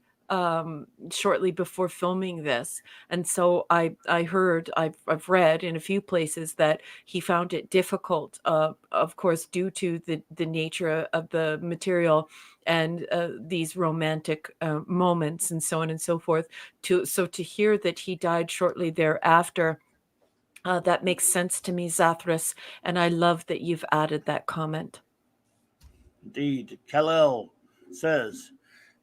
shortly before filming this, and so I've read in a few places that he found it difficult, of course, due to the nature of the material and these romantic moments and so on and so forth. To hear that he died shortly thereafter, that makes sense to me, Zathras, and I love that you've added that comment. Indeed. Kal-El says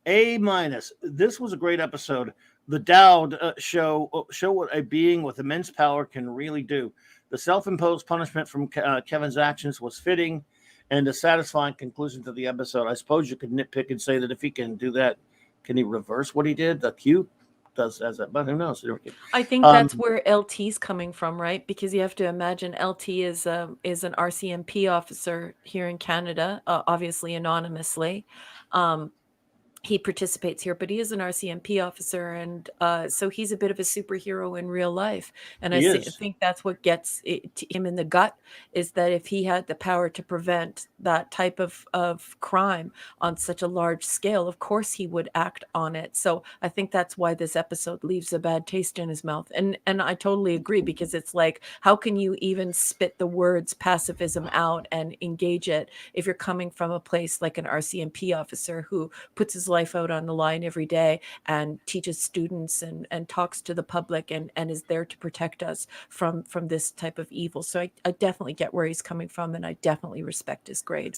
A minus. This was a great episode. The Dowd show what a being with immense power can really do. The self-imposed punishment from Kevin's actions was fitting and a satisfying conclusion to the episode. I suppose you could nitpick and say that if he can do that, can he reverse what he did? The Q does that, but who knows? I think that's where LT's coming from, right? Because you have to imagine LT is an RCMP officer here in Canada, obviously anonymously. He participates here, but he is an RCMP officer, and so he's a bit of a superhero in real life. And I think that's what gets him in the gut, is that if he had the power to prevent that type of crime on such a large scale, of course he would act on it. So I think that's why this episode leaves a bad taste in his mouth. And I totally agree, because it's like, how can you even spit the words pacifism out and engage it if you're coming from a place like an RCMP officer who puts his life out on the line every day and teaches students and talks to the public and is there to protect us from this type of evil. So I definitely get where he's coming from, and I definitely respect his grade.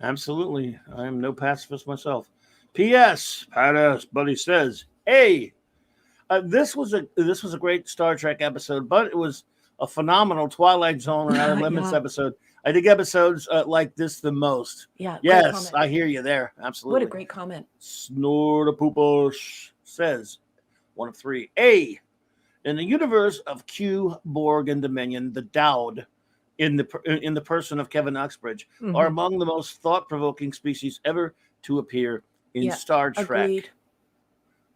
Absolutely. I am no pacifist myself. P.S. Badass Buddy says, "Hey, this was a great Star Trek episode, but it was a phenomenal Twilight Zone or Outer Limits Yeah. episode. I think episodes like this the most." Yeah. Great Yes, comment. I hear you there. Absolutely. What a great comment. Snortapooposh says, one of three. A. In the universe of Q, Borg, and Dominion, the Dowd, in the person of Kevin Uxbridge, are among the most thought-provoking species ever to appear in Star Trek. Agreed.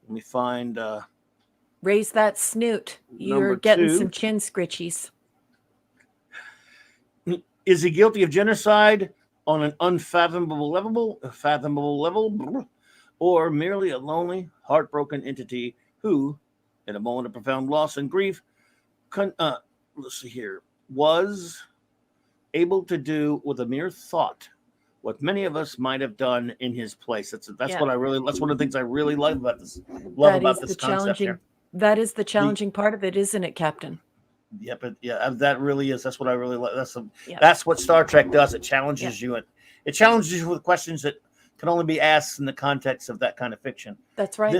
Let me find Raise that snoot. You're number getting 2. some chin scritchies. Is he guilty of genocide on an unfathomable level, or merely a lonely, heartbroken entity who, in a moment of profound loss and grief, let's see here, was able to do with a mere thought what many of us might have done in his place? That's what I really. That's one of the things I really love about this. Concept here. That is the challenging part of it, isn't it, Captain? Yeah, but that really is. That's what I really like. That's what Star Trek does. It challenges you. It challenges you with questions that can only be asked in the context of that kind of fiction. That's right.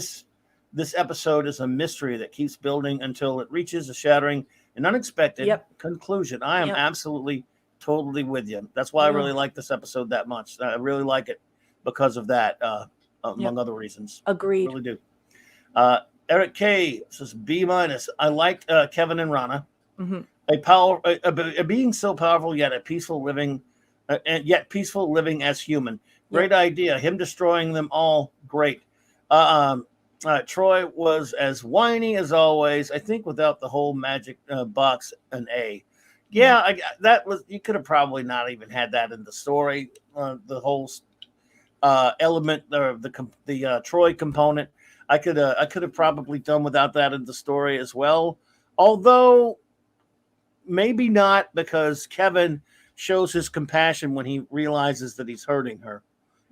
This episode is a mystery that keeps building until it reaches a shattering and unexpected conclusion. I am absolutely, totally with you. That's why I really like this episode that much. I really like it because of that, among other reasons. Agreed. I really do. Eric K says B-. I liked Kevin and Rana. A being so powerful yet a peaceful living, and yet peaceful living as human. Great idea. Him destroying them all. Great. Troy was as whiny as always. I think without the whole magic box, an A. Yeah, that was. You could have probably not even had that in the story. The whole element, or the Troy component. I could have probably done without that in the story as well. Although maybe not, because Kevin shows his compassion when he realizes that he's hurting her,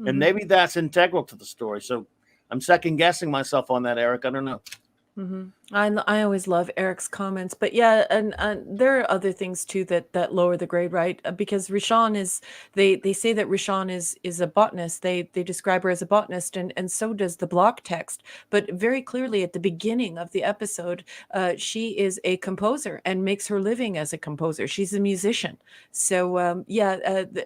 and maybe that's integral to the story. So I'm second guessing myself on that, Eric. I don't know. I always love Eric's comments, but and there are other things too that lower the grade, right? Because Rishan is, they say that Rishan is a botanist. They describe her as a botanist, and so does the block text. But very clearly at the beginning of the episode, she is a composer and makes her living as a composer. She's a musician. So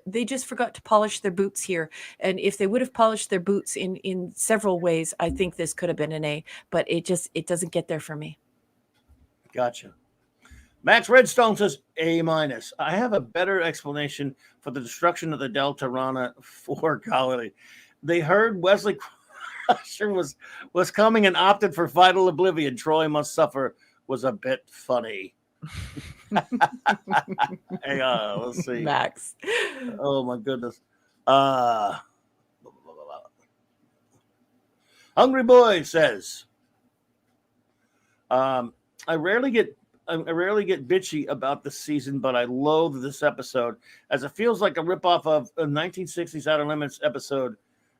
they just forgot to polish their boots here. And if they would have polished their boots in several ways, I think this could have been an A. But it doesn't get there for me. Gotcha. Max Redstone says A-. I have a better explanation for the destruction of the Delta Rana 4 colony. They heard Wesley Crusher was coming and opted for vital oblivion. Troy must suffer was a bit funny. Hang on, let's see. Max. Oh my goodness. Hungry Boy says, I rarely get bitchy about this season, but I loathe this episode as it feels like a ripoff of a 1960s Outer Limits episode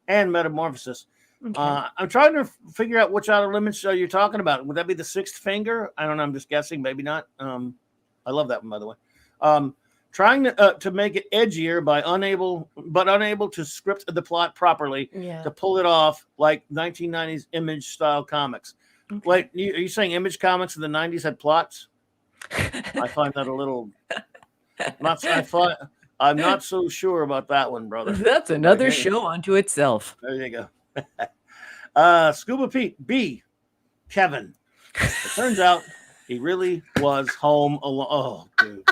and Metamorphosis. Okay. I'm trying to figure out which Outer Limits show you're talking about. Would that be the Sixth Finger? I don't know. I'm just guessing. Maybe not. I love that one, by the way. Trying to make it edgier by unable to script the plot properly to pull it off like 1990s Image style comics. Okay. Wait, are you saying Image comics in the 90s had plots? I find that a little. I'm not so sure about that one, brother. That's another show unto itself. There you go. Scuba Pete B. Kevin. It turns out he really was home alone. Oh, dude.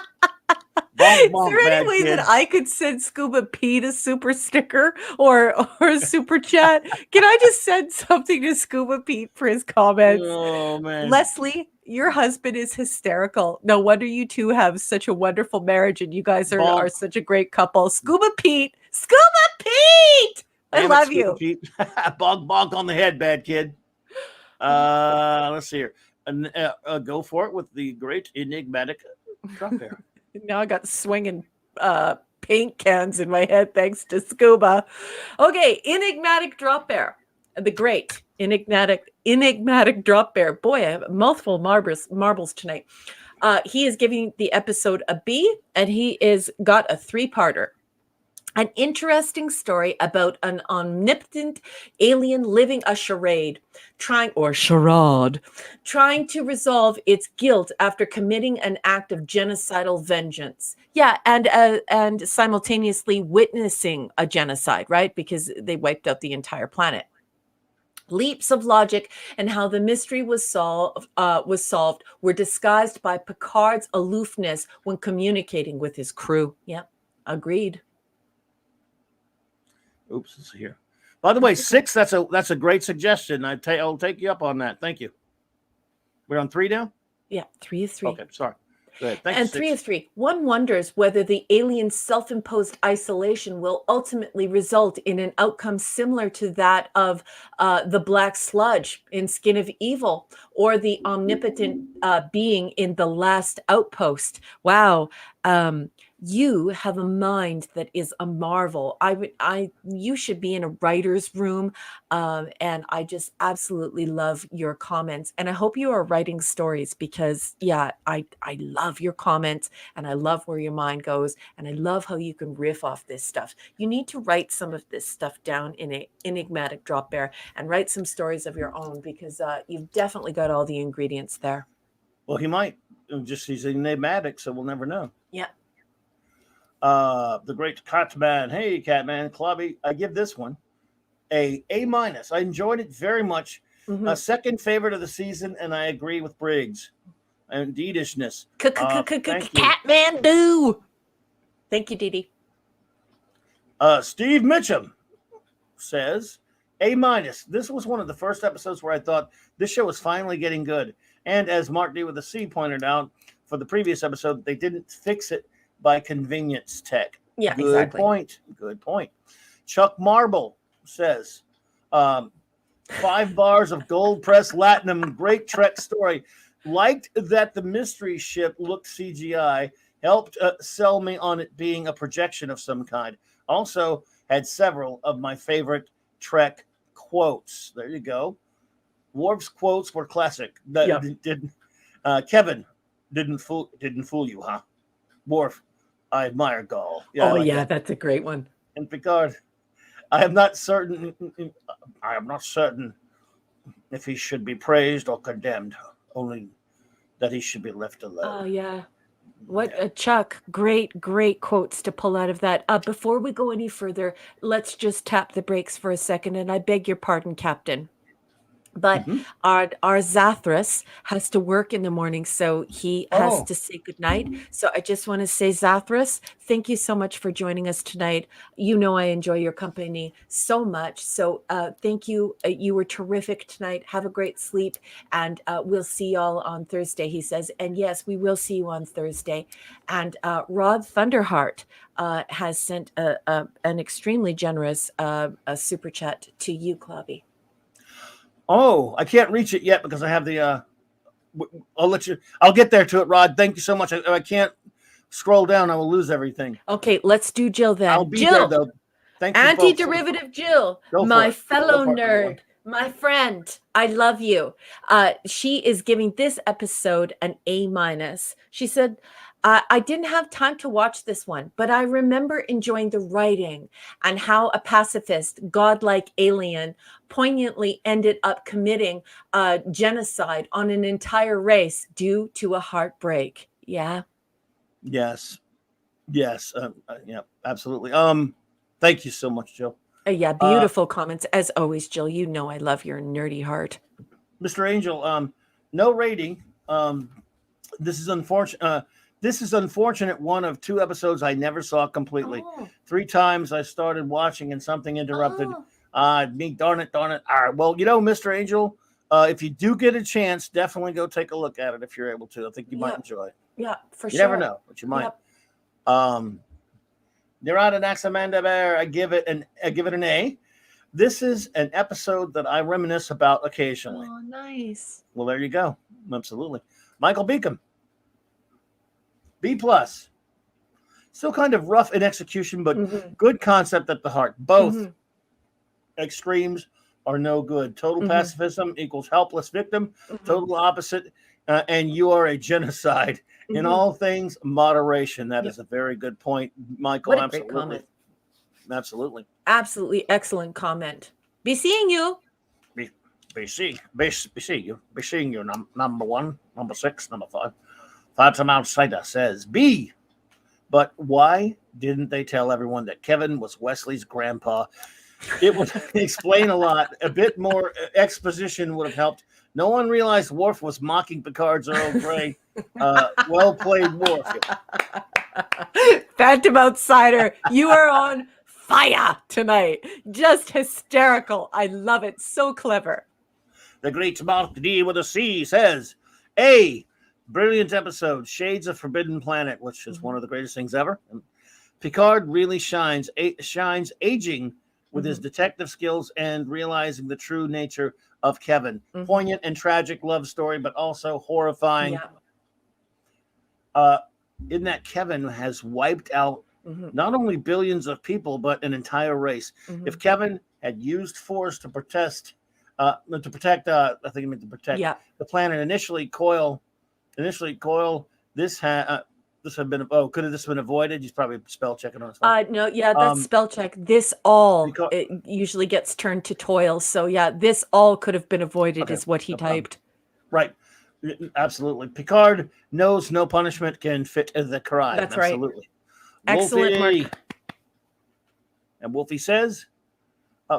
Bonk, Is bonk, there any bad way kid. that I could send Scuba Pete a super sticker or a super chat? Can I just send something to Scuba Pete for his comments? Oh, man. Leslie, your husband is hysterical. No wonder you two have such a wonderful marriage and you guys are Bonk. such a great couple. Scuba Pete! Scuba Pete! I Damn it, love Scuba you. Pete. Bonk, bonk on the head, bad kid. Let's see here. Go for it with the great enigmatic drop bear. Now I got swinging paint cans in my head thanks to Scuba. Okay, enigmatic drop bear. The great enigmatic drop bear. Boy, I have a mouthful of marbles tonight. He is giving the episode a B, and he is got a 3-parter. An interesting story about an omnipotent alien living a charade, trying to resolve its guilt after committing an act of genocidal vengeance. Yeah, and simultaneously witnessing a genocide, right? Because they wiped out the entire planet. Leaps of logic and how the mystery was solved were disguised by Picard's aloofness when communicating with his crew. Yep, agreed. Oops, let's see here. By the way, 6. That's a great suggestion. I'll take you up on that. Thank you. We're on 3 now. Yeah, 3 is 3. Okay, sorry. Go ahead. Thank And you, 3 6. is 3. One wonders whether the alien's self-imposed isolation will ultimately result in an outcome similar to that of the black sludge in Skin of Evil, or the omnipotent being in The Last Outpost. Wow. You have a mind that is a marvel. You should be in a writer's room, and I just absolutely love your comments. And I hope you are writing stories because, yeah, I love your comments, and I love where your mind goes, and I love how you can riff off this stuff. You need to write some of this stuff down in a enigmatic drop bear and write some stories of your own, because you've definitely got all the ingredients there. Well, he might. He's enigmatic, so we'll never know. Yeah. The great Catman. Hey, Catman, Clubby. I give this one A-. I enjoyed it very much. Mhm. A second favorite of the season, and I agree with Briggs. Indeedishness. Thank you. Catman do. Thank you, Dee. Steve Mitchum says A-. This was one of the first episodes where I thought this show was finally getting good. And as Mark D with a C pointed out for the previous episode, they didn't fix it by convenience tech. Yeah, Good exactly. point. Good point. Chuck Marble says 5 bars of gold press latinum. Great Trek story. Liked that the mystery ship looked CGI. Helped sell me on it being a projection of some kind. Also had several of my favorite Trek quotes. There you go. Worf's quotes were classic. Kevin didn't fool you, huh? Worf, I admire Gaul. Yeah, that's a great one. And Picard, I am not certain if he should be praised or condemned. Only that he should be left alone. Oh yeah. What Chuck, great quotes to pull out of that. Before we go any further, let's just tap the brakes for a second, and I beg your pardon, Captain. But our Zathras has to work in the morning, so he has to say goodnight. So I just want to say, Zathras, thank you so much for joining us tonight. You know I enjoy your company so much. So thank you. You were terrific tonight. Have a great sleep, and we'll see y'all on Thursday, he says. And yes, we will see you on Thursday. And Rod Thunderheart has sent an extremely generous super chat to you, Clobby. Oh, I can't reach it yet because I have the I'll get there to it, Rod. Thank you so much. I can't scroll down. I will lose everything. Okay, let's do Jill then. I'll be Jill, there, though. Thank you. Anti-derivative Jill, my fellow nerd, my friend. I love you. She is giving this episode an A-. She said, I didn't have time to watch this one, but I remember enjoying the writing and how a pacifist, godlike alien poignantly ended up committing genocide on an entire race due to a heartbreak. Yeah. Yes. Yeah, absolutely. Thank you so much, Jill. Yeah, beautiful comments as always, Jill. You know I love your nerdy heart. Mr. Angel, no rating. This is unfortunate. This is unfortunate. One of 2 episodes I never saw completely. Oh. 3 times I started watching and something interrupted. Oh. Me, darn it. All right. Well, Mr. Angel, if you do get a chance, definitely go take a look at it if you're able to. I think you might enjoy it. Yeah, for You sure. never know, but you might. Yep. Neuronidax Amanda Bear, I give it an A. This is an episode that I reminisce about occasionally. Oh, nice. Well, there you go. Absolutely. Michael Beacom, B+. Still kind of rough in execution, but good concept at the heart. Both extremes are no good. Total pacifism equals helpless victim. Total opposite, and you are a genocide. In all things, moderation. That is a very good point, Michael. What a great comment. Absolutely. Absolutely excellent comment. Be seeing you. Be seeing you. Number 1, number 6, number 5. Phantom Outsider says B. But why didn't they tell everyone that Kevin was Wesley's grandpa? It would explain a lot. A bit more exposition would have helped. No one realized Worf was mocking Picard's Earl Grey. Well played, Worf. Phantom Outsider, you are on fire tonight. Just hysterical. I love it. So clever. The great Mark D with a C says, A, brilliant episode, Shades of Forbidden Planet, which is one of the greatest things ever. Picard really shines aging with his detective skills and realizing the true nature of Kevin. Poignant and tragic love story, but also horrifying. In that Kevin has wiped out not only billions of people, but an entire race. If Kevin had used force to protect, I think he meant to protect the planet. Initially, Coil, this had been could have this been avoided? He's probably spell checking on his phone. No, that's spell check. This all it usually gets turned to toil. So this all could have been avoided is what he typed. Right. Absolutely. Picard knows no punishment can fit the crime. That's absolutely. Right. Excellent work. And Wolfie says,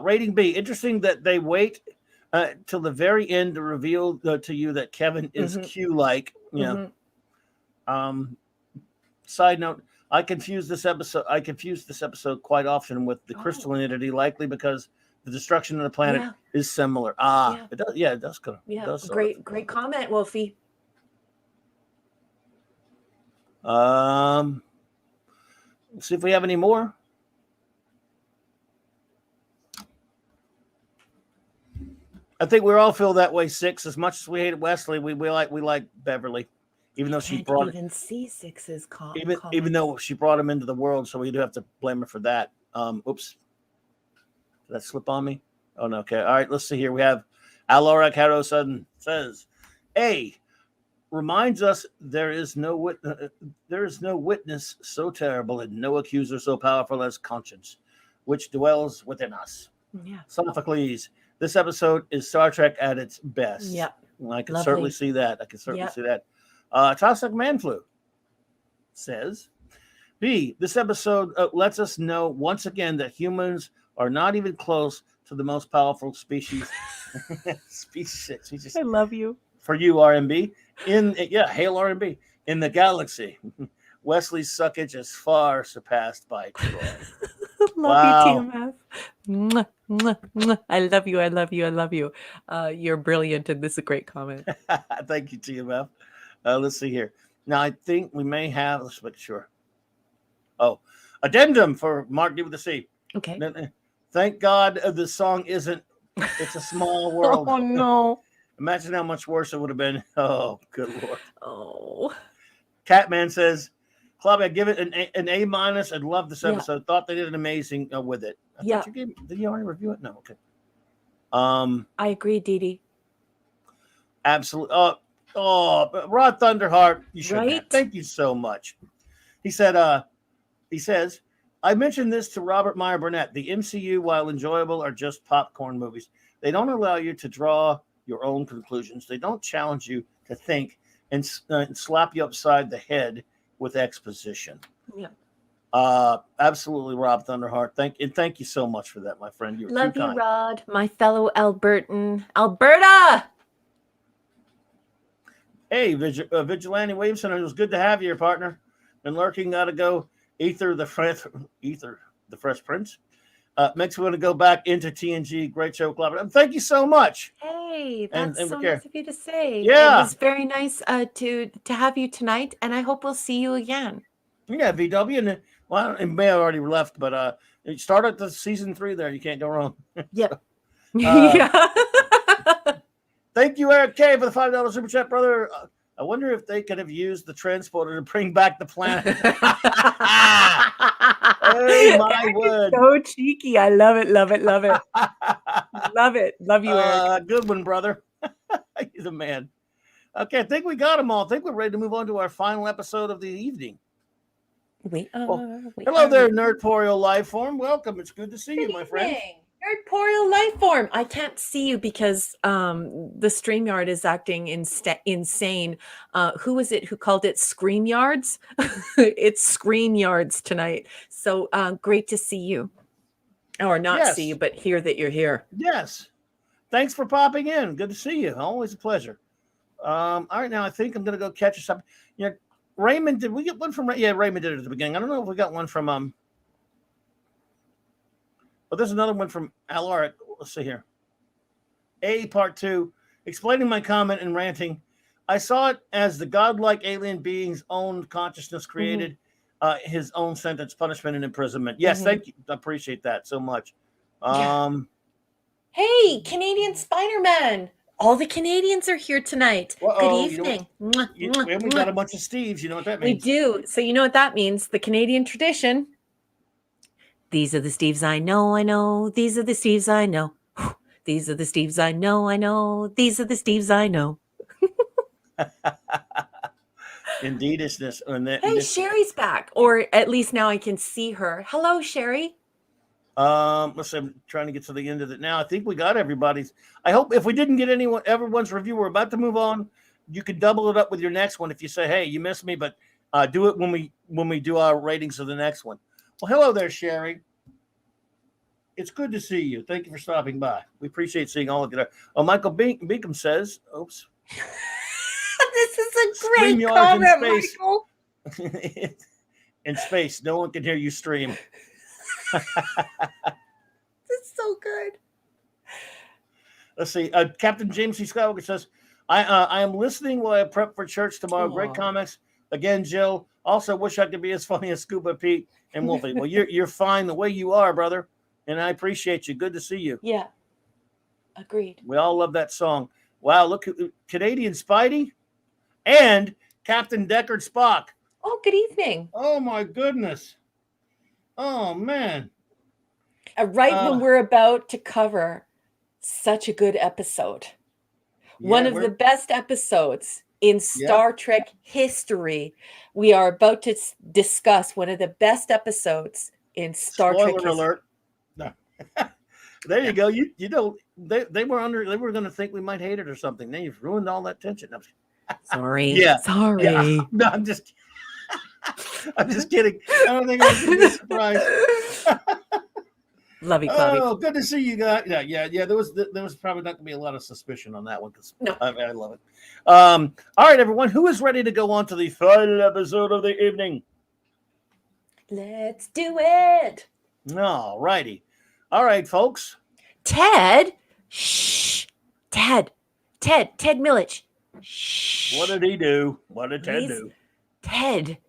rating B. Interesting that they wait till the very end to reveal to you that Kevin is Q-like. Side note, I confuse this episode quite often with the crystalline entity, likely because the destruction of the planet is similar. It does. Yeah, it does. Great comment, Wolfie. Let's see if we have any more. I think we all feel that way. 6. As much as we hated Wesley, we like Beverly, even though she brought even see 6's even though she brought him into the world, so we do have to blame her for that. Oops. Did that slip on me? Oh, no. Okay. All right. Let's see here. We have Alora Caro Sudden says, A, reminds us there is no witness so terrible and no accuser so powerful as conscience, which dwells within us. Sophocles, this episode is Star Trek at its best. I can certainly see that. Toxic Man Flu says, B, this episode lets us know once again that humans are not even close to the most powerful species. species. I love you. For you, RMB. Hail RMB. In the galaxy. Wesley's suckage is far surpassed by Troy. Love you, TMF. Mwah, mwah, mwah. I love you. I love you. I love you. You're brilliant, and this is a great comment. Thank you, TMF. Let's see here. Now, I think we may have, let's make sure. Oh, addendum for Mark D with the C. Okay. Thank God the song isn't It's a Small World. Oh, no. Imagine how much worse it would have been. Oh, good Lord. Oh. Catman says, Club, I give it an A- and love this episode. Thought they did an amazing with it. Did you already review it? No, okay. I agree, Dee Dee. Absolutely. Rod Thunderheart, you should have. Thank you so much. He says, I mentioned this to Robert Meyer Burnett. The MCU, while enjoyable, are just popcorn movies. They don't allow you to draw your own conclusions. They don't challenge you to think and slap you upside the head with exposition. Absolutely, Rob Thunderheart. Thank you so much for that, my friend. You're love too you, kind. Rod, my fellow Albertan. Alberta! Hey, Vigilante Williamson, it was good to have you here, partner. Been lurking, gotta go. Ether the Fresh Prince. Makes me want to go back into TNG. Great show, Club. And thank you so much. Hey, And that's so care. nice of you to say. It Yeah. was very nice to have you tonight, and I hope we'll see you again. Yeah, VW, and well, it may have already left, but it started the season 3 there. You can't go wrong. Yep. Yeah. Thank you, Eric K, for the $5 super chat, brother. I wonder if they could have used the transporter to bring back the planet. Oh my word! So cheeky. I love it. Love it. Love it. Love it. Love you, Eric. Good one, brother. You're the man. Okay, I think we got them all. I think we're ready to move on to our final episode of the evening. Hello there, Nerdporeal Lifeform. Welcome. It's good to see you, my friend. Nerdporeal Lifeform. I can't see you because the StreamYard is acting insane. Who was it who called it ScreamYards? It's ScreamYards tonight. So great to see you. Or not see you, but hear that you're here. Yes. Thanks for popping in. Good to see you. Always a pleasure. All right, now I think I'm going to go catch us up. You know, Raymond, did we get one from? Yeah, Raymond did it at the beginning. I don't know if we got one from but there's another one from Alaric. Let's see here. Part 2, explaining my comment and ranting. I saw it as the godlike alien being's own consciousness created his own sentence, punishment, and imprisonment. Yes, thank you. I appreciate that so much. Hey, Canadian Spider-Man. All the Canadians are here tonight. Good evening. We got a bunch of Steves. You know what that means? We do. So you know what that means? The Canadian tradition. These are the Steves I know, I know. These are the Steves I know. These are the Steves I know, I know. These are the Steves I know. Indeedishness. Hey, Sherry's back. Or at least now I can see her. Hello, Sherry. Let's see, I'm trying to get to the end of it now. I think we got everybody's. I hope if we didn't get everyone's review, we're about to move on. You can double it up with your next one if you say, hey, you missed me, but do it when we do our ratings of the next one. Well, hello there, Sherry. It's good to see you. Thank you for stopping by. We appreciate seeing all of you there. Oh, Michael Beacom says, oops. This is a great comment, Michael. In space, no one can hear you stream. That's so good. Let's see. Captain James C. Skywalker says, I am listening while I prep for church tomorrow. Aww. Great comics. Again, Jill. Also wish I could be as funny as Scuba Pete and Wolfie. Well, you're fine the way you are, brother. And I appreciate you. Good to see you. Yeah. Agreed. We all love that song. Wow, look, Canadian Spidey and Captain Deckard Spock. Oh, good evening. Oh, my goodness. Oh, man. When we're about to cover such a good episode. Yeah, one of the best episodes in Star Trek history. We are about to discuss one of the best episodes in Star Trek history. Alert. No. There you go. You know, they were going to think we might hate it or something. Then you've ruined all that tension. Sorry. Sorry. Yeah. No, I'm just kidding. I don't think it's a surprise. Love you, Clubby. Oh, good to see you guys. Yeah. There was probably not going to be a lot of suspicion on that one because I love it. All right, everyone, who is ready to go on to the final episode of the evening? Let's do it. All righty. All right, folks. Ted. Shh. Ted Millich. Shh. What did he do? What did Ted do? Ted.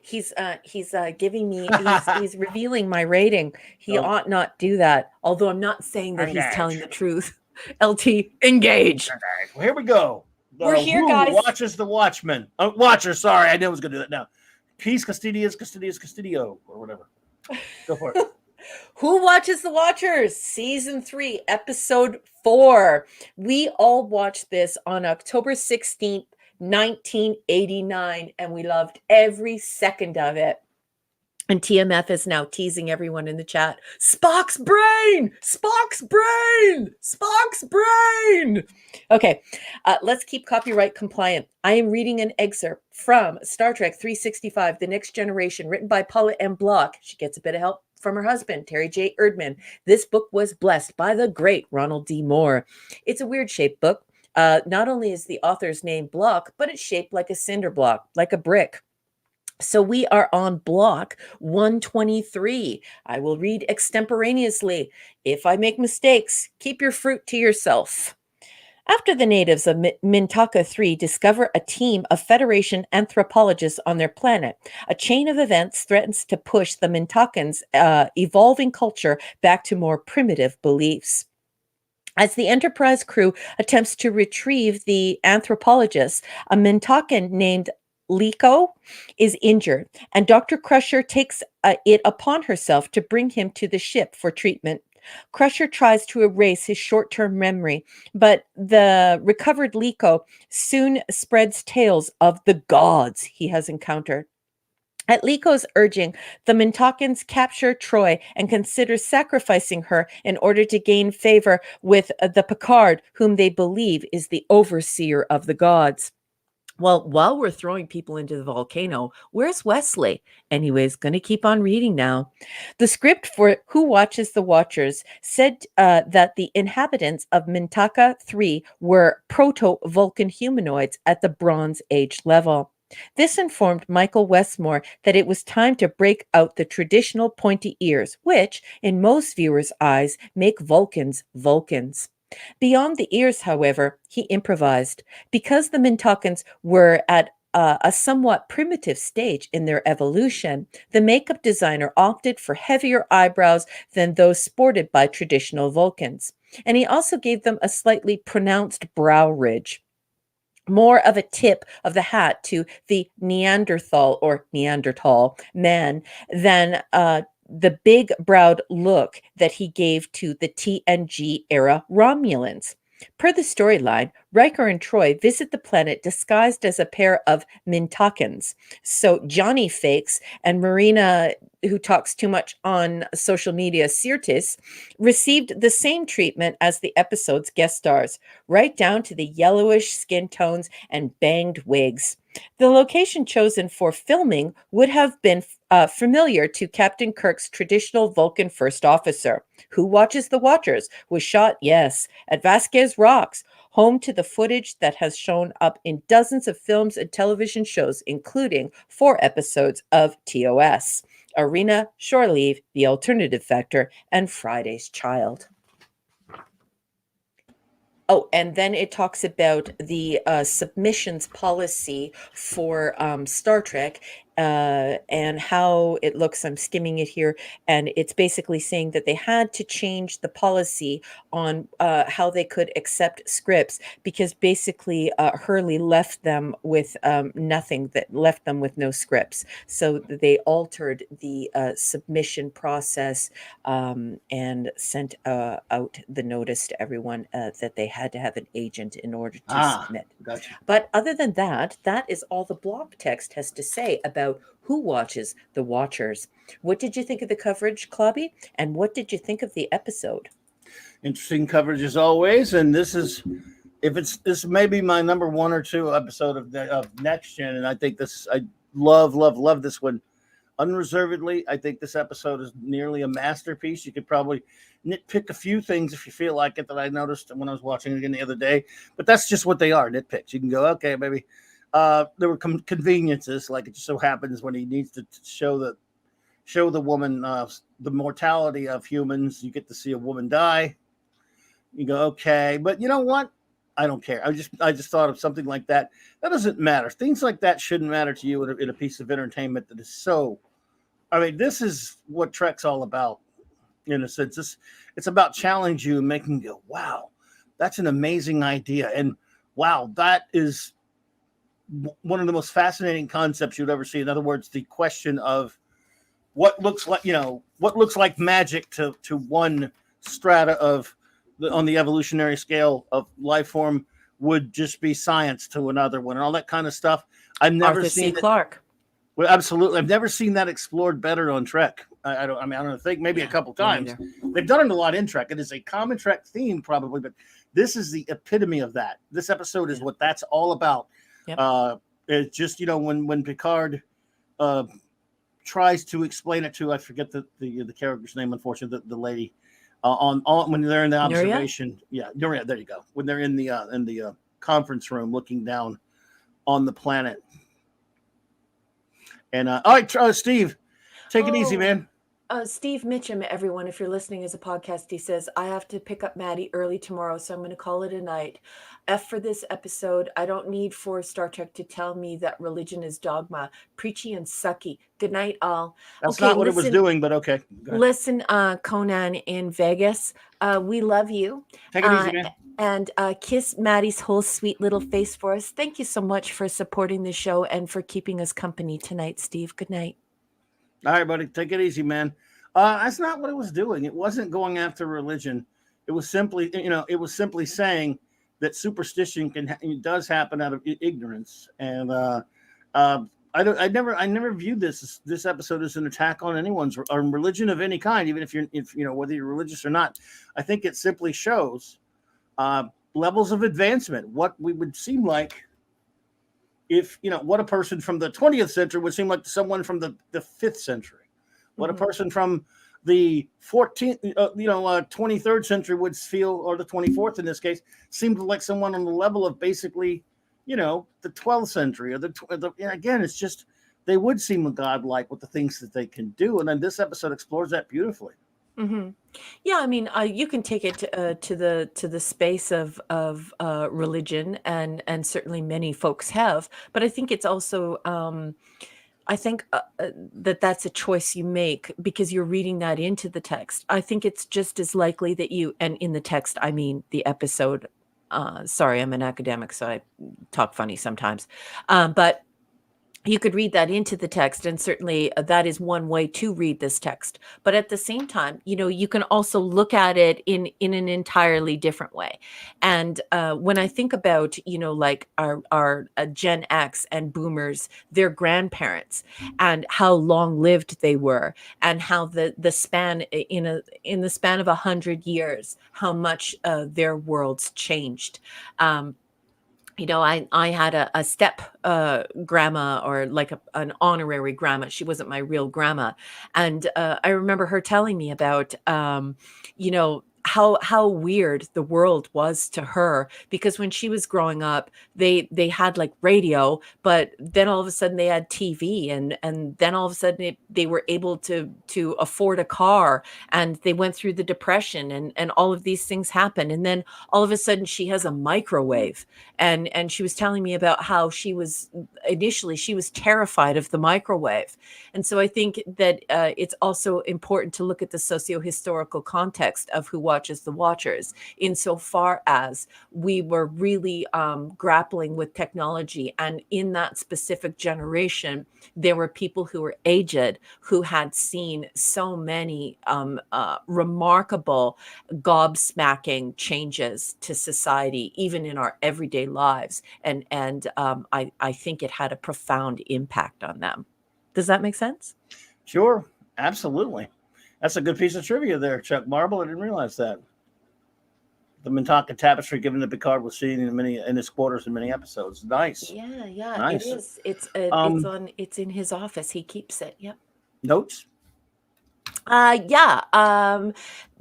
He's giving me, he's revealing my rating. He ought not do that. Although I'm not saying that he's telling the truth. LT, engage. Well, here we go. We're here, guys. Watches the Watchmen. Watcher, sorry. I knew I was going to do that now. Peace, Custodio, or whatever. Go for it. Who Watches the Watchers? Season 3, Episode 4. We all watched this on October 16th, 1989, and we loved every second of it. And TMF is now teasing everyone in the chat. Spock's brain! Spock's brain! Spock's brain! Okay, let's keep copyright compliant. I am reading an excerpt from Star Trek 365, The Next Generation, written by Paula M. Block. She gets a bit of help from her husband, Terry J. Erdman. This book was blessed by the great Ronald D. Moore. It's a weird shaped book. Not only is the author's name Block, but it's shaped like a cinder block, like a brick. So we are on block 123. I will read extemporaneously. If I make mistakes, keep your fruit to yourself. After the natives of Mintaka 3 discover a team of Federation anthropologists on their planet, a chain of events threatens to push the Mintakans' evolving culture back to more primitive beliefs. As the Enterprise crew attempts to retrieve the anthropologists, a Mintakan named Liko is injured, and Dr. Crusher takes it upon herself to bring him to the ship for treatment. Crusher tries to erase his short-term memory, but the recovered Liko soon spreads tales of the gods he has encountered. At Liko's urging, the Mintakans capture Troy and consider sacrificing her in order to gain favor with the Picard, whom they believe is the overseer of the gods. Well, while we're throwing people into the volcano, where's Wesley? Anyways, going to keep on reading now. The script for Who Watches the Watchers said that the inhabitants of Mintaka 3 were proto-Vulcan humanoids at the Bronze Age level. This informed Michael Westmore that it was time to break out the traditional pointy ears, which, in most viewers' eyes, make Vulcans Vulcans. Beyond the ears, however, he improvised. Because the Mintakans were at a somewhat primitive stage in their evolution, the makeup designer opted for heavier eyebrows than those sported by traditional Vulcans. And he also gave them a slightly pronounced brow ridge, more of a tip of the hat to the Neanderthal man than the big browed look that he gave to the TNG era Romulans. Per the storyline, Riker and Troy visit the planet disguised as a pair of Mintakans. So Johnny Fakes and Marina, who talks too much on social media, Sirtis, received the same treatment as the episode's guest stars, right down to the yellowish skin tones and banged wigs. The location chosen for filming would have been familiar to Captain Kirk's traditional Vulcan first officer. Who Watches the Watchers was shot, yes, at Vasquez Rocks, home to the footage that has shown up in dozens of films and television shows, including 4 episodes of TOS, Arena, Shore Leave, The Alternative Factor, and Friday's Child. Oh, and then it talks about the submissions policy for Star Trek and how it looks. I'm skimming it here, and it's basically saying that they had to change the policy on how they could accept scripts because basically Hurley left them with nothing, that left them with no scripts. So they altered the submission process and sent out the notice to everyone that they had to have an agent in order to submit. Gotcha. But other than that, that is all the block text has to say about Who Watches the Watchers. What did you think of the coverage, Clobby? And what did you think of the episode? Interesting coverage as always. And this may be my number 1 or 2 episode of Next Gen. And I think I love this one unreservedly. I think this episode is nearly a masterpiece. You could probably nitpick a few things if you feel like it that I noticed when I was watching it again the other day, but that's just what they are, nitpicks. You can go, okay, maybe there were conveniences, like it just so happens when he needs to show the woman the mortality of humans. You get to see a woman die. You go, okay, but you know what? I don't care. I just thought of something like that. That doesn't matter. Things like that shouldn't matter to you in a piece of entertainment that is so. I mean, this is what Trek's all about. In a sense, it's about challenging you and making you go, wow, that's an amazing idea. And wow, that is one of the most fascinating concepts you'd ever see. In other words, the question of what looks like magic to one strata of on the evolutionary scale of life form would just be science to another one, and all that kind of stuff. I've never Arthur seen C. Clarke. Well, absolutely. I've never seen that explored better on Trek. I don't think maybe a couple times. They've done it a lot in Trek. It is a common Trek theme probably, but this is the epitome of that. This episode is what that's all about. Yep. It's just, when Picard tries to explain it to, I forget the character's name, unfortunately, the lady, on when they're in the Nuria? observation. Yeah, Nuria, there you go. When they're in the conference room looking down on the planet. And all right, Steve, take it easy, Oh, man. Steve Mitchum, everyone, if you're listening as a podcast, he says, I have to pick up Maddie early tomorrow, so I'm going to call it a night. F for this episode. I don't need for Star Trek to tell me that religion is dogma. Preachy and sucky. Good night, all. That's Okay, not what it was listen, doing, but okay. Go ahead. listen, Conan in Vegas. We love you. Take it easy, man. And kiss Maddie's whole sweet little face for us. Thank you so much for supporting the show and for keeping us company tonight, Steve. Good night. All right, buddy. Take it easy, man. That's not what it was doing. It wasn't going after religion. It was simply, it was simply saying that superstition does happen out of ignorance. And I never viewed this episode as an attack on anyone's or religion of any kind, even if whether you're religious or not. I think it simply shows levels of advancement. What we would seem like if what a person from the 20th century would seem like to someone from the 5th century. What a person from the 14th, 23rd century would feel, or the 24th in this case, seemed like someone on the level of basically, the 12th century or again, it's just they would seem godlike with the things that they can do, and then this episode explores that beautifully. Mm-hmm. Yeah, I mean, you can take it to the space of religion, and certainly many folks have. But I think it's also, I think that's a choice you make because you're reading that into the text. I think it's just as likely that and in the text, I mean the episode. Sorry, I'm an academic, so I talk funny sometimes, but you could read that into the text, and certainly that is one way to read this text. But at the same time, you can also look at it in an entirely different way. And when I think about, like our Gen X and Boomers, their grandparents, and how long lived they were, and how the span in the span of 100 years, how much their worlds changed. I had a step grandma, or like an honorary grandma. She wasn't my real grandma. And I remember her telling me about, how weird the world was to her, because when she was growing up, they had like radio, but then all of a sudden they had TV, and then all of a sudden they were able to afford a car, and they went through the Depression, and all of these things happened. And then all of a sudden she has a microwave, and she was telling me about how initially she was terrified of the microwave. And so I think that it's also important to look at the socio-historical context of who watches the Watchers, insofar as we were really grappling with technology. And in that specific generation, there were people who were aged, who had seen so many remarkable, gobsmacking changes to society, even in our everyday lives. And I think it had a profound impact on them. Does that make sense? Sure, absolutely. That's a good piece of trivia there, Chuck Marble. I didn't realize that. The Mintaka tapestry given to Picard was seen in his quarters in many episodes. Nice. Yeah, Nice. it is. It's in his office. He keeps it. Yep. Notes?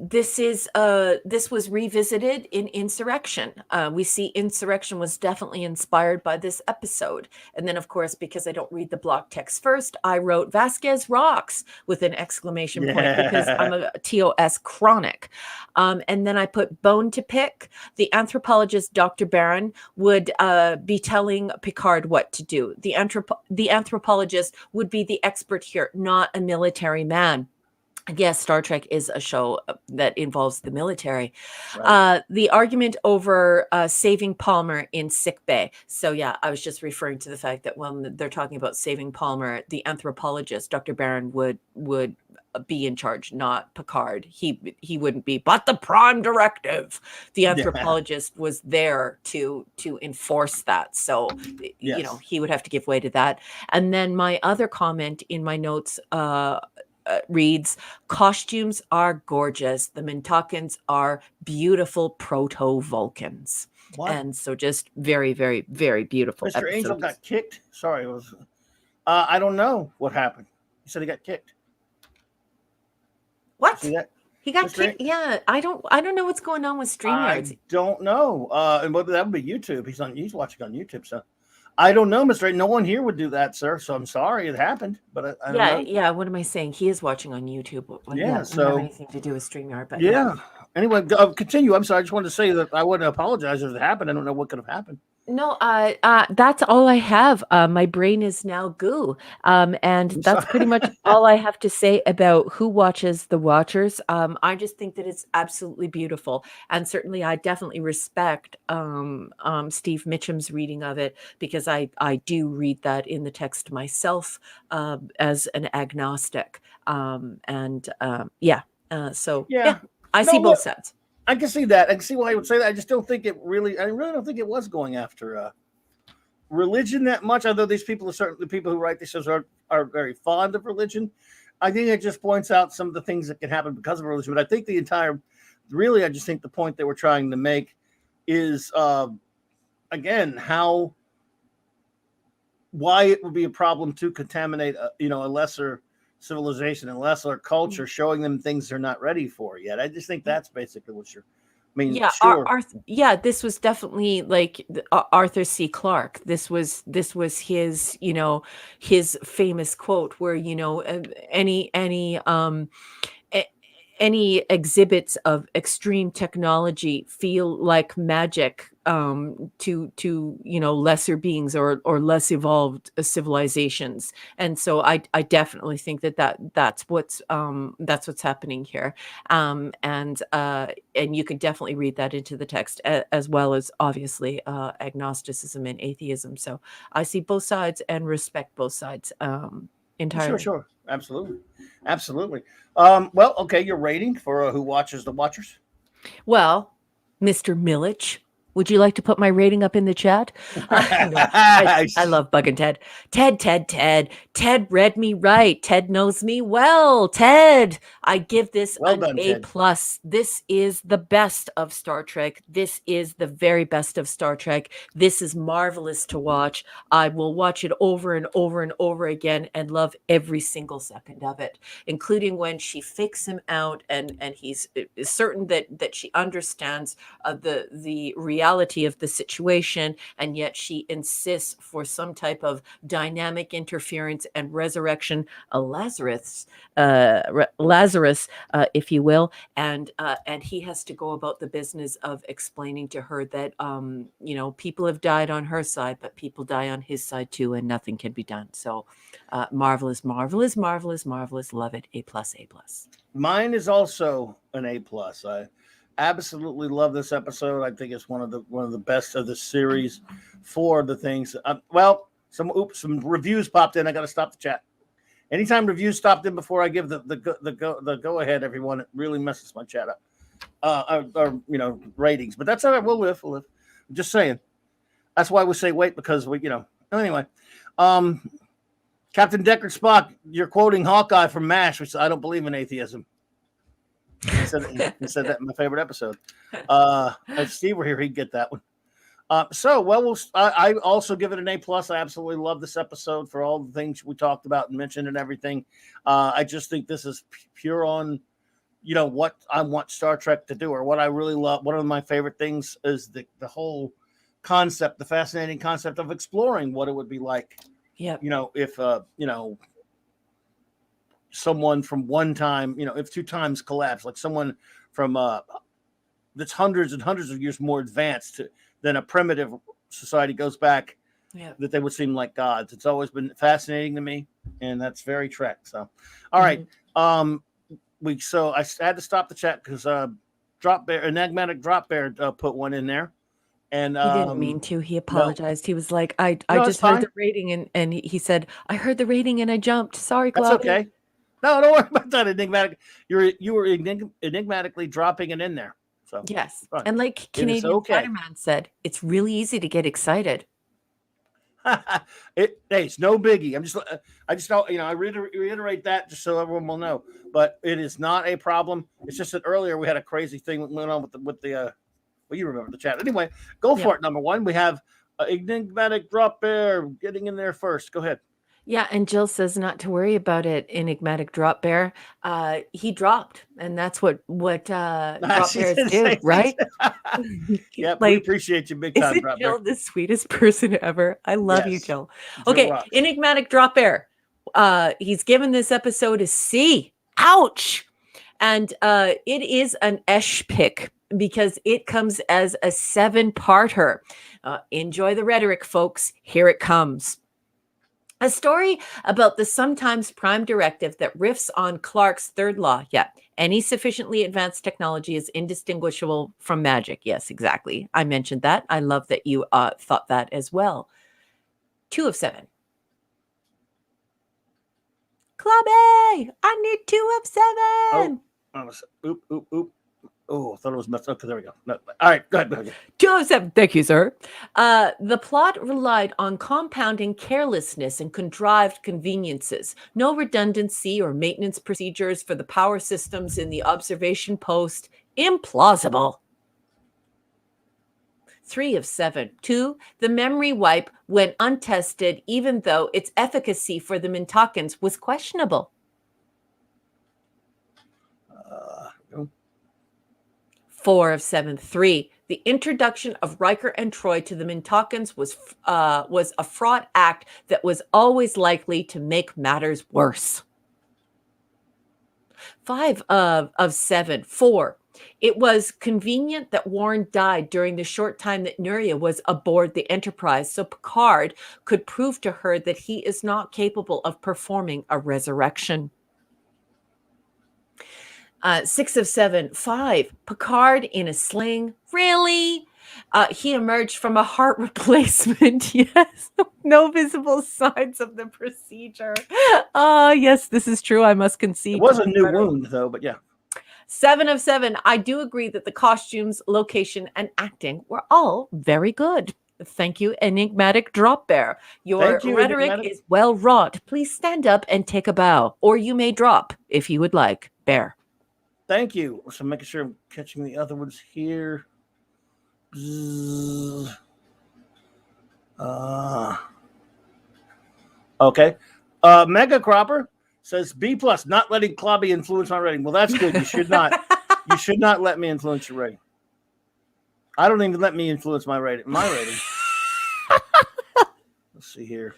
This was revisited in Insurrection. We see Insurrection was definitely inspired by this episode. And then, of course, because I don't read the block text first, I wrote Vasquez rocks with an exclamation point, because I'm a TOS chronic. And then I put bone to pick. The anthropologist, Dr. Barron, would be telling Picard what to do. The anthropologist would be the expert here, not a military man. Yes, Star Trek is a show that involves the military. Right. The argument over saving Palmer in sickbay. So yeah, I was just referring to the fact that when they're talking about saving Palmer, the anthropologist, Dr. Barron, would be in charge, not Picard. He wouldn't be, but the Prime Directive. The anthropologist was there to enforce that. So yes, he would have to give way to that. And then my other comment in my notes reads, costumes are gorgeous. The Mintakans are beautiful proto-Vulcans. What? And so just very, very, very beautiful. Mr. Angel got kicked. Sorry, it was. I don't know what happened. You said he got kicked. What? See that? He got Mr. kicked? Yeah, I don't know what's going on with StreamYards. I don't know. And what that would be YouTube. He's watching on YouTube, so I don't know, Mr. No one here would do that, sir. So I'm sorry it happened, but I don't know. Yeah. What am I saying? He is watching on YouTube. Yeah, It doesn't have so anything to do with StreamYard, but yeah. Anyway, continue. I'm sorry. I just wanted to say that I wouldn't apologize if it happened. I don't know what could have happened. No, that's all I have. My brain is now goo. And I'm that's sorry. pretty much all I have to say about who watches The Watchers. I just think that it's absolutely beautiful. And certainly I definitely respect Steve Mitchum's reading of it, because I do read that in the text myself as an agnostic. So Yeah. I No, see both look, sides. I can see that. I can see why I would say that. I just don't think it really. I really don't think it was going after religion that much. Although these people are certainly people who write these shows are very fond of religion. I think it just points out some of the things that can happen because of religion. But I think I just think the point they were trying to make is again why it would be a problem to contaminate a lesser civilization and lesser culture, showing them things they're not ready for yet. I just think that's basically what you're. I mean, sure. This was definitely like Arthur C. Clarke. This was his, his famous quote where, any exhibits of extreme technology feel like magic to lesser beings or less evolved civilizations. And so I definitely think that's what's happening here. And you can definitely read that into the text, as well as obviously agnosticism and atheism. So I see both sides and respect both sides entirely. Sure. Absolutely. Well, okay, your rating for who watches The Watchers? Well, Mr. Millich, would you like to put my rating up in the chat? No, I love bugging Ted. Ted read me right. Ted knows me well. Ted, I give this an A+. This is the best of Star Trek. This is the very best of Star Trek. This is marvelous to watch. I will watch it over and over and over again and love every single second of it, including when she fakes him out and he's certain that she understands the reality of the situation, and yet she insists for some type of dynamic interference and resurrection, a Lazarus, if you will, and he has to go about the business of explaining to her that people have died on her side, but people die on his side too, and nothing can be done. So marvelous, love it. A+. Mine is also an A+. I absolutely love this episode. I think it's one of the best of the series for the things. Some reviews popped in. I got to stop the chat. Anytime reviews stopped in before I give the go ahead, everyone, it really messes my chat up. Ratings, but that's all right. We'll live. I'm just saying. That's why we say wait, because anyway. Captain Deckard Spock, you're quoting Hawkeye from MASH, which I don't believe in atheism. He said that in my favorite episode. If Steve were here, he'd get that one. I also give it an A+. I absolutely love this episode for all the things we talked about and mentioned and everything. I just think this is pure on, what I want Star Trek to do, or what I really love. One of my favorite things is the whole concept, the fascinating concept of exploring what it would be like. Yeah. If someone from one time, if two times collapse, like someone from that's hundreds and hundreds of years more advanced than a primitive society goes back, that they would seem like gods. It's always been fascinating to me, and that's very Trek. So, all right. I had to stop the chat because enigmatic drop bear put one in there. And he didn't mean to. He apologized. No. He was like, I just heard the rating, and he said, I heard the rating and I jumped. Sorry, Claudia. That's okay. No, don't worry about that, enigmatic. You were enigmatically dropping it in there. So yes, and like Canadian Spider-Man said, it's really easy to get excited. It's no biggie. I just I reiterate that just so everyone will know. But it is not a problem. It's just that earlier we had a crazy thing that went on with the well, you remember the chat. Anyway, go for it. Number one, we have enigmatic drop bear getting in there first. Go ahead. Yeah, and Jill says not to worry about it, enigmatic drop bear. He dropped, and that's what drop She bears said the do, same thing. right? Yep, we Like, appreciate you big time, isn't Drop Bear. Jill the sweetest person ever? I love you, Yes, Jill. Jill Okay, rocks. enigmatic drop bear. He's given this episode a C. Ouch. And it is an Esh pick because it comes as a 7-parter. Enjoy the rhetoric, folks. Here it comes. A story about the sometimes prime directive that riffs on Clarke's third law. Yeah, any sufficiently advanced technology is indistinguishable from magic. Yes, exactly. I mentioned that. I love that you thought that as well. 2 of 7. Clubby! I need 2 of 7. Oh, oop, oop, oop. Oh, I thought it was messed up. Okay, there we go. No, all right, go ahead. 207. Thank you, sir. The plot relied on compounding carelessness and contrived conveniences. No redundancy or maintenance procedures for the power systems in the observation post. Implausible. 3 of 7. 2. The memory wipe went untested, even though its efficacy for the Mintakans was questionable. 4 of 7. 3. The introduction of Riker and Troy to the Mintakans was a fraught act that was always likely to make matters worse. 5 of 7. 4. It was convenient that Warren died during the short time that Nuria was aboard the Enterprise, so Picard could prove to her that he is not capable of performing a resurrection. 6 of 7. 5. Picard in a sling. Really? He emerged from a heart replacement. Yes. No visible signs of the procedure. Yes, this is true. I must concede. It was a new wound, though, but yeah. 7 of 7. I do agree that the costumes, location, and acting were all very good. Thank you, enigmatic drop bear. Your rhetoric is well wrought. Please stand up and take a bow, or you may drop if you would like. Bear. Thank you. So making sure I'm catching the other ones here. Okay. Mega Cropper says B plus, not letting Clobby influence my rating. Well, that's good. You should not. You should not let me influence your rating. I don't even let me influence my rating. Let's see here.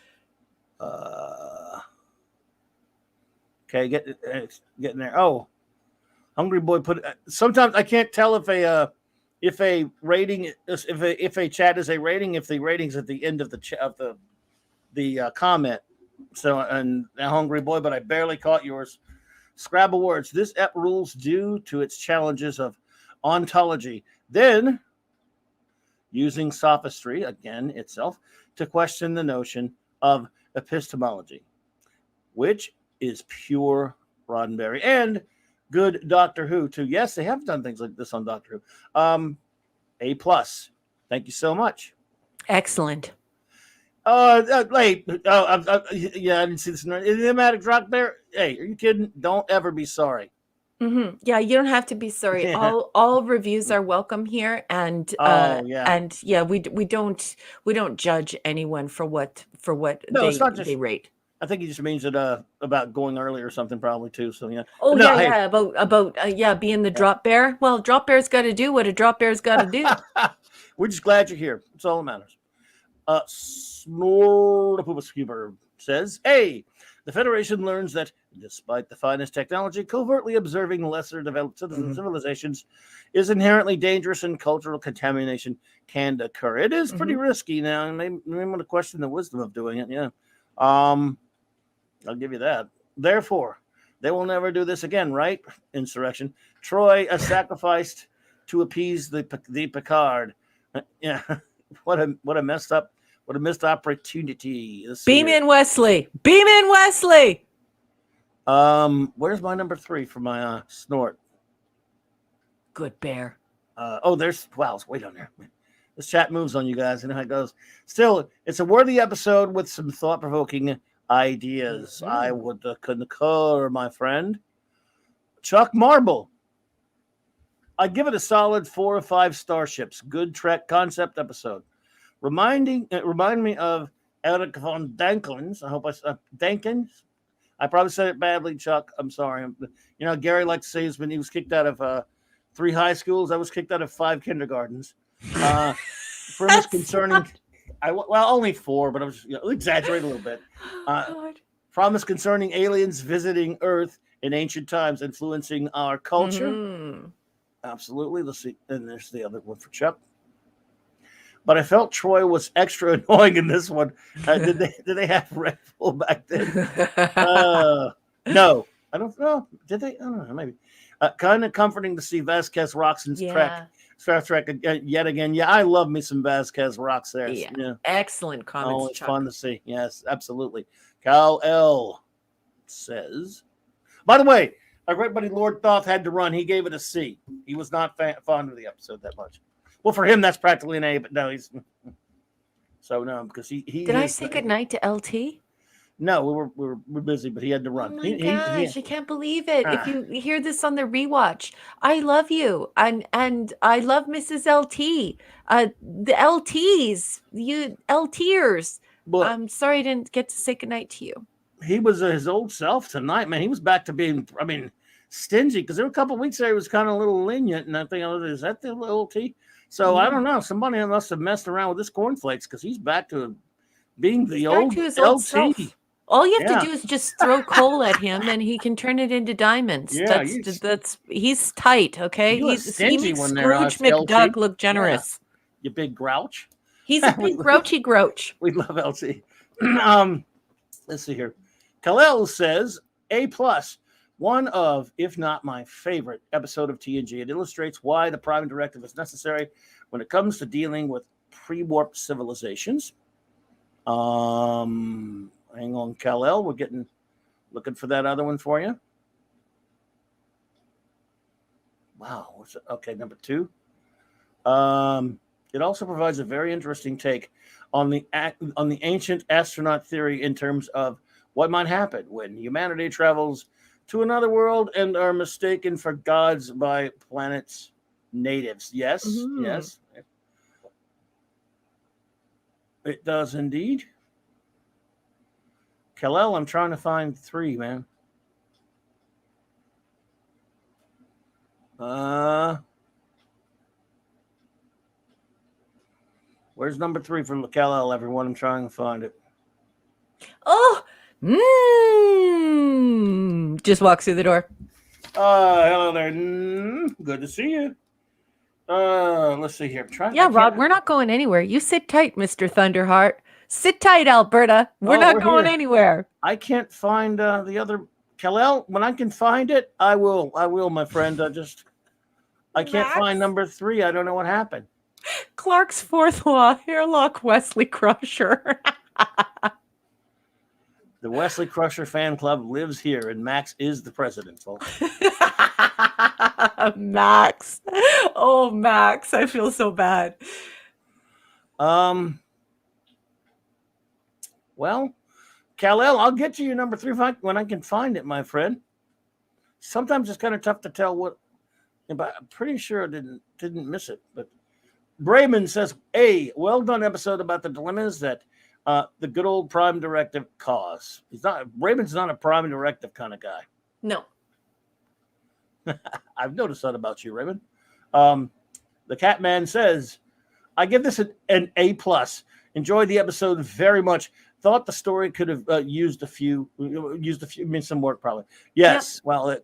Okay, getting there. Oh, Hungry Boy put. Sometimes I can't tell if a rating if a chat is a rating if the rating's at the end of the comment. So and Hungry Boy, but I barely caught yours. Scrabble words. This ep rules due to its challenges of ontology. Then using sophistry again itself to question the notion of epistemology, which is pure Roddenberry and good Doctor Who too. Yes, they have done things like this on Doctor Who. A plus. Thank you so much. Excellent. Yeah, I didn't see this. Enigmatic drop bear. Hey, are you kidding? Don't ever be sorry. Mm-hmm. Yeah, you don't have to be sorry. Yeah. All reviews are welcome here, and we don't judge anyone for what they rate. I think he just means it about going early or something probably too. So yeah. Oh no, yeah, about being the drop bear. Well, drop bear's got to do what a drop bear's got to do. We're just glad you're here. That's all that matters. Snore the Poopa says, "Hey, the Federation learns that despite the finest technology, covertly observing lesser developed civilizations is inherently dangerous and cultural contamination can occur. It is pretty risky now, and maybe want to question the wisdom of doing it. Yeah, I'll give you that. Therefore, they will never do this again, right? Insurrection. Troy is sacrificed to appease the Picard. Yeah, what a messed opportunity. Beam in, Wesley. Beam in, Wesley. Where's my number 3 for my snort? Good bear. There's it's way down there. This chat moves on you guys. You know how it goes. Still, it's a worthy episode with some thought-provoking ideas. I would concur, my friend. Chuck Marble. I'd give it a solid 4 or 5 starships. Good Trek concept episode. Remind me of Eric von Dankens. I hope Dankens. I probably said it badly, Chuck. I'm sorry. Gary liked to say when he was kicked out of 3 high schools, I was kicked out of 5 kindergartens. Premise concerning, only 4, but I was exaggerating a little bit. God. Promise concerning aliens visiting Earth in ancient times, influencing our culture. Mhm. Absolutely. Let's see. And there's the other one for Chuck. But I felt Troy was extra annoying in this one. Did they have Red Bull back then? No, I don't know. Did they? I don't know. Maybe. Kind of comforting to see Vasquez Roxon's Star Trek yet again. Yeah, I love me some Vasquez Rocks there. Yeah. Excellent comments. Oh, it's fun to see. Yes, absolutely. Cal L says, by the way, our great buddy Lord Thoth had to run. He gave it a C. He was not fond of the episode that much. Well, for him, that's practically an A, but no, he's so no, because he Did I say goodnight to LT? No, we're busy, but he had to run. Oh my gosh, I can't believe it. If you hear this on the rewatch, I love you. And I love Mrs. LT. The LTs, you LTers. But I'm sorry I didn't get to say goodnight to you. He was his old self tonight, man. He was back to being, stingy, because there were a couple of weeks there he was kind of a little lenient, and I think, is that the LT? So I don't know. Somebody must have messed around with this cornflakes, because he's back to being the old LT. Self. All you have to do is just throw coal at him, and he can turn it into diamonds. Yeah, he's tight. Okay, he makes Scrooge McDuck look generous. You big grouch. He's a big grouchy grouch. We love LT. Let's see here. Kal-El says A+. One of, if not my favorite episode of TNG. It illustrates why the Prime Directive is necessary when it comes to dealing with pre-warp civilizations. Hang on, Kal-El. We're looking for that other one for you. Wow. What's it? Okay, number 2. It also provides a very interesting take on the ancient astronaut theory in terms of what might happen when humanity travels to another world and are mistaken for gods by planet's natives. Yes, yes. It does indeed. Kal-El, I'm trying to find 3, man. Where's number 3 for Kal-El, everyone? I'm trying to find it. Oh, just walks through the door. Hello there. Good to see you. Let's see here. Rod, we're not going anywhere. You sit tight, Mr. Thunderheart. Sit tight, Alberta. We're not going anywhere. I can't find the other Kal-El. When I can find it, I will, my friend. I can't find number 3. I don't know what happened. Clark's 4th law, hairlock Wesley Crusher. The Wesley Crusher fan club lives here, and Max is the president, folks. Max. Oh, Max. I feel so bad. Well, Kal-El, I'll get you your number 3 when I can find it, my friend. Sometimes it's kind of tough to tell what, but I'm pretty sure I didn't miss it. But Brayman says, A, well done episode about the dilemmas that the good old Prime Directive cause. Brayman's not a Prime Directive kind of guy. No. I've noticed that about you, Raymond. The Catman says, I give this an A+. Enjoyed the episode very much. Thought the story could have used some work probably. Yes. Yep. Well,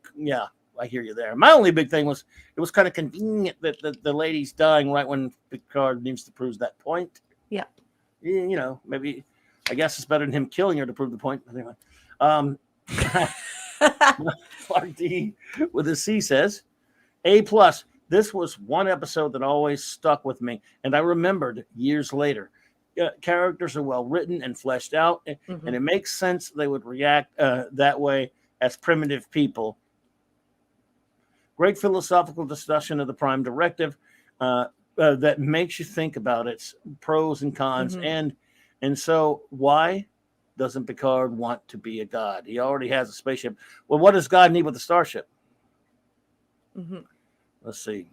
I hear you there. My only big thing was it was kind of convenient that the lady's dying right when Picard needs to prove that point. Yeah. Maybe I guess it's better than him killing her to prove the point. Anyway, Clark D with a C says, A+. This was one episode that always stuck with me, and I remembered years later. Characters are well written and fleshed out, and it makes sense they would react that way as primitive people. Great philosophical discussion of the Prime Directive that makes you think about its pros and cons, and so why doesn't Picard want to be a god? He already has a spaceship. Well, what does God need with a starship? Let's see.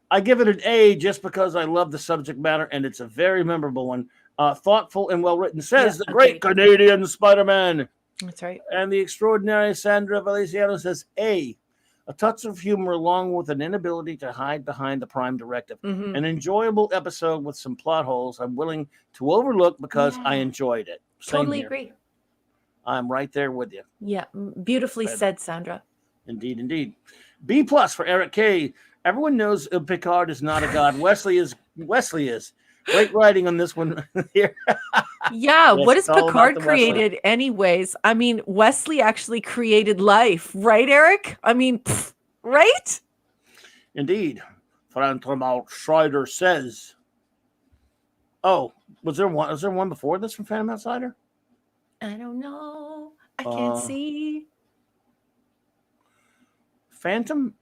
I give it an A just because I love the subject matter and it's a very memorable one. Thoughtful and well written, says Yeah, the great agreed. Canadian Spider-Man. That's right. And the extraordinary Sandra Valenciano says A. A touch of humor along with an inability to hide behind the Prime Directive. Hmm. An enjoyable episode with some plot holes I'm willing to overlook because I Yeah, enjoyed it. Same totally here. agree. I'm right there with you. Yeah, beautifully Fed. said, Sandra. Indeed, indeed. B plus for Eric K. Everyone knows Picard is not a god. Wesley is. Wesley is. Great writing on this one here. Yeah, Yes, what has it's all about Picard the Wesley. created anyways? I mean, Wesley actually created life, right, Eric? I mean, right? Indeed. Phantom Outsider says. Oh, was there one? Was there one before this from Phantom Outsider? I don't know. I can't see. Phantom.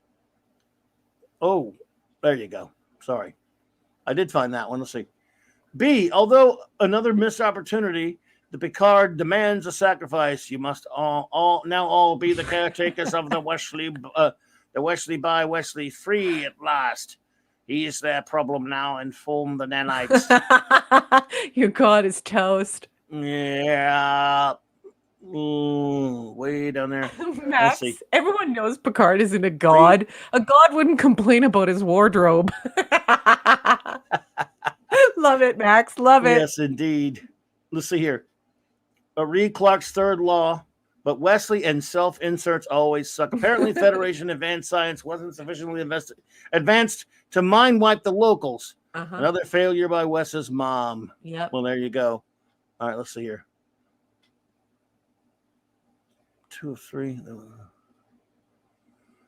Oh, there you go. Sorry, I did find that one. Let's see. B. Although another missed opportunity, the Picard demands a sacrifice. You must all be the caretakers of the Wesley by Wesley free at last. He is their problem now. Inform the nanites. Your god is toast. Yeah. Way down there. Max, see. everyone knows Picard isn't a god. A god wouldn't complain about his wardrobe. Love it, Max. Love it. Yes, indeed. Let's see here. Read Clark's third law, but Wesley and self-inserts always suck. Apparently, Federation advanced science wasn't sufficiently advanced to mind wipe the locals. Another failure by Wes's mom. Yep. Well, there you go. All right, let's see here. 2 of 3.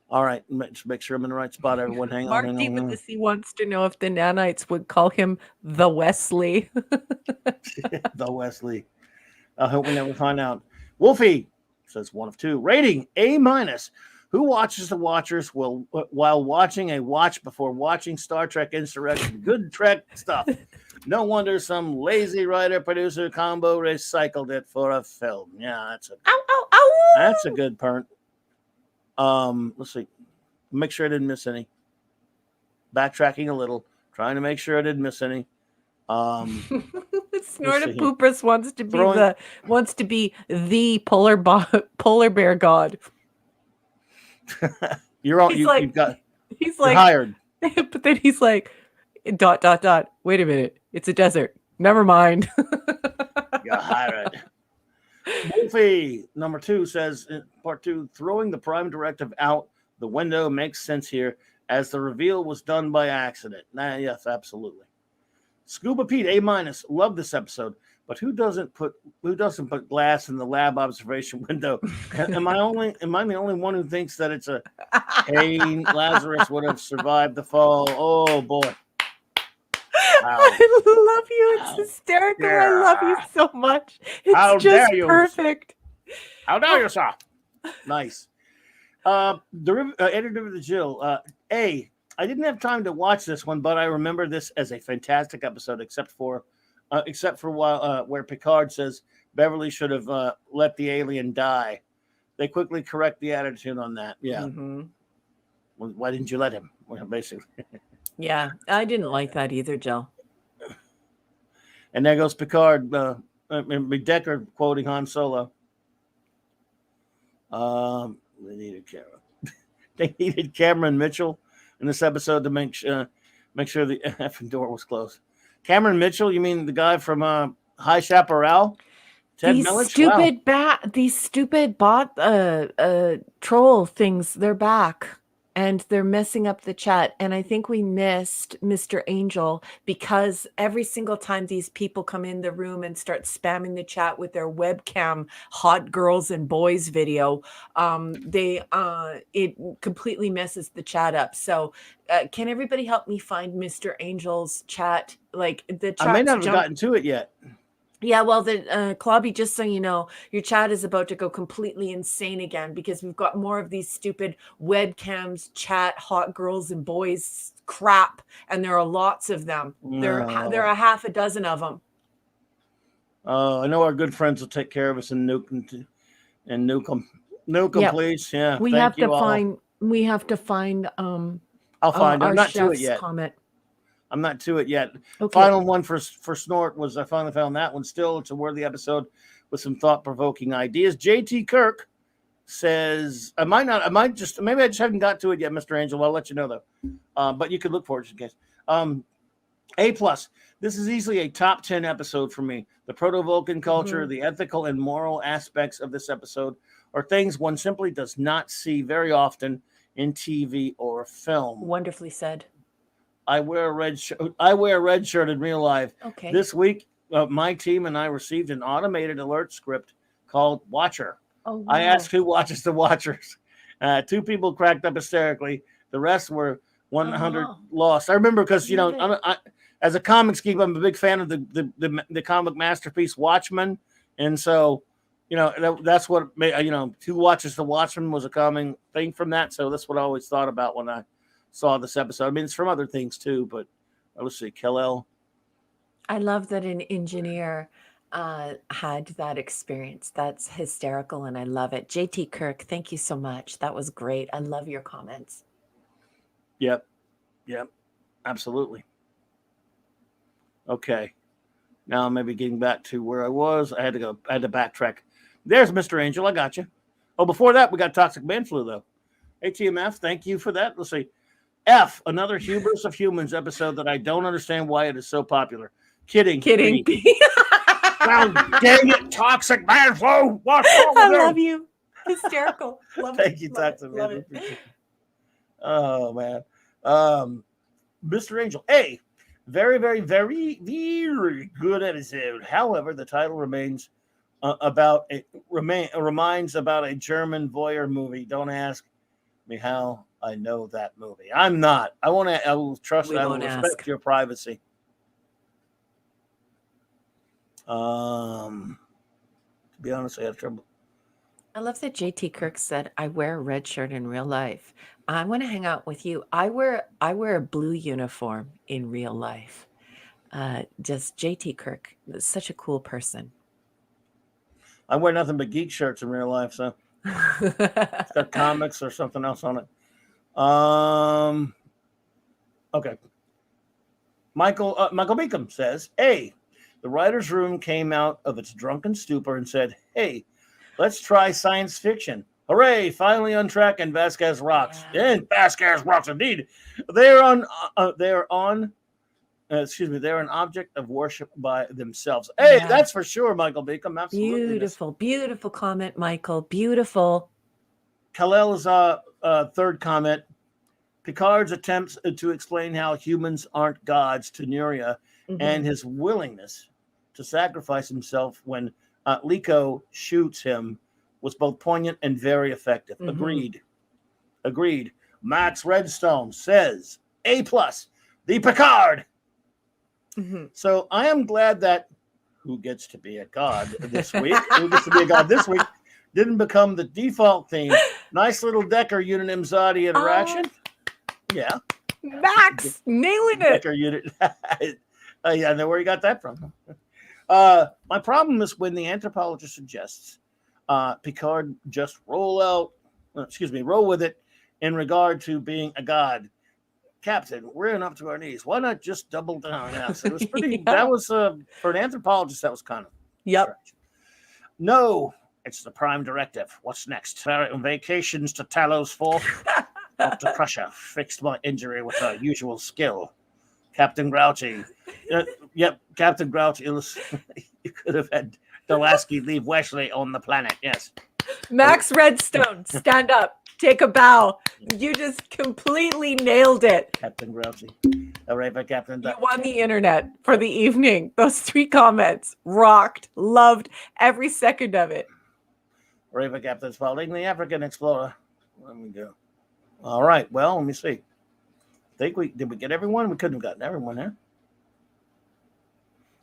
All right, make sure I'm in the right spot. Everyone, hang Mark on. D with the C wants to know if the nanites would call him the Wesley. The Wesley. I hope we never find out. Wolfie says 1 of 2. Rating A minus. Who watches the Watchers while watching a watch before watching Star Trek Insurrection? Good Trek stuff. No wonder some lazy writer-producer combo recycled it for a film. Yeah, that's a good part. Let's see. Make sure I didn't miss any. Backtracking a little, trying to make sure I didn't miss any. Snorta Poopers wants to be the polar bear god. You're hired. But then he's like, ... Wait a minute, it's a desert. Never mind. You're hired. Wolfie number 2 says in part 2, throwing the Prime Directive out the window makes sense here, as the reveal was done by accident. Yes, absolutely. Scuba Pete A minus. Love this episode, but who doesn't put glass in the lab observation window? Am I the only one who thinks that it's a Kane Lazarus would have survived the fall? Oh boy. Wow. I love you. It's hysterical. Yeah. I love you so much. It's just perfect. How dare you, sir? Nice. Editor of the Jill. A. I didn't have time to watch this one, but I remember this as a fantastic episode, except for where Picard says Beverly should have let the alien die. They quickly correct the attitude on that. Yeah. Mm-hmm. Well, why didn't you let him? Well, basically. Yeah, I didn't like that either, Jill. And there goes Picard, Decker quoting Han Solo. They needed Cameron Mitchell in this episode to make sure the effing door was closed. Cameron Mitchell, you mean the guy from High Chaparral? Ted Millich? These stupid bot troll things, they're back. And they're messing up the chat. And I think we missed Mr. Angel because every single time these people come in the room and start spamming the chat with their webcam hot girls and boys video, it completely messes the chat up. So can everybody help me find Mr. Angel's chat? Like the chat. I may not have gotten to it yet. Yeah, well, Clobby, just so you know, your chat is about to go completely insane again because we've got more of these stupid webcams, chat, hot girls and boys crap, and there are lots of them. There are half a dozen of them. I know our good friends will take care of us in Newcomb, yep. please. Yeah, we have to find I'll find it. I'm Our not to it chef's yet. comment. I'm not to it yet. Okay. Final one for Snort was I finally found that one. Still, it's a worthy episode with some thought-provoking ideas. JT Kirk says, maybe I just haven't got to it yet, Mr. Angel. I'll let you know though. But you could look for it in case. A plus. This is easily a top 10 episode for me. The proto-Vulcan culture, the ethical and moral aspects of this episode are things one simply does not see very often in TV or film. Wonderfully said. I wear a red shirt in real life. Okay. This week, my team and I received an automated alert script called Watcher. Oh, wow. I asked who watches the Watchers. 2 people cracked up hysterically. The rest were 100 lost. I remember because, I, as a comics geek, I'm a big fan of the comic masterpiece Watchmen. And so, that's what made, who watches the Watchmen was a common thing from that. So that's what I always thought about when I saw this episode. I mean, it's from other things too, but let's see, Kal-El. I love that an engineer had that experience. That's hysterical, and I love it. JT Kirk, thank you so much. That was great. I love your comments. Yep, absolutely. Okay, now I'm maybe getting back to where I was. I had to backtrack. There's Mr. Angel. I got you. Oh, before that, we got Toxic Man Flu though. ATMF, thank you for that. Let's see. F, another Hubris of Humans episode that I don't understand why it is so popular. Kidding. Well, dang it, Toxic Man Flu. What's wrong with I love you. Hysterical. Thank you, Toxic Man Flu. Oh, man. Mr. Angel, A, very, very, very, very good episode. However, the title reminds about a German voyeur movie. Don't ask me how I know that movie. I'm not. I will trust. I will respect your privacy. To be honest, I have trouble. I love that JT Kirk said, "I wear a red shirt in real life. I want to hang out with you. I wear a blue uniform in real life." Just JT Kirk, such a cool person. I wear nothing but geek shirts in real life, so it's got comics or something else on it. Okay. Michael Beacom says, A, the writer's room came out of its drunken stupor and said, hey, let's try science fiction. Hooray, finally on track, and Vasquez rocks. Yeah. And Vasquez rocks indeed. They're an object of worship by themselves. Hey, that's for sure, Michael Beacom. Absolutely. Beautiful comment, Michael. Beautiful. Kal-El's third comment. Picard's attempts to explain how humans aren't gods to Nuria and his willingness to sacrifice himself when Liko shoots him was both poignant and very effective. Agreed. Max Redstone says, A+, the Picard. So I am glad that who gets to be a god this week didn't become the default theme. Nice little Decker unit Imzadi interaction. Yeah. Max, nailing it. Decker unit. Yeah, I know where you got that from. My problem is when the anthropologist suggests Picard just roll with it in regard to being a god. Captain, we're in up to our knees. Why not just double down? Yes, it was pretty. That was for an anthropologist. That was kind of strange. No, it's the prime directive. What's next? Vacations to Talos 4. Dr. Crusher fixed my injury with her usual skill. Captain Grouchy. Captain Grouchy. You could have had Delaski leave Wesley on the planet. Yes. Max Redstone, stand up. Take a bow. You just completely nailed it. Captain Grouchy. All right, but Captain. You won the internet for the evening. Those 3 comments rocked. Loved every second of it. Raven Captain Spaulding, the African explorer. Let me go. All right. Well, let me see. Did we get everyone? We couldn't have gotten everyone there.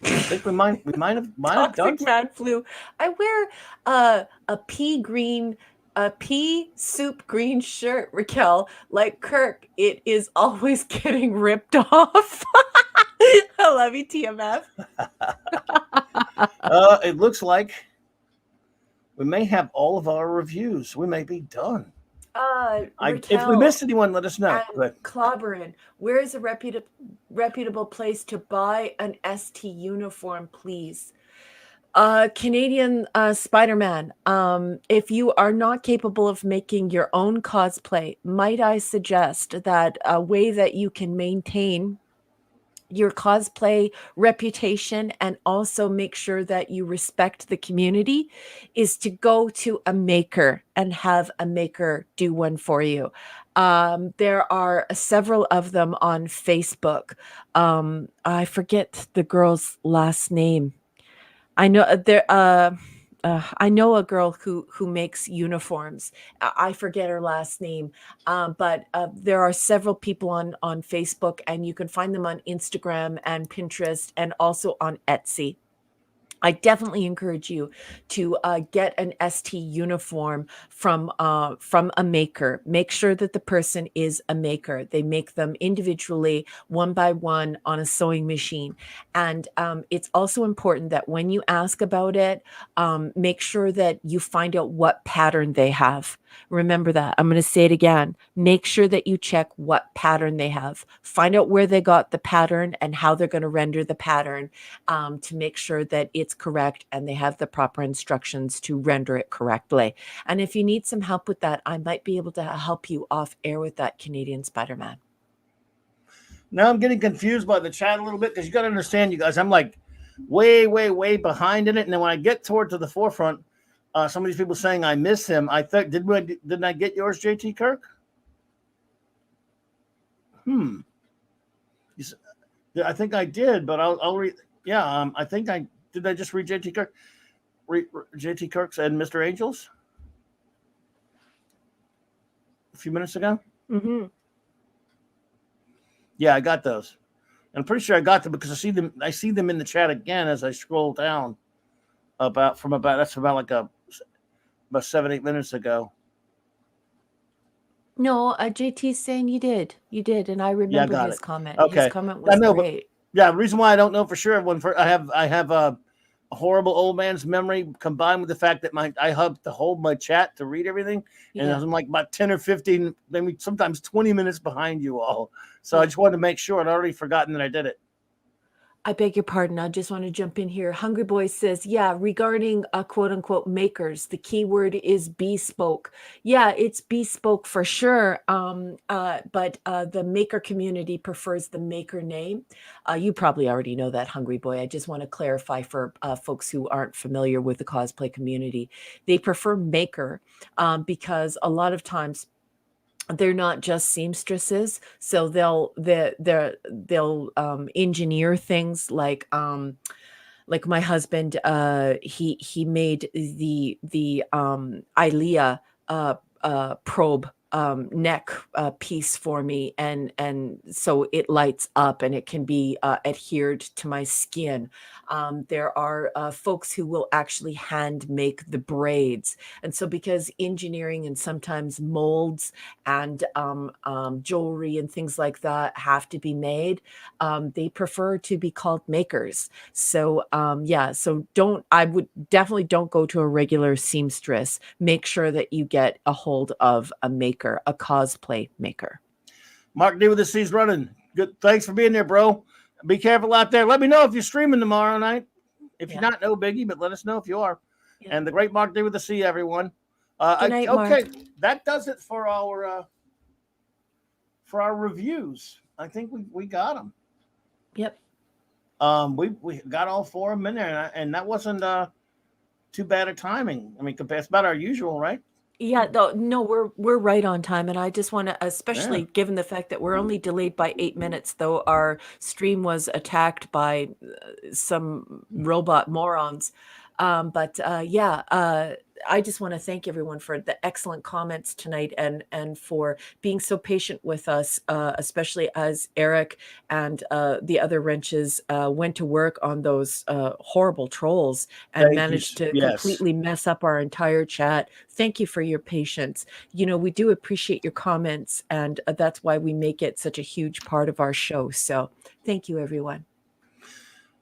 I think we might have done. Toxic Man Flu. I wear a pea soup green shirt, Raquel. Like Kirk, it is always getting ripped off. I love you, TMF. It looks like we may have all of our reviews. We may be done. If we Raquel missed anyone, let us know. and But CLOBBERIN, where is a reputable place to buy an ST uniform, please? Canadian Spider-Man, if you are not capable of making your own cosplay, might I suggest that a way that you can maintain your cosplay reputation and also make sure that you respect the community is to go to a maker and have a maker do one for you. There are several of them on Facebook. I forget the girl's last name. I know I know a girl who makes uniforms. I forget her last name, but there are several people on Facebook, and you can find them on Instagram and Pinterest, and also on Etsy. I definitely encourage you to get an ST uniform from a maker. Make sure that the person is a maker. They make them individually, one by one, on a sewing machine. And it's also important that when you ask about it, make sure that you find out what pattern they have. Remember that. I'm going to say it again. Make sure that you check what pattern they have. Find out where they got the pattern and how they're going to render the pattern, to make sure that it's correct and they have the proper instructions to render it correctly. And if you need some help with that, I might be able to help you off air with that, Canadian Spider-Man. now I'm getting confused by the chat a little bit, because you got to understand, you guys, I'm like way, way, way behind in it. And then when I get toward to the forefront, some of these people saying I miss him. I thought, didn't I get yours, JT Kirk? I think I did, but I'll read. Yeah, I think I did. I just read JT Kirk. JT Kirk said Mr. Angels a few minutes ago. Mm-hmm. Yeah, I got those. And I'm pretty sure I got them because I see them. I see them in the chat again as I scroll down. That's about like about 7-8 minutes ago. No, JT's saying you did, and I remember got his it. comment. Okay, His comment was I know, but great. yeah, the reason why I don't know for sure, I have a horrible old man's memory combined with the fact that I have to hold my chat to read everything, and Yeah. I'm like about 10 or 15, maybe sometimes 20 minutes behind you all. So I Yeah. just wanted to make sure. I'd already forgotten that I did it. I beg your pardon. I just want to jump in here. Hungry Boy says, yeah, regarding quote unquote makers, the key word is bespoke. Yeah, it's bespoke for sure. But the maker community prefers the maker name. You probably already know that, Hungry Boy. I just want to clarify for folks who aren't familiar with the cosplay community. They prefer maker because a lot of times they're not just seamstresses, so they'll engineer things like my husband, he made the ILEA probe neck piece for me, and so it lights up and it can be adhered to my skin. There are folks who will actually hand make the braids, and so because engineering and sometimes molds and jewelry and things like that have to be made, they prefer to be called makers. So I would definitely don't go to a regular seamstress. Make sure that you get a hold of a maker, a cosplay maker. Mark D with the C's running. Good. Thanks for being there, bro. Be careful out there. Let me know if you're streaming tomorrow night. If you're not, no biggie, but let us know if you are. Yeah. And the great Mark D with the C, everyone. Good night, okay, Mark. That does it for our reviews. I think we got them. Yep. We got all 4 of them in there, and that wasn't too bad a timing. I mean, it's about our usual, right? Yeah, no, we're right on time, and I just want to, especially given the fact that we're only delayed by 8 minutes, though our stream was attacked by some robot morons. I just want to thank everyone for the excellent comments tonight, and for being so patient with us, especially as Eric and the other wrenches went to work on those horrible trolls and managed to completely mess up our entire chat. Thank you for your patience. We do appreciate your comments, and that's why we make it such a huge part of our show. So thank you, everyone.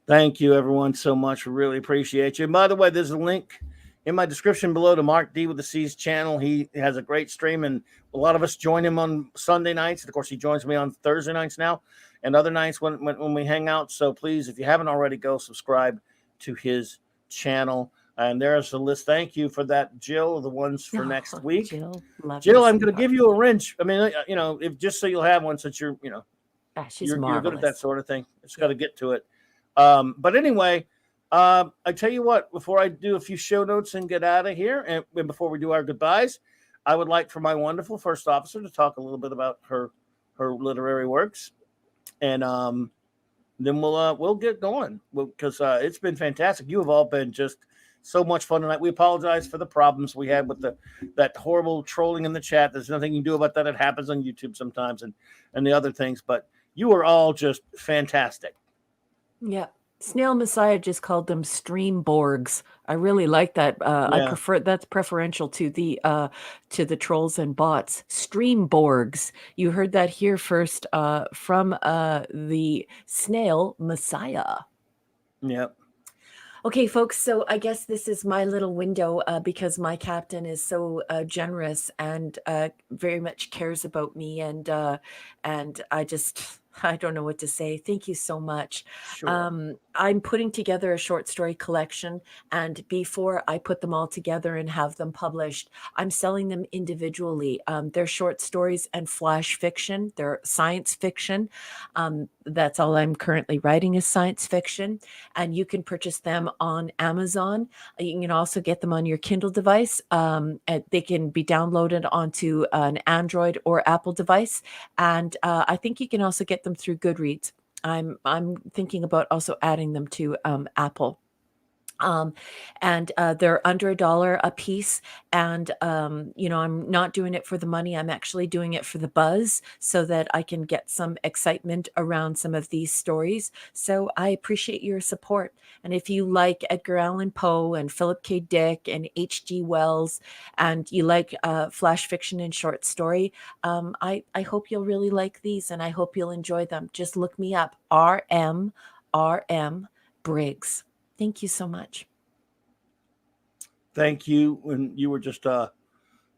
Thank you, everyone, so much. We really appreciate you. And by the way, there's a link in my description below to Mark D with the C's channel. He has a great stream, and a lot of us join him on Sunday nights. And of course, he joins me on Thursday nights now and other nights when we hang out. So please, if you haven't already, go subscribe to his channel. And there's the list. Thank you for that, Jill. The ones for next week. Jill, Jill, I'm going to give you a wrench. I mean, you know, if just so you'll have one, since you're, you know, she's you're good at that sort of thing. It's got to get to it. But anyway, I tell you what, before I do a few show notes and get out of here, and before we do our goodbyes, I would like for my wonderful first officer to talk a little bit about her literary works, and then we'll get going, because it's been fantastic. You have all been just so much fun tonight. We apologize for the problems we had with that horrible trolling in the chat. There's nothing you can do about that. It happens on YouTube sometimes, and the other things. But you are all just fantastic. Yeah. Snail Messiah just called them stream Borgs. I really like that. I prefer that's preferential to the trolls and bots. Stream Borgs. You heard that here first from the Snail Messiah. Yep. Okay, folks, so I guess this is my little window because my captain is so generous and very much cares about me, and I don't know what to say. Thank you so much. Sure. I'm putting together a short story collection, and before I put them all together and have them published, I'm selling them individually. They're short stories and flash fiction. They're science fiction. That's all I'm currently writing is science fiction, and you can purchase them on Amazon. You can also get them on your Kindle device. They can be downloaded onto an Android or Apple device, and I think you can also get them through Goodreads. I'm thinking about also adding them to Apple. And they're under $1 a piece. And, you know, I'm not doing it for the money. I'm actually doing it for the buzz so that I can get some excitement around some of these stories. So I appreciate your support. And if you like Edgar Allan Poe and Philip K. Dick and H.G. Wells, and you like flash fiction and short story, I hope you'll really like these, and I hope you'll enjoy them. Just look me up, RM Briggs. Thank you so much. Thank you. And you were just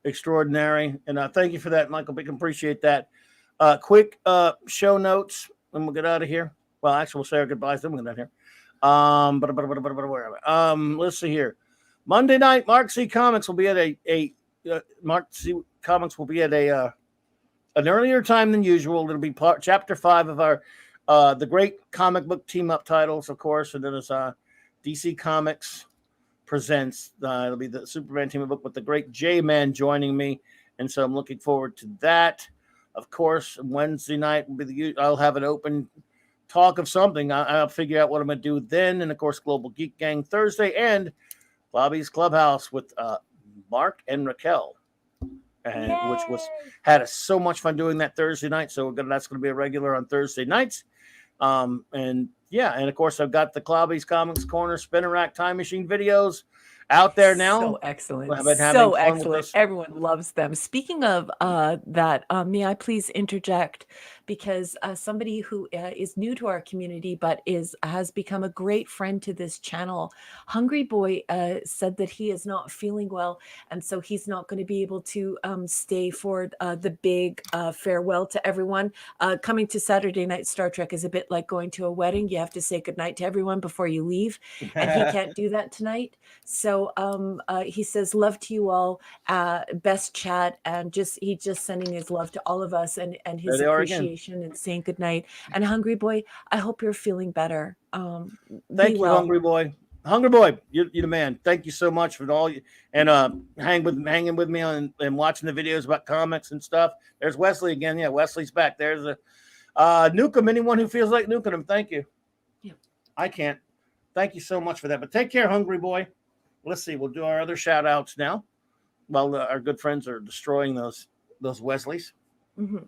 extraordinary. And thank you for that, Michael. We can appreciate that. Quick show notes, and we'll get out of here. Well, actually, we'll say our goodbyes, then we'll get out of here. Let's see here. Monday night, Mark C. Comics will be at Mark C. Comics will be at an earlier time than usual. It'll be chapter 5 of our the great comic book team up titles, of course, and then it's DC Comics presents. It'll be the Superman team up book with the great J-Man joining me, and so I'm looking forward to that. Of course, Wednesday night will be I'll have an open talk of something. I'll figure out what I'm going to do then, and of course, Global Geek Gang Thursday and Bobby's Clubhouse with Mark and Raquel, and which had so much fun doing that Thursday night. So that's going to be a regular on Thursday nights. And yeah, and of course I've got the Clobby's Comics Corner Spinner Rack Time Machine videos out there now. So excellent. So excellent. Everyone loves them. Speaking of that, may I please interject? Because somebody who is new to our community but has become a great friend to this channel, Hungry Boy, said that he is not feeling well, and so he's not going to be able to stay for the big farewell to everyone. Coming to Saturday Night Star Trek is a bit like going to a wedding. You have to say goodnight to everyone before you leave, and he can't do that tonight. So he says, love to you all, best chat, and he's just sending his love to all of us and his appreciation and saying good night. And Hungry Boy, I hope you're feeling better. Thank you, Hungry Boy. Hungry Boy, you're the man. Thank you so much for all you and hanging with me on and watching the videos about comics and stuff. There's Wesley again. Yeah, Wesley's back. There's a Nukem. Anyone who feels like nuking him, thank you. Yeah, I can't. Thank you so much for that. But take care, Hungry Boy. Let's see. We'll do our other shout outs now while our good friends are destroying those Wesleys. Mm-hmm.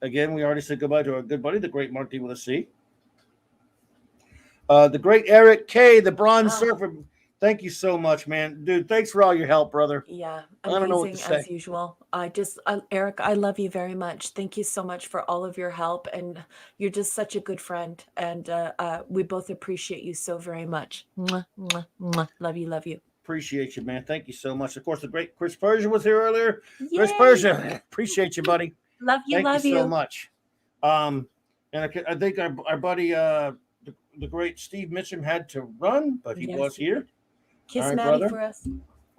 Again, we already said goodbye to our good buddy, the great Mark D with a C. The great Eric K, the Bronze Surfer. Thank you so much, man. Dude, thanks for all your help, brother. Yeah, I don't know what to amazing as say. usual. Eric, I love you very much. Thank you so much for all of your help, and you're just such a good friend. And we both appreciate you so very much. Mwah, mwah, mwah. Love you, love you. Appreciate you, man. Thank you so much. Of course, the great Chris Persia was here earlier. Chris Yay! Persia, appreciate you, buddy. Love you, Thank you love so you. much. And I think our buddy, the great Steve Mitchum, had to run, but he Yes, was he here. did. All Kiss right, Maddie brother. for us.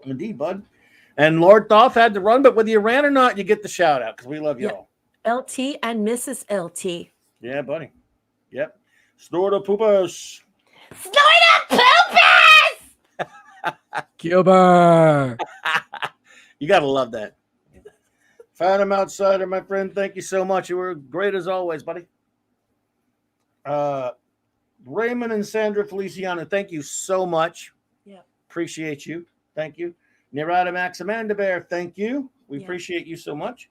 Indeed, bud. And Lord Thoth had to run, but whether you ran or not, you get the shout out because we love Yep. y'all. LT and Mrs. LT. Yeah, buddy. Yep. Snort of poopers. Snort of poopers! Gilbert. You got to love that. Phantom Outsider, my friend, thank you so much. You were great as always, buddy. Raymond and Sandra Feliciano, thank you so much. Yeah. Appreciate you. Thank you. Nirada Max Amanda Bear, thank you. We Yeah. appreciate you so much.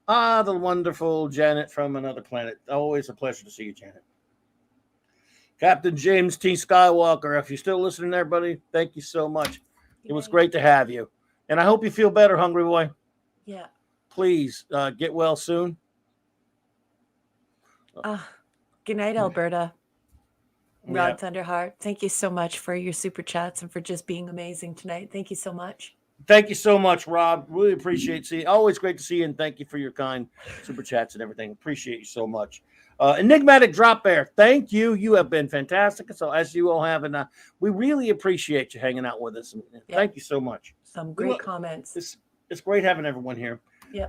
The wonderful Janet from another planet. Always a pleasure to see you, Janet. Captain James T. Skywalker, if you're still listening there, buddy, thank you so much. It was great to have you. And I hope you feel better, Hungry Boy. Yeah. Please get well soon. Good night, Alberta. Yeah. Rod Thunderheart, thank you so much for your super chats and for just being amazing tonight. Thank you so much. Thank you so much, Rob. Really appreciate seeing. Always great to see you, and thank you for your kind super chats and everything. Appreciate you so much. Enigmatic Drop Bear, thank you. You have been fantastic. So as you all have, and we really appreciate you hanging out with us. And thank you so much. Some great comments. It's great having everyone here. Yeah.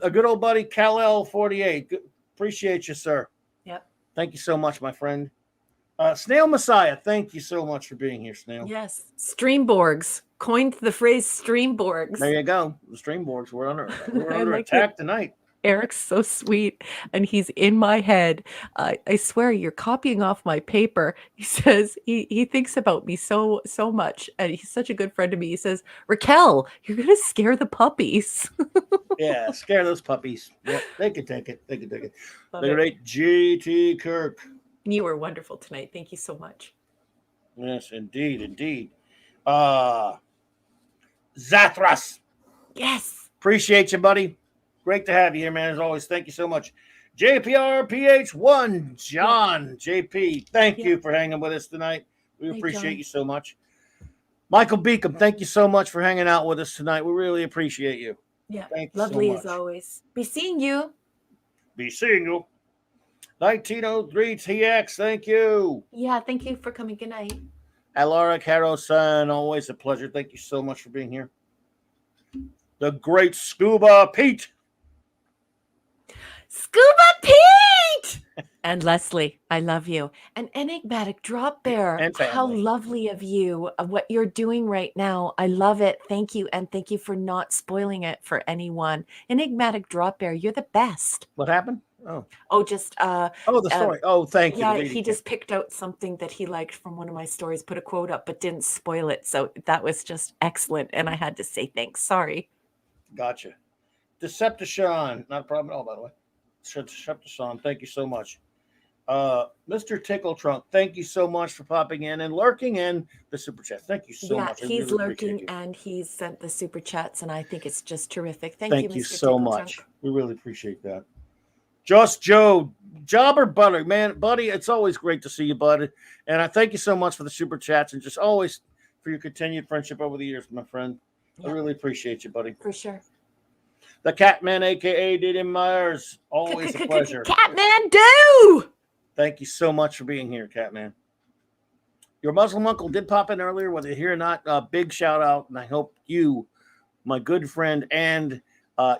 A good old buddy, Kal-El48. Appreciate you, sir. Yep. Thank you so much, my friend. Snail Messiah, thank you so much for being here, Snail. Yes. Streamborgs. Coined the phrase Streamborgs. There you go. The Streamborgs were under attack tonight. Eric's so sweet, and he's in my head. I swear, you're copying off my paper. He says he thinks about me so much, and he's such a good friend to me. He says, Raquel, you're gonna scare the puppies. Yeah, scare those puppies. Yeah, they can take it. They can take it. Love The it. great G.T. Kirk. You were wonderful tonight. Thank you so much. Yes, indeed, indeed. Zathras. Yes. Appreciate you, buddy. Great to have you here, man. As always, thank you so much. JPRPH1, John, JP, thank you for hanging with us tonight. We appreciate you so much. Michael Beacom, thank you so much for hanging out with us tonight. We really appreciate you. Yeah. Thank you Lovely so as much. always. Be seeing you. Be seeing you. 1903 TX, thank you. Yeah, thank you for coming. Good night. Alara Caro-san, always a pleasure. Thank you so much for being here. The great Scuba Pete. Scuba Pete! And Leslie, I love you. And Enigmatic Drop Bear, And how family. lovely of you. What you're doing right now. I love it. Thank you. And thank you for not spoiling it for anyone. Enigmatic Drop Bear, you're the best. What happened? Oh, just the story. Thank you. yeah, the he just picked out something that he liked from one of my stories, put a quote up, but didn't spoil it. So that was just excellent. And I had to say thanks. Sorry. Gotcha. Decepticon, not a problem at all, by the way. Decepticon, thank you so much. Mr. Tickle Trunk, thank you so much for popping in and lurking in the super chat. Thank you so much. I He's really appreciate lurking you. and he's sent the super chats, and I think it's just terrific. Thank Thank you Mr. so Tickle much. Trunk. We really appreciate that. Just Joe, Jobber Butter, man, buddy, it's always great to see you, buddy. And I thank you so much for the super chats and just always for your continued friendship over the years, my friend. I really appreciate you, buddy. For sure. The Catman, aka Diddy Myers, always a pleasure. Catman, do! Thank you so much for being here, Catman. Your Muslim uncle did pop in earlier, whether you're here or not. Big shout out, and I hope you, my good friend, and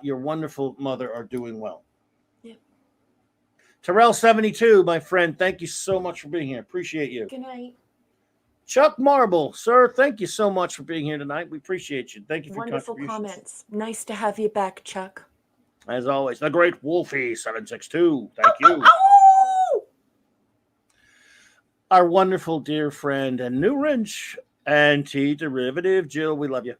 your wonderful mother are doing well. Yep. Terrell72, my friend, thank you so much for being here. Appreciate you. Good night. Chuck Marble, sir, thank you so much for being here tonight. We appreciate you. Thank you for Wonderful your contributions. comments. Nice to have you back, Chuck. As always, the great Wolfie762, thank you. Oh! Our wonderful dear friend and new wrench, anti-derivative Jill, we love you.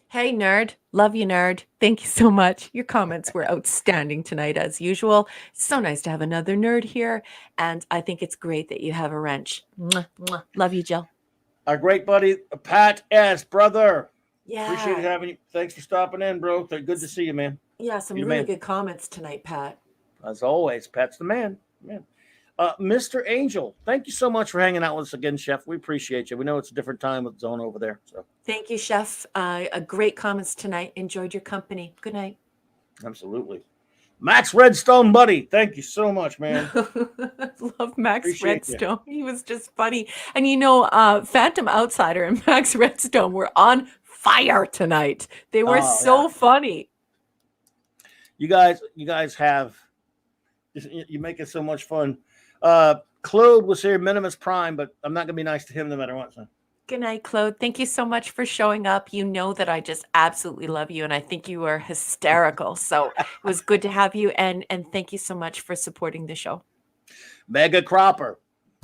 Hey, nerd. Love you, nerd. Thank you so much. Your comments were outstanding tonight, as usual. It's so nice to have another nerd here, and I think it's great that you have a wrench. Mwah, mwah. Love you, Jill. Our great buddy Pat S. Brother. Appreciate Yeah. having you. Thanks for stopping in, bro. Good to see you, man. Yeah, some You're the really man. good comments tonight, Pat. As always, Pat's the man. Man. Mr. Angel, thank you so much for hanging out with us again, Chef. We appreciate you. We know it's a different time with zone over there. So Thank you, Chef. A great comments tonight. Enjoyed your company. Good night. absolutely. Max Redstone, buddy. Thank you so much, man. Love Max Appreciate you. Redstone. He was just funny. And Phantom Outsider and Max Redstone were on fire tonight. They were Oh, yeah. so funny. You guys have you make it so much fun. Claude was here, Minimus Prime, but I'm not gonna be nice to him no matter what. So. Good night, Claude. Thank you so much for showing up. You know that I just absolutely love you, and I think you are hysterical. So it was good to have you, and thank you so much for supporting the show. Mega Cropper,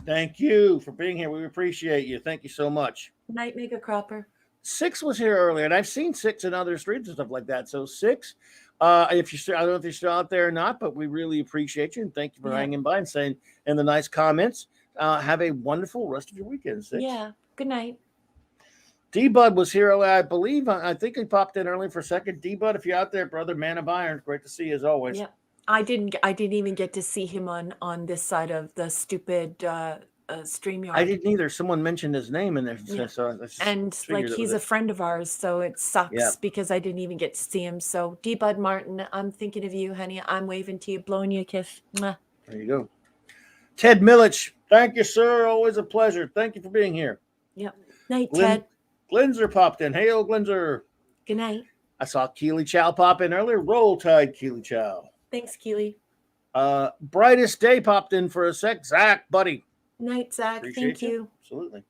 thank you for being here. We appreciate you. Thank you so much. Good night, Mega Cropper. Six was here earlier, and I've seen Six in other streams and stuff like that. So Six, if you're still, I don't know if you're still out there or not, but we really appreciate you and thank you for hanging by and saying in the nice comments. Have a wonderful rest of your weekend, Six. Yeah. Good night. D-Bud was here, I believe. I think he popped in early for a second. D-Bud, if you're out there, brother, man of iron, great to see you as always. Yeah. I didn't even get to see him on this side of the stupid StreamYard. I didn't either. Someone mentioned his name in there. Yeah. So and like he's a friend of ours, so it sucks because I didn't even get to see him. So D-Bud Martin, I'm thinking of you, honey. I'm waving to you, blowing you a kiss. Mwah. There you go. Ted Milich, thank you, sir. Always a pleasure. Thank you for being here. Yep. Night, Ted. Glinzer popped in. Hey, Glinzer. Good night. I saw Keely Chow pop in earlier. Roll Tide, Keely Chow. Thanks, Keely. Brightest Day popped in for a sec. Zach, buddy. Night, Zach. Thank you. Absolutely.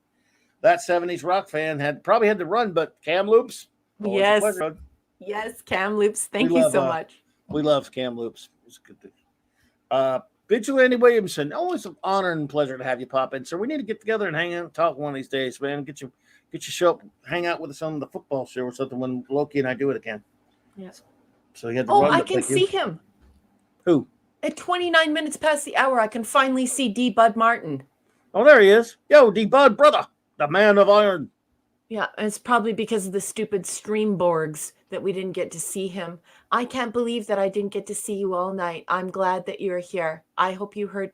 That 70s rock fan probably had to run, but Cam Loops. Yes. Yes, Cam Loops. Thank you so much. We love Cam Loops. It's good to Vigilante Williamson, always an honor and pleasure to have you pop in. So we need to get together and hang out and talk one of these days, man. Get you show up, hang out with us on the football show or something when Loki and I do it again. Yes. So you had to run. I can see him. Who? At 29 minutes past the hour, I can finally see D-Bud Martin. Oh, there he is. Yo, D-Bud, brother, the man of iron. Yeah, it's probably because of the stupid Streamborgs that we didn't get to see him. I can't believe that I didn't get to see you all night. I'm glad that you're here. I hope you heard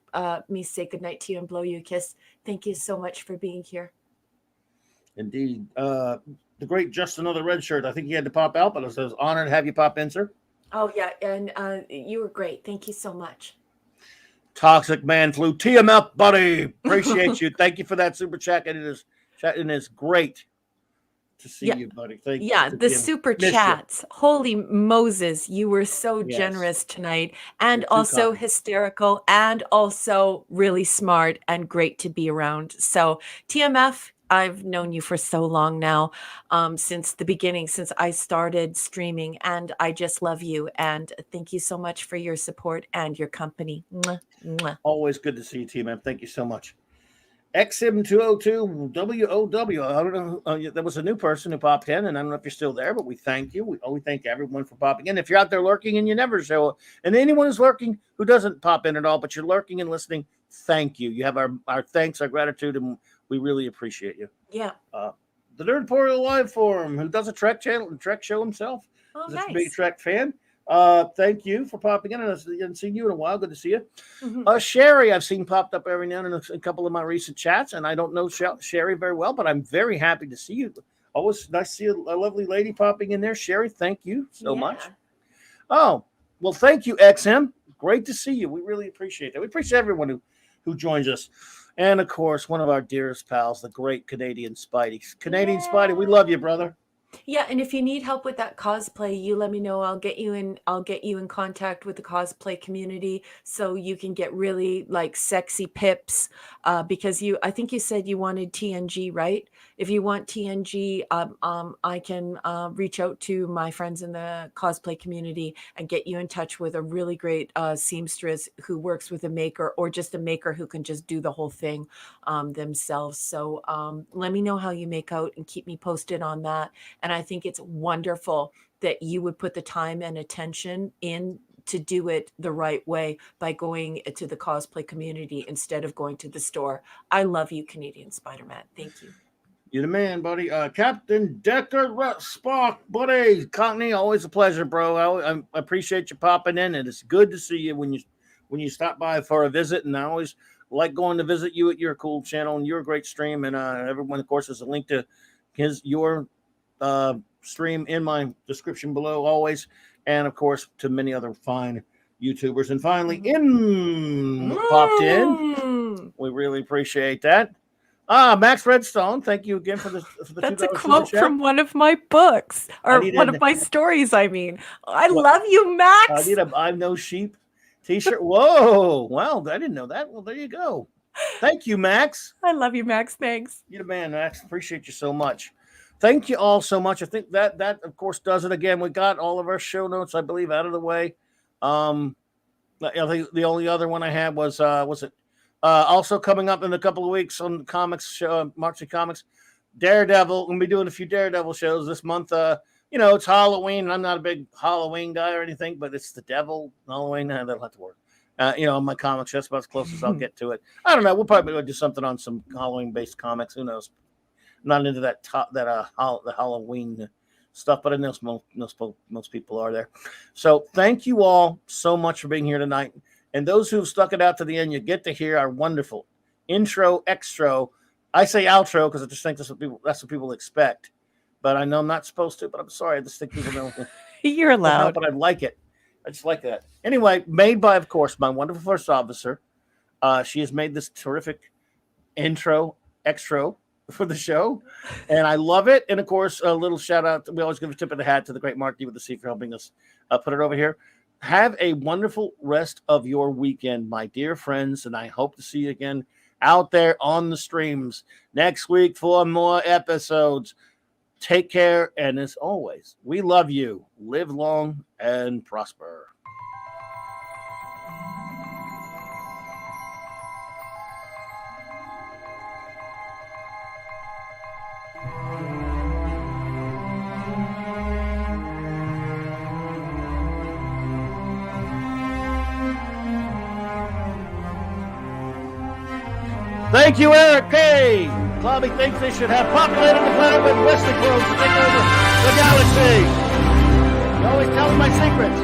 me say goodnight to you and blow you a kiss. Thank you so much for being here. Indeed. The great Just Another Red Shirt. I think he had to pop out, but it was honored to have you pop in, sir. Oh, yeah, and you were great. Thank you so much. Toxic Man Flu. TMF, buddy. Appreciate you. Thank you for that super chat. It is great to see you, buddy. Thank you. Yeah, the super chats. Holy Moses, you were so generous tonight, and also hysterical, and also really smart and great to be around. So TMF, I've known you for so long now, since the beginning, since I started streaming, and I just love you. And thank you so much for your support and your company. Mwah, mwah. Always good to see you, TMF. Thank you so much. XM202 WOW. I don't know. There was a new person who popped in, and I don't know if you're still there, but we thank you. We thank everyone for popping in. If you're out there lurking and you never show up, and anyone who's lurking who doesn't pop in at all, but you're lurking and listening, thank you. You have our thanks, our gratitude, and we really appreciate you. Yeah. The Nerdporial Live Forum, who does a Trek channel and Trek show himself. Oh, He's nice. a big Trek fan. Thank you for popping in. I haven't seen you in a while. Good to see you. Mm-hmm. Sherry, I've seen popped up every now and then in a couple of my recent chats, and I don't know Sherry very well, but I'm very happy to see you. Always nice to see a lovely lady popping in there. Sherry, thank you so much. Oh, well, thank you, XM. Great to see you. We really appreciate that. We appreciate everyone who joins us. And, of course, one of our dearest pals, the great Canadian Spidey. Canadian Spidey, we love you, brother. Yeah, and if you need help with that cosplay, you let me know. I'll get you in contact with the cosplay community so you can get really like sexy pips. Because I think you said you wanted TNG, right? If you want TNG, I can reach out to my friends in the cosplay community and get you in touch with a really great seamstress who works with a maker, or just a maker who can just do the whole thing themselves. So let me know how you make out and keep me posted on that. And I think it's wonderful that you would put the time and attention in to do it the right way by going to the cosplay community instead of going to the store. I love you, Canadian Spider-Man. Thank you. You're the man, buddy. Captain Decker Spock, buddy. Cockney, always a pleasure, bro. I appreciate you popping in, and it's good to see you when you stop by for a visit. And I always like going to visit you at your cool channel and your great stream. And everyone, of course, has a link to your stream in my description below, always, and of course to many other fine YouTubers. And finally, popped in. We really appreciate that. Max Redstone, thank you again for the That's a quote from one of my books, or one of my stories, I mean. I love you, Max! I need a I'm No Sheep t-shirt. Whoa! Wow, I didn't know that. Well, there you go. Thank you, Max. I love you, Max. Thanks. You're the man, Max. Appreciate you so much. Thank you all so much. I think that of course does it again. We got all of our show notes, I believe, out of the way. I think the only other one I had was it also coming up in a couple of weeks on the comics show, Marching Comics, Daredevil. We'll be doing a few Daredevil shows this month. It's Halloween. I'm not a big Halloween guy or anything, but it's the devil Halloween. That'll have to work. My comics, that's about as close as I'll get to it. I don't know. We'll probably do something on some Halloween-based comics. Who knows? I'm not into the Halloween stuff, but I know most people are there. So thank you all so much for being here tonight. And those who've stuck it out to the end, you get to hear our wonderful intro, extra. I say outro because I just think that's what people expect. But I know I'm not supposed to, but I'm sorry. I just think people know. You're allowed. But I like it. I just like that. Anyway, made by, of course, my wonderful first officer. She has made this terrific intro, extra for the show, and I love it. And of course, a little shout out. We always give a tip of the hat to the great Mark D with the C for helping us put it over here. Have a wonderful rest of your weekend, my dear friends, and I hope to see you again out there on the streams next week for more episodes. Take care, and as always, we love you. Live long and prosper. Thank you, Eric K. Clobby thinks they should have populated the planet with Western clones to take over the galaxy. You always tell me my secrets.